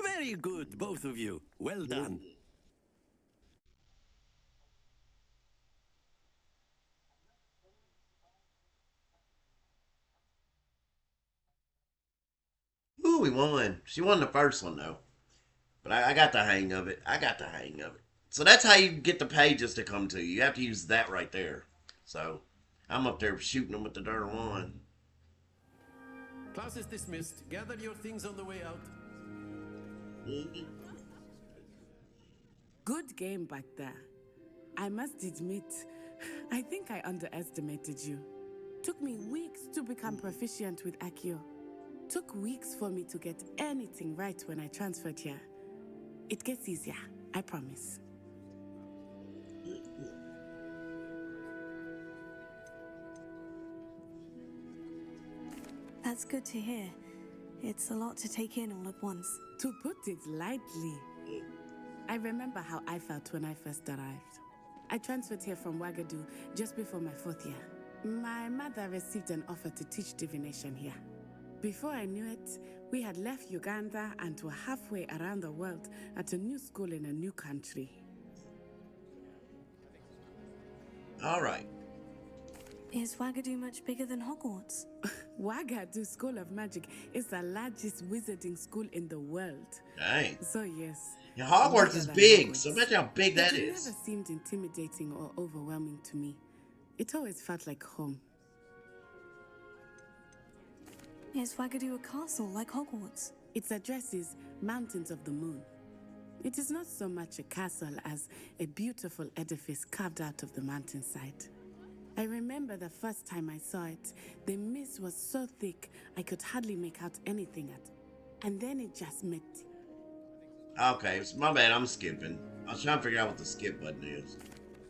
Very good, both of you. Well done. Ooh, we won. She won the first one, though. But I got the hang of it. I got the hang of it. So that's how you get the pages to come to you. You have to use that right there. So I'm up there shooting them with the darn one. Class is dismissed. Gather your things on the way out. Good game back there. I must admit, I think I underestimated you. Took me weeks to become proficient with Accio. Took weeks for me to get anything right when I transferred here. It gets easier, I promise. That's good to hear. It's a lot to take in all at once. To put it lightly, I remember how I felt when I first arrived. I transferred here from Wagadu just before my 4th year. My mother received an offer to teach divination here. Before I knew it, we had left Uganda and were halfway around the world at a new school in a new country. All right. Is Wagadu much bigger than Hogwarts? Wagadu School of Magic is the largest wizarding school in the world. Dang. So yes. Yeah, Hogwarts is big, so imagine how big that It is. never seemed intimidating or overwhelming to me. It always felt like home. Is Wagadu a castle like Hogwarts? Its address is Mountains of the Moon. It is not so much a castle as a beautiful edifice carved out of the mountainside. I remember the first time I saw it, the mist was so thick I could hardly make out anything at. And then it just met. Okay, it's my bad. I'm skipping. I was trying to figure out what the skip button is.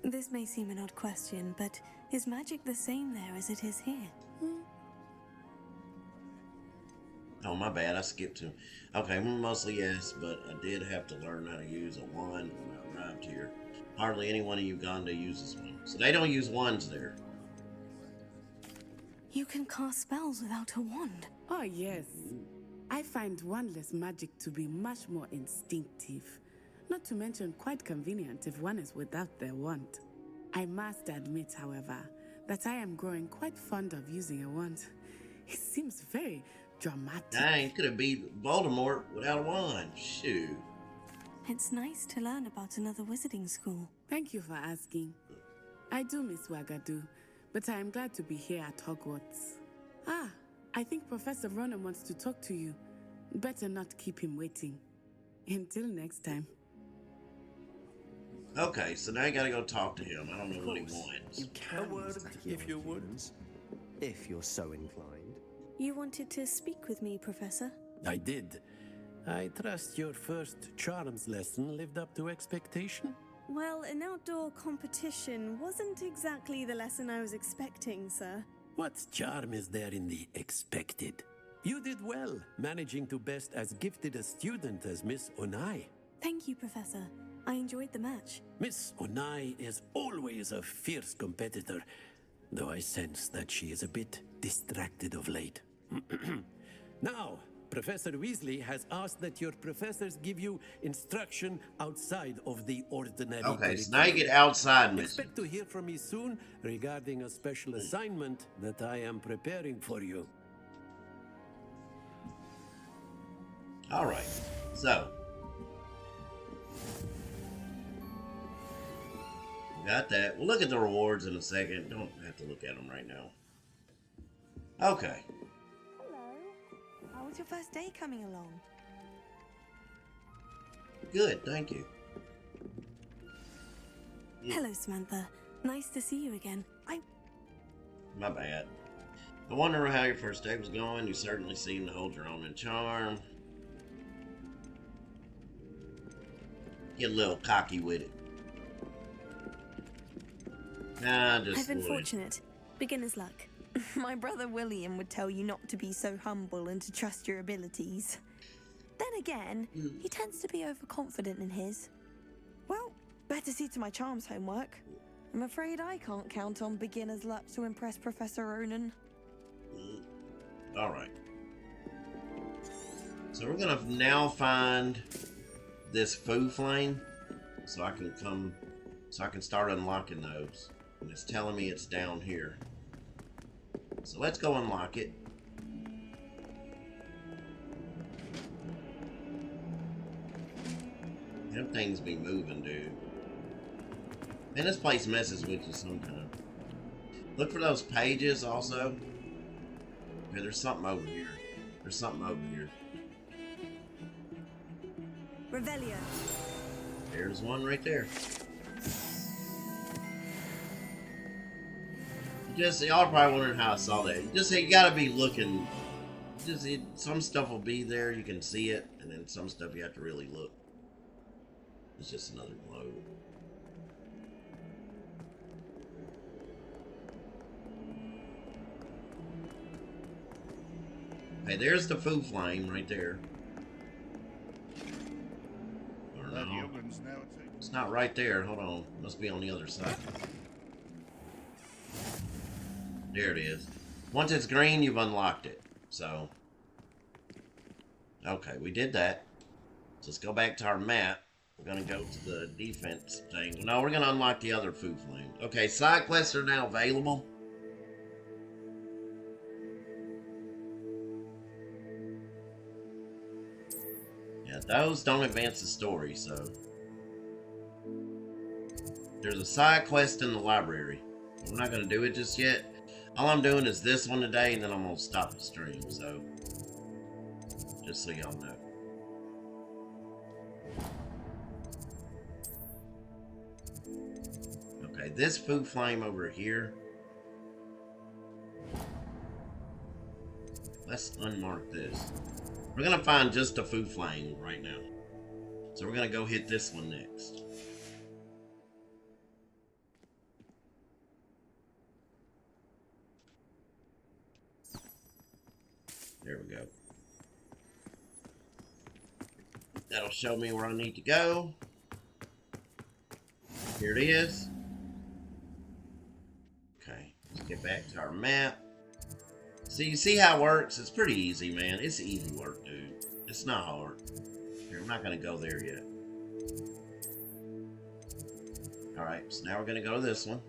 This may seem an odd question, but is magic the same there as it is here? Oh, my bad. I skipped him. Okay, mostly yes, but I did have to learn how to use a wand when I arrived here. Hardly anyone in Uganda uses one, so they don't use wands there. You can cast spells without a wand. Oh, yes. I find wandless magic to be much more instinctive. Not to mention quite convenient if one is without their wand. I must admit, however, that I am growing quite fond of using a wand. It seems very dramatic. Dang, could have beat Voldemort without a wand. Shoot. It's nice to learn about another wizarding school. Thank you for asking. I do miss Wagadu, but I am glad to be here at Hogwarts. Ah, I think Professor Ronan wants to talk to you. Better not keep him waiting. Until next time. Okay, so now I gotta go talk to him. I don't know what he wants. You can if you would. If you're so inclined. You wanted to speak with me, Professor? I did. I trust your first charms lesson lived up to expectation? Well, an outdoor competition wasn't exactly the lesson I was expecting, sir. What charm is there in the expected? You did well, managing to best as gifted a student as Miss Onai. Thank you, Professor. I enjoyed the match. Miss Onai is always a fierce competitor, though I sense that she is a bit distracted of late. Now, Professor Weasley has asked that your professors give you instruction outside of the ordinary Okay, so now you get outside, Miss. Expect to hear from me soon regarding a special assignment that I am preparing for you. All right, so Got that. We'll look at the rewards in a second. Don't have to look at them right now. Okay. Hello. How was your first day coming along? Good, thank you. Hello, Samantha. Nice to see you again. My bad. I wonder how your first day was going. You certainly seem to hold your own in charm. Get a little cocky with it. Nah, just I've been would. fortunate. Beginner's luck. My brother William would tell you not to be so humble and to trust your abilities. Then again, he tends to be overconfident in his. Well, better see to my charms homework. I'm afraid I can't count on beginner's luck to impress Professor Ronan. Alright. So we're gonna now find this food flame so I can start unlocking those. And it's telling me it's down here. So let's go unlock it. Them things be moving, dude. Man, this place messes with you sometimes. Look for those pages also. Okay, there's something over here. There's something over here. Revelio. There's one right there. Y'all probably wondering how I saw that. You gotta be looking. Some stuff will be there, you can see it, and then some stuff you have to really look. It's just another globe. Okay, there's the food flame right there. Or no. It's not right there. Hold on. Must be on the other side. There it is. Once it's green, you've unlocked it. So. Okay, we did that. So let's go back to our map. We're going to go to the defense thing. No, we're going to unlock the other food flame. Okay, side quests are now available. Yeah, those don't advance the story, so. There's a side quest in the library. We're not going to do it just yet. All I'm doing is this one today, and then I'm going to stop the stream, so. Just so y'all know. Okay, this food flame over here. Let's unmark this. We're going to find just a food flame right now. So we're going to go hit this one next. There we go. That'll show me where I need to go. Here it is. Okay, let's get back to our map. So you see how it works? It's pretty easy, man. It's easy work, dude. It's not hard. Here, I'm not going to go there yet. Alright, so now we're going to go to this one.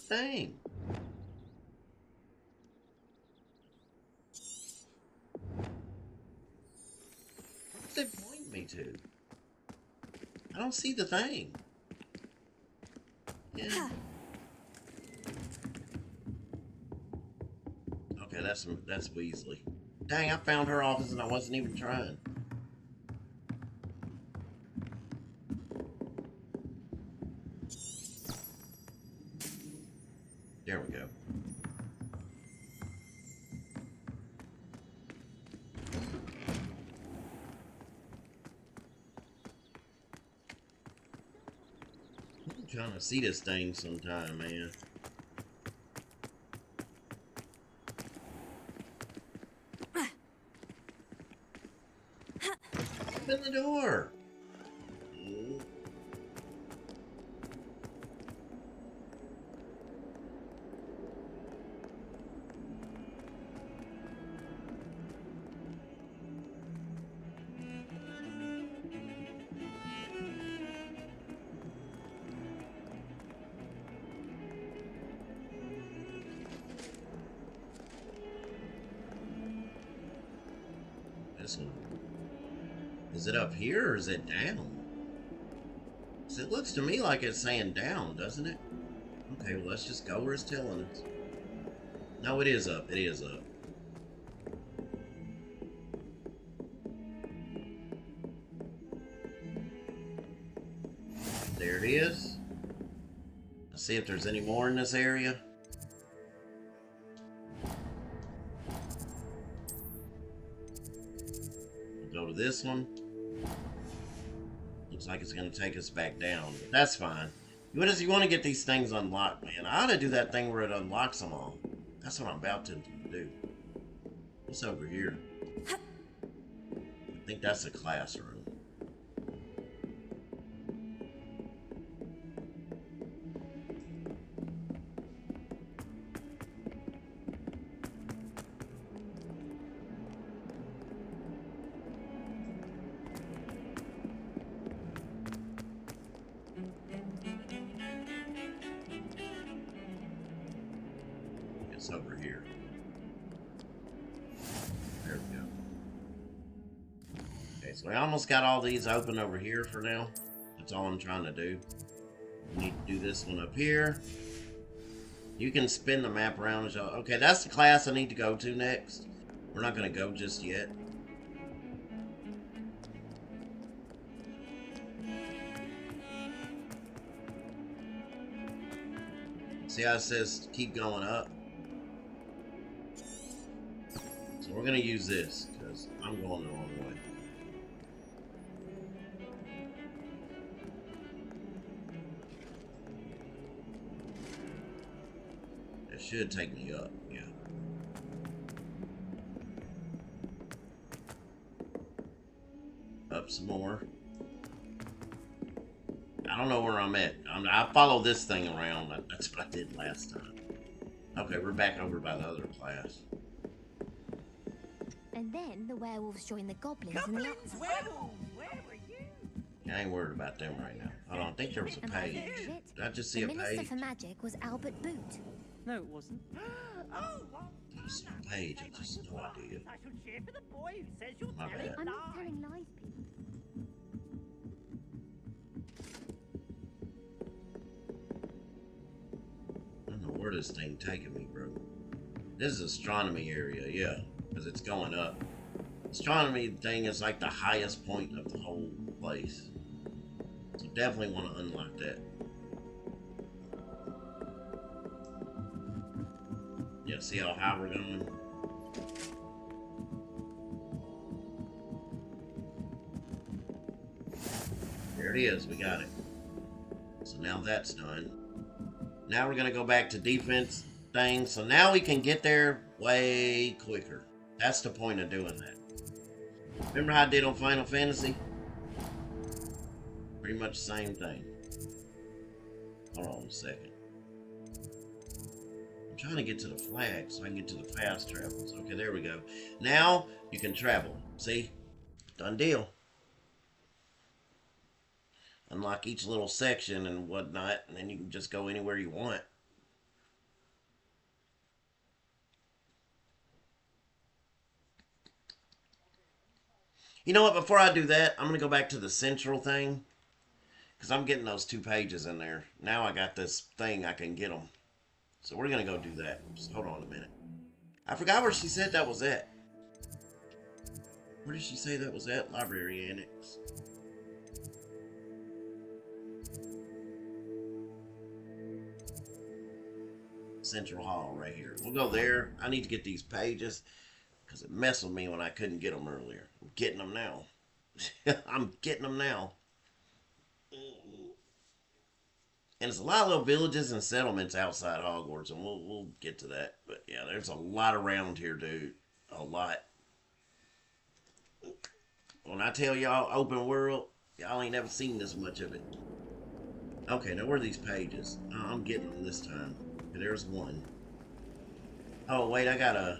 Thing. What's it point me to? I don't see the thing. Yeah. Okay, that's Weasley. Dang, I found her office and I wasn't even trying. There we go. I'm trying to see this thing sometime, man. Open the door. This one. Is it up here or is it down? So it looks to me like it's saying down, doesn't it? Okay, well, let's just go where it's telling us. No, it is up. It is up. There it is. Let's see if there's any more in this area. We'll go to this one. Looks like it's going to take us back down, but that's fine. What is you want to get these things unlocked, man? I ought to do that thing where it unlocks them all. That's what I'm about to do. What's over here? I think that's a classroom. Over here. There we go. Okay, so we almost got all these open over here for now. That's all I'm trying to do. We need to do this one up here. You can spin the map around as y'all. Okay, that's the class I need to go to next. We're not going to go just yet. See how it says keep going up? So we're going to use this, because I'm going the wrong way. It should take me up, yeah. Up some more. I don't know where I'm at. I follow this thing around. That's what I did last time. Okay, we're back over by the other class. And then the werewolves join the goblins and the others. Werewolves, where were you? I ain't worried about them right now. Hold on, I think there was a page. Did I just see a page? The Minister for Magic was Albert Boot. No, it wasn't. Oh, what? There was a page, I just no idea. I shall cheer for the boy who says you're My telling bad. I'm not telling lies, Pete. I don't know where this thing taking me, bro. This is astronomy area, yeah, because it's going up. Astronomy thing is like the highest point of the whole place. So definitely want to unlock that. Yeah, see how high we're going? There it is, we got it. So now that's done. Now we're gonna go back to defense thing. So now we can get there way quicker. That's the point of doing that. Remember how I did on Final Fantasy? Pretty much the same thing. Hold on a second. I'm trying to get to the flag so I can get to the fast travels. Okay, there we go. Now you can travel. See? Done deal. Unlock each little section and whatnot, and then you can just go anywhere you want. You know what? Before I do that, I'm going to go back to the central thing. Because I'm getting those 2 pages in there. Now I got this thing, I can get them. So we're going to go do that. Just hold on a minute. I forgot where she said that was at. Where did she say that was at? Library Annex. Central Hall right here. We'll go there. I need to get these pages because it messed with me when I couldn't get them earlier. I'm getting them now. I'm getting them now. And it's a lot of little villages and settlements outside Hogwarts, and we'll get to that. But yeah, there's a lot around here, dude. A lot. When I tell y'all open world, y'all ain't never seen this much of it. Okay, now where are these pages? Oh, I'm getting them this time. There's one. Oh, wait, I gotta...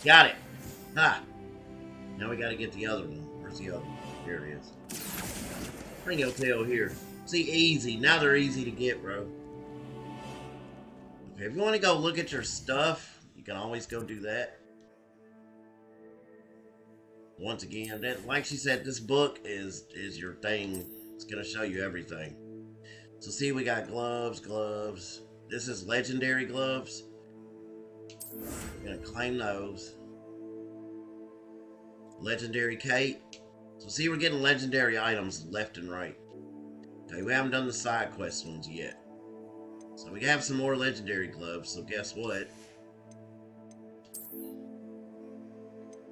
Got it! Ha! Now we gotta get the other one. Where's the other one? Here it is. Bring your tail here. See, easy. Now they're easy to get, bro. Okay, if you want to go look at your stuff, you You can always go do that. Once again, that, like she said, this book is your thing. It's gonna show you everything. So see, we got gloves. This is legendary gloves. We're gonna claim those. Legendary cape. So see, we're getting legendary items left and right. Okay, we haven't done the side quest ones yet. So we have some more legendary gloves, so guess what?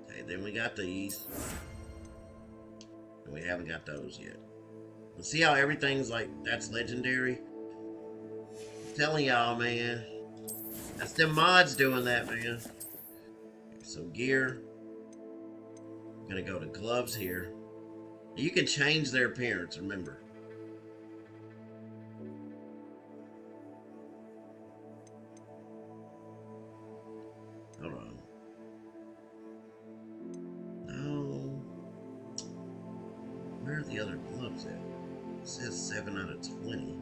Okay, then we got these. And we haven't got those yet. But see how everything's like, that's legendary? I'm telling y'all, man. That's them mods doing that, man. So gear. I'm gonna go to gloves here. You can change their appearance, remember. Hold on. No. Where are the other gloves at? It says 7 out of 20.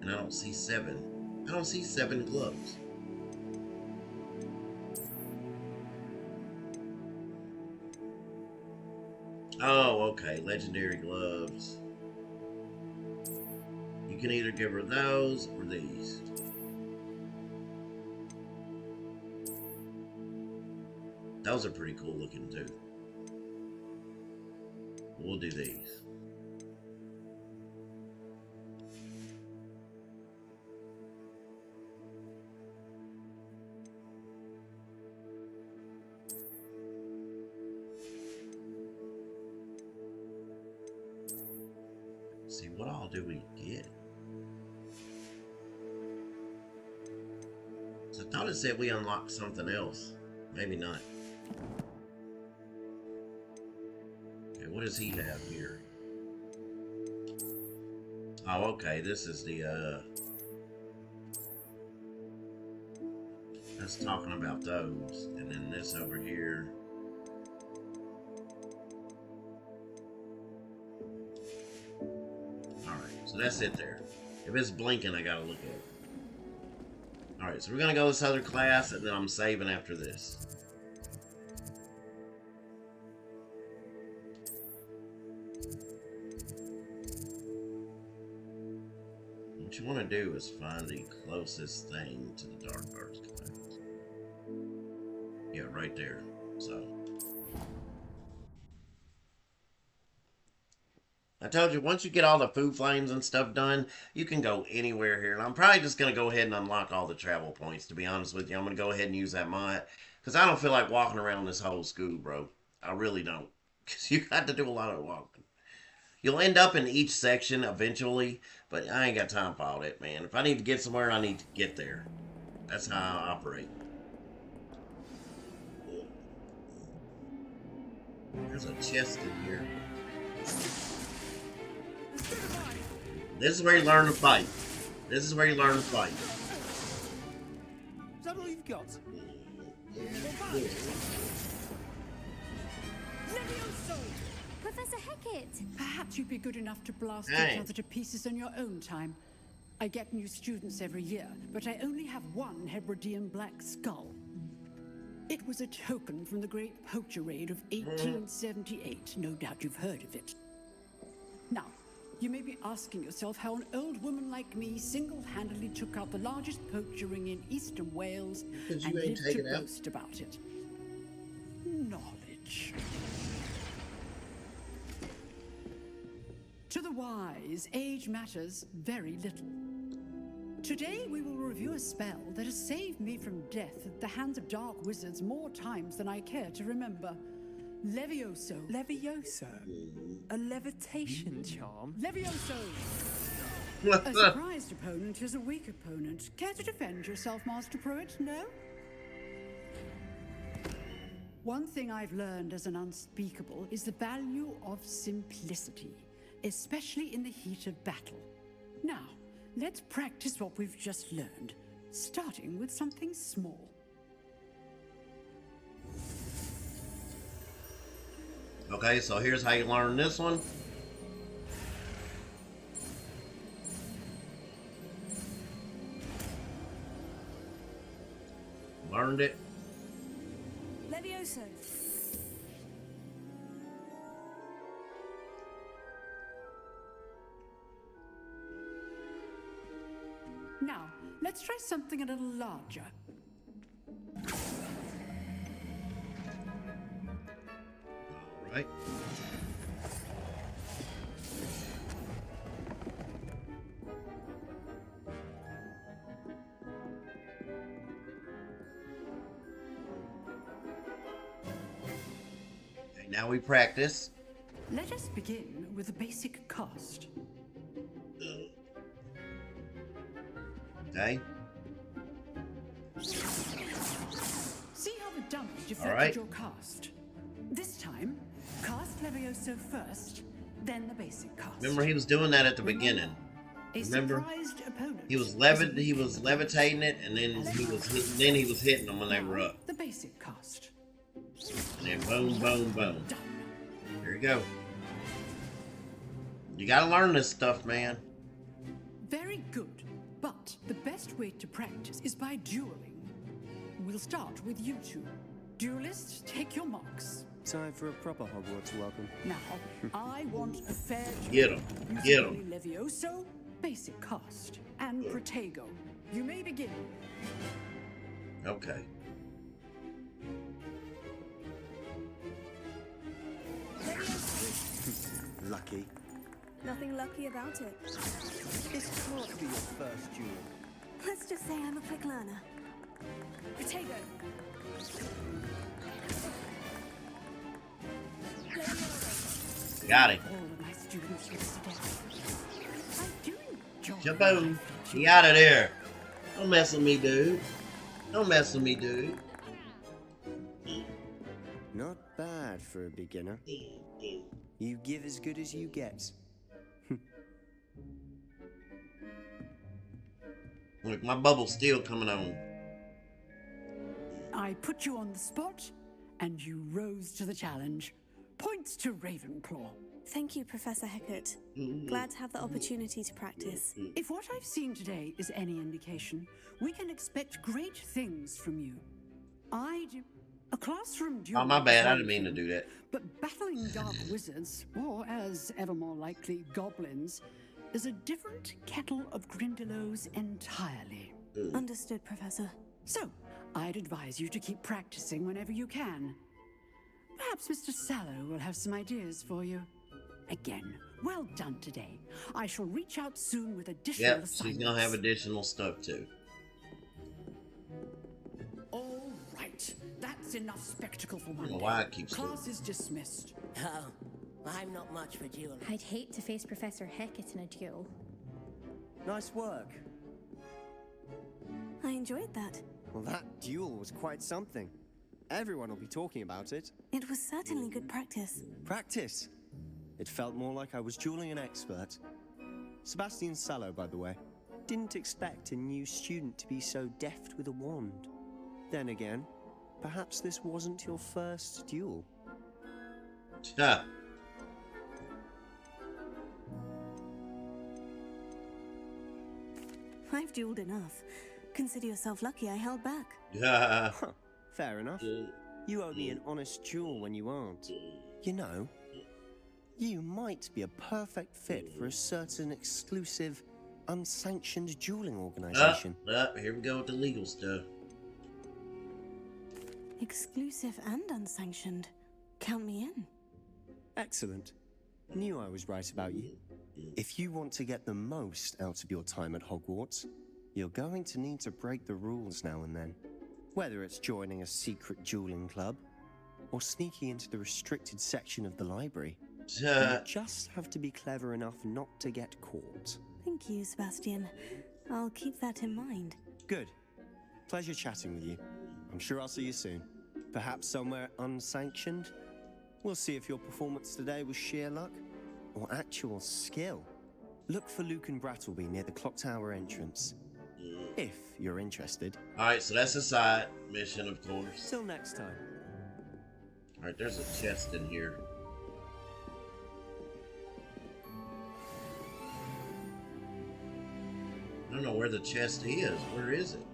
And I don't see 7. I don't see 7 gloves. Oh, okay. Legendary gloves. You can either give her those or these. Those are pretty cool looking too. We'll do these. See, what all do we get? So I thought it said we unlocked something else. Maybe not. Okay, what does he have here? Oh, okay, this is the, that's talking about those. And then this over here. So that's it there. If it's blinking, I gotta look at it. Alright, so we're gonna go this other class, and then I'm saving after this. What you want to do is find the closest thing to the dark arts class. Yeah, right there. So I told you, once you get all the food flames and stuff done, you can go anywhere here. And I'm probably just going to go ahead and unlock all the travel points, to be honest with you. I'm going to go ahead and use that mod. Because I don't feel like walking around this whole school, bro. I really don't. Because you got to do a lot of walking. You'll end up in each section eventually, but I ain't got time for all that, man. If I need to get somewhere, I need to get there. That's how I operate. There's a chest in here. This is where you learn to fight. This is where you learn to fight. Is that all you've got? Professor Hecat! Perhaps you'd be good enough to blast Hey. each other to pieces in your own time. I get new students every year, but I only have one Hebridean black skull. It was a token from the Great Poacher Raid of 1878. No doubt you've heard of it. Now, you may be asking yourself how an old woman like me single-handedly took out the largest poacher ring in eastern Wales Because and you ain't lived taken to out. boast about it. Knowledge. To the wise, age matters very little. Today we will review a spell that has saved me from death at the hands of dark wizards more times than I care to remember. Levioso. Levioso? A levitation charm? Levioso! A surprised opponent is a weak opponent. Care to defend yourself, Master Pruitt? No? One thing I've learned as an unspeakable is the value of simplicity, especially in the heat of battle. Now, let's practice what we've just learned, starting with something small. Okay, so here's how you learn this one. Learned it. Levioso. Now, let's try something a little larger. Right. Okay, now we practice. Let us begin with the basic cast. Okay. See how the damage affected right. your cast. This time, cast Levioso first, then the basic cast. Remember, he was doing that at the beginning. Remember, surprised opponent. he was levitating it, and then he was hitting them when they were up. The basic cast. And then boom, boom, boom. There you go. You gotta learn this stuff, man. Very good. But the best way to practice is by dueling. We'll start with you two. Duelists, take your marks. Time for a proper Hogwarts welcome. Now, I want a fair Get him. Get him. Levioso, basic cast, and Protego. You may begin. Okay. Lucky. Nothing lucky about it. This can't be your first duel. Let's just say I'm a quick learner. Protego. Got it. All of my students yesterday. I'm doing job. Jumbo, get out of there. Don't mess with me, dude. Don't mess with me, dude. Not bad for a beginner. You give as good as you get. Look, my bubble's still coming on. I put you on the spot, and you rose to the challenge. Points to Ravenclaw. Thank you, Professor Hecat. Glad to have the opportunity to practice. If what I've seen today is any indication, we can expect great things from you. A classroom duel. Oh, my bad. I didn't mean to do that. But battling dark wizards, or as ever more likely, goblins, is a different kettle of Grindylows entirely. Understood, Professor. So, I'd advise you to keep practicing whenever you can. Perhaps Mr. Sallow will have some ideas for you. Again, well done today. I shall reach out soon with additional Yep, assignments. she's gonna have additional stuff too. All right, that's enough spectacle for one I don't know day. why it keeps Class is dismissed. Oh, I'm not much for dueling. I'd hate to face Professor Hecat in a duel. Nice work. I enjoyed that. Well, that duel was quite something. Everyone will be talking about it. It was certainly good practice. Practice? It felt more like I was dueling an expert. Sebastian Sallow, by the way. Didn't expect a new student to be so deft with a wand. Then again, perhaps this wasn't your first duel. Yeah. I've dueled enough. Consider yourself lucky I held back. Yeah. Fair enough. You owe me an honest duel when you aren't. You know, you might be a perfect fit for a certain exclusive, unsanctioned dueling organization. Here we go with the legal stuff. Exclusive and unsanctioned. Count me in. Excellent. Knew I was right about you. If you want to get the most out of your time at Hogwarts, you're going to need to break the rules now and then. Whether it's joining a secret dueling club, or sneaking into the restricted section of the library. You just have to be clever enough not to get caught. Thank you, Sebastian. I'll keep that in mind. Good. Pleasure chatting with you. I'm sure I'll see you soon. Perhaps somewhere unsanctioned? We'll see if your performance today was sheer luck or actual skill. Look for Luke and Brattleby near the clock tower entrance. If you're interested. Alright, so that's a side mission, of course. Till next time. Alright, there's a chest in here. I don't know where the chest is. Where is it?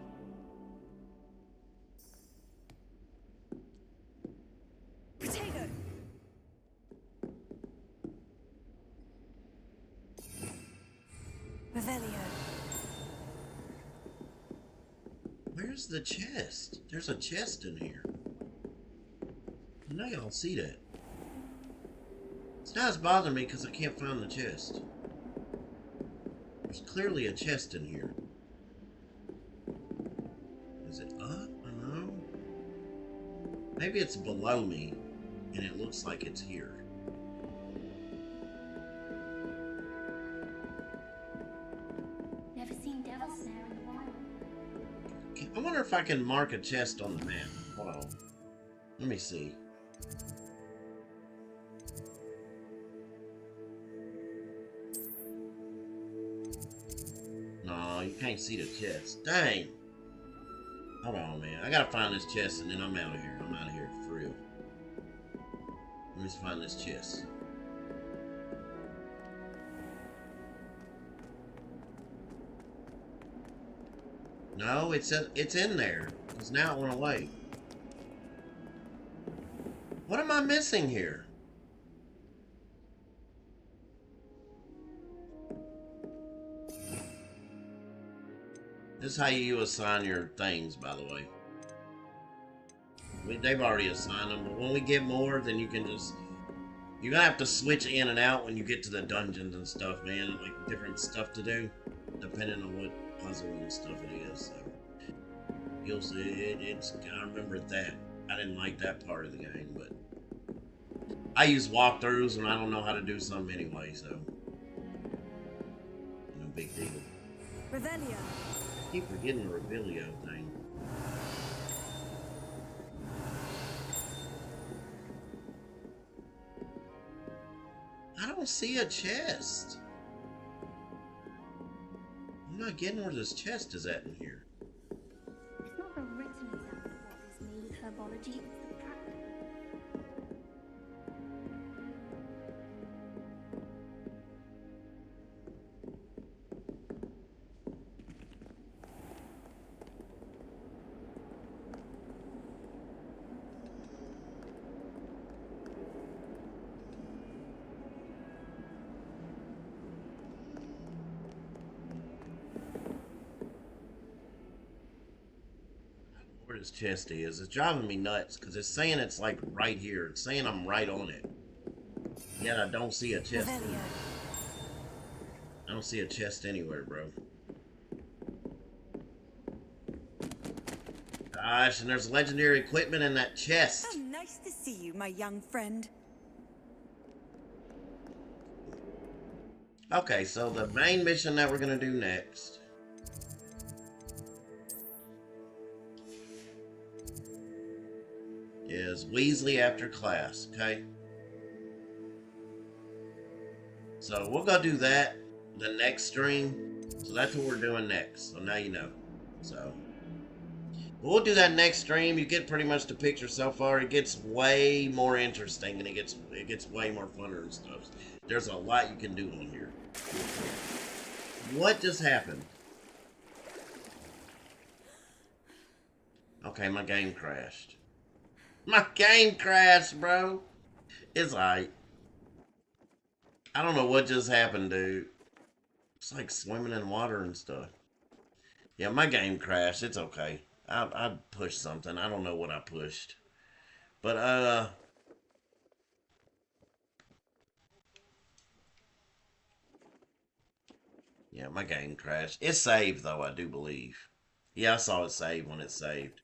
Revelio. Where's the chest? There's a chest in here. I know y'all see that. It's not as bothering me because I can't find the chest. There's clearly a chest in here. Is it up? I don't know. Maybe it's below me and it looks like it's here. Never seen devil snare in the wild. I wonder if I can mark a chest on the map. Hold on. Let me see. No, you can't see the chest. Dang. Hold on, man. I gotta find this chest and then I'm out of here. I'm out of here for real. Let me just find this chest. No, it's in there. Because now it went away. What am I missing here? This is how you assign your things, by the way. They've already assigned them, but when we get more, then you can just... You're gonna have to switch in and out when you get to the dungeons and stuff, man. Like, different stuff to do, depending on what puzzle and stuff it is, so... You'll see, it's... I remember that. I didn't like that part of the game, but... I use walkthroughs, and I don't know how to do something anyway, so... No big deal. Revelio. I keep forgetting the Revelio thing. I don't see a chest. I'm not getting where this chest is at in here. It's not the written example of what is made with herbology, it's the practical. Where this chest is. It's driving me nuts because it's saying it's like right here. It's saying I'm right on it. Yet I don't see a chest. I don't see a chest anywhere, bro. Gosh, and there's legendary equipment in that chest. How nice to see you, my young friend. Okay, so the main mission that we're gonna do next is Weasley after class, okay? So we'll go do that the next stream. So that's what we're doing next. So now you know. So we'll do that next stream. You get pretty much the picture so far. It gets way more interesting and it gets way more funner and stuff. There's a lot you can do on here. What just happened? Okay, my game crashed. My game crashed, bro. It's alright. I don't know what just happened, dude. It's like swimming in water and stuff. Yeah, my game crashed. It's okay. I pushed something. I don't know what I pushed. But, yeah, my game crashed. It's saved, though, I do believe. Yeah, I saw it save when it saved.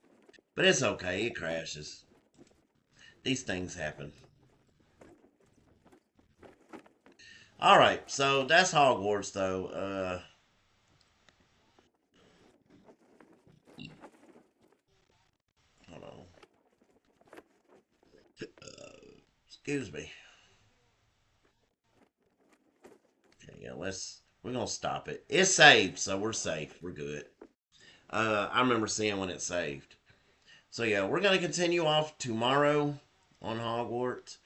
But it's okay. It crashes. These things happen. Alright, so that's Hogwarts, though. Hold on. Excuse me. Okay, yeah, we're gonna stop it. It's saved, so we're safe. We're good. I remember seeing when it saved. So yeah, we're gonna continue off tomorrow on Hogwarts.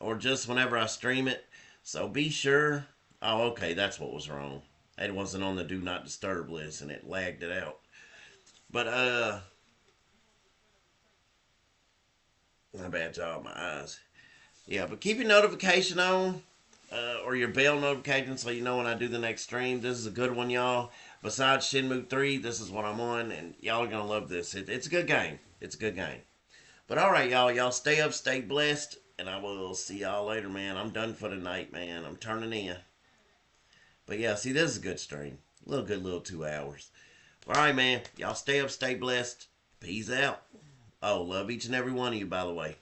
Or just whenever I stream it. So be sure. Oh, okay, that's what was wrong. It wasn't on the do not disturb list and it lagged it out. But, my bad job, my eyes. Yeah, but keep your notification on. or your bell notification so you know when I do the next stream. This is a good one, y'all. Besides Shenmue 3, this is what I'm on, and y'all are going to love this. It's a good game. It's a good game. But all right, y'all. Y'all stay up, stay blessed, and I will see y'all later, man. I'm done for the night, man. I'm turning in. But yeah, see, this is a good stream. A little good little 2 hours. All right, man. Y'all stay up, stay blessed. Peace out. Oh, love each and every one of you, by the way.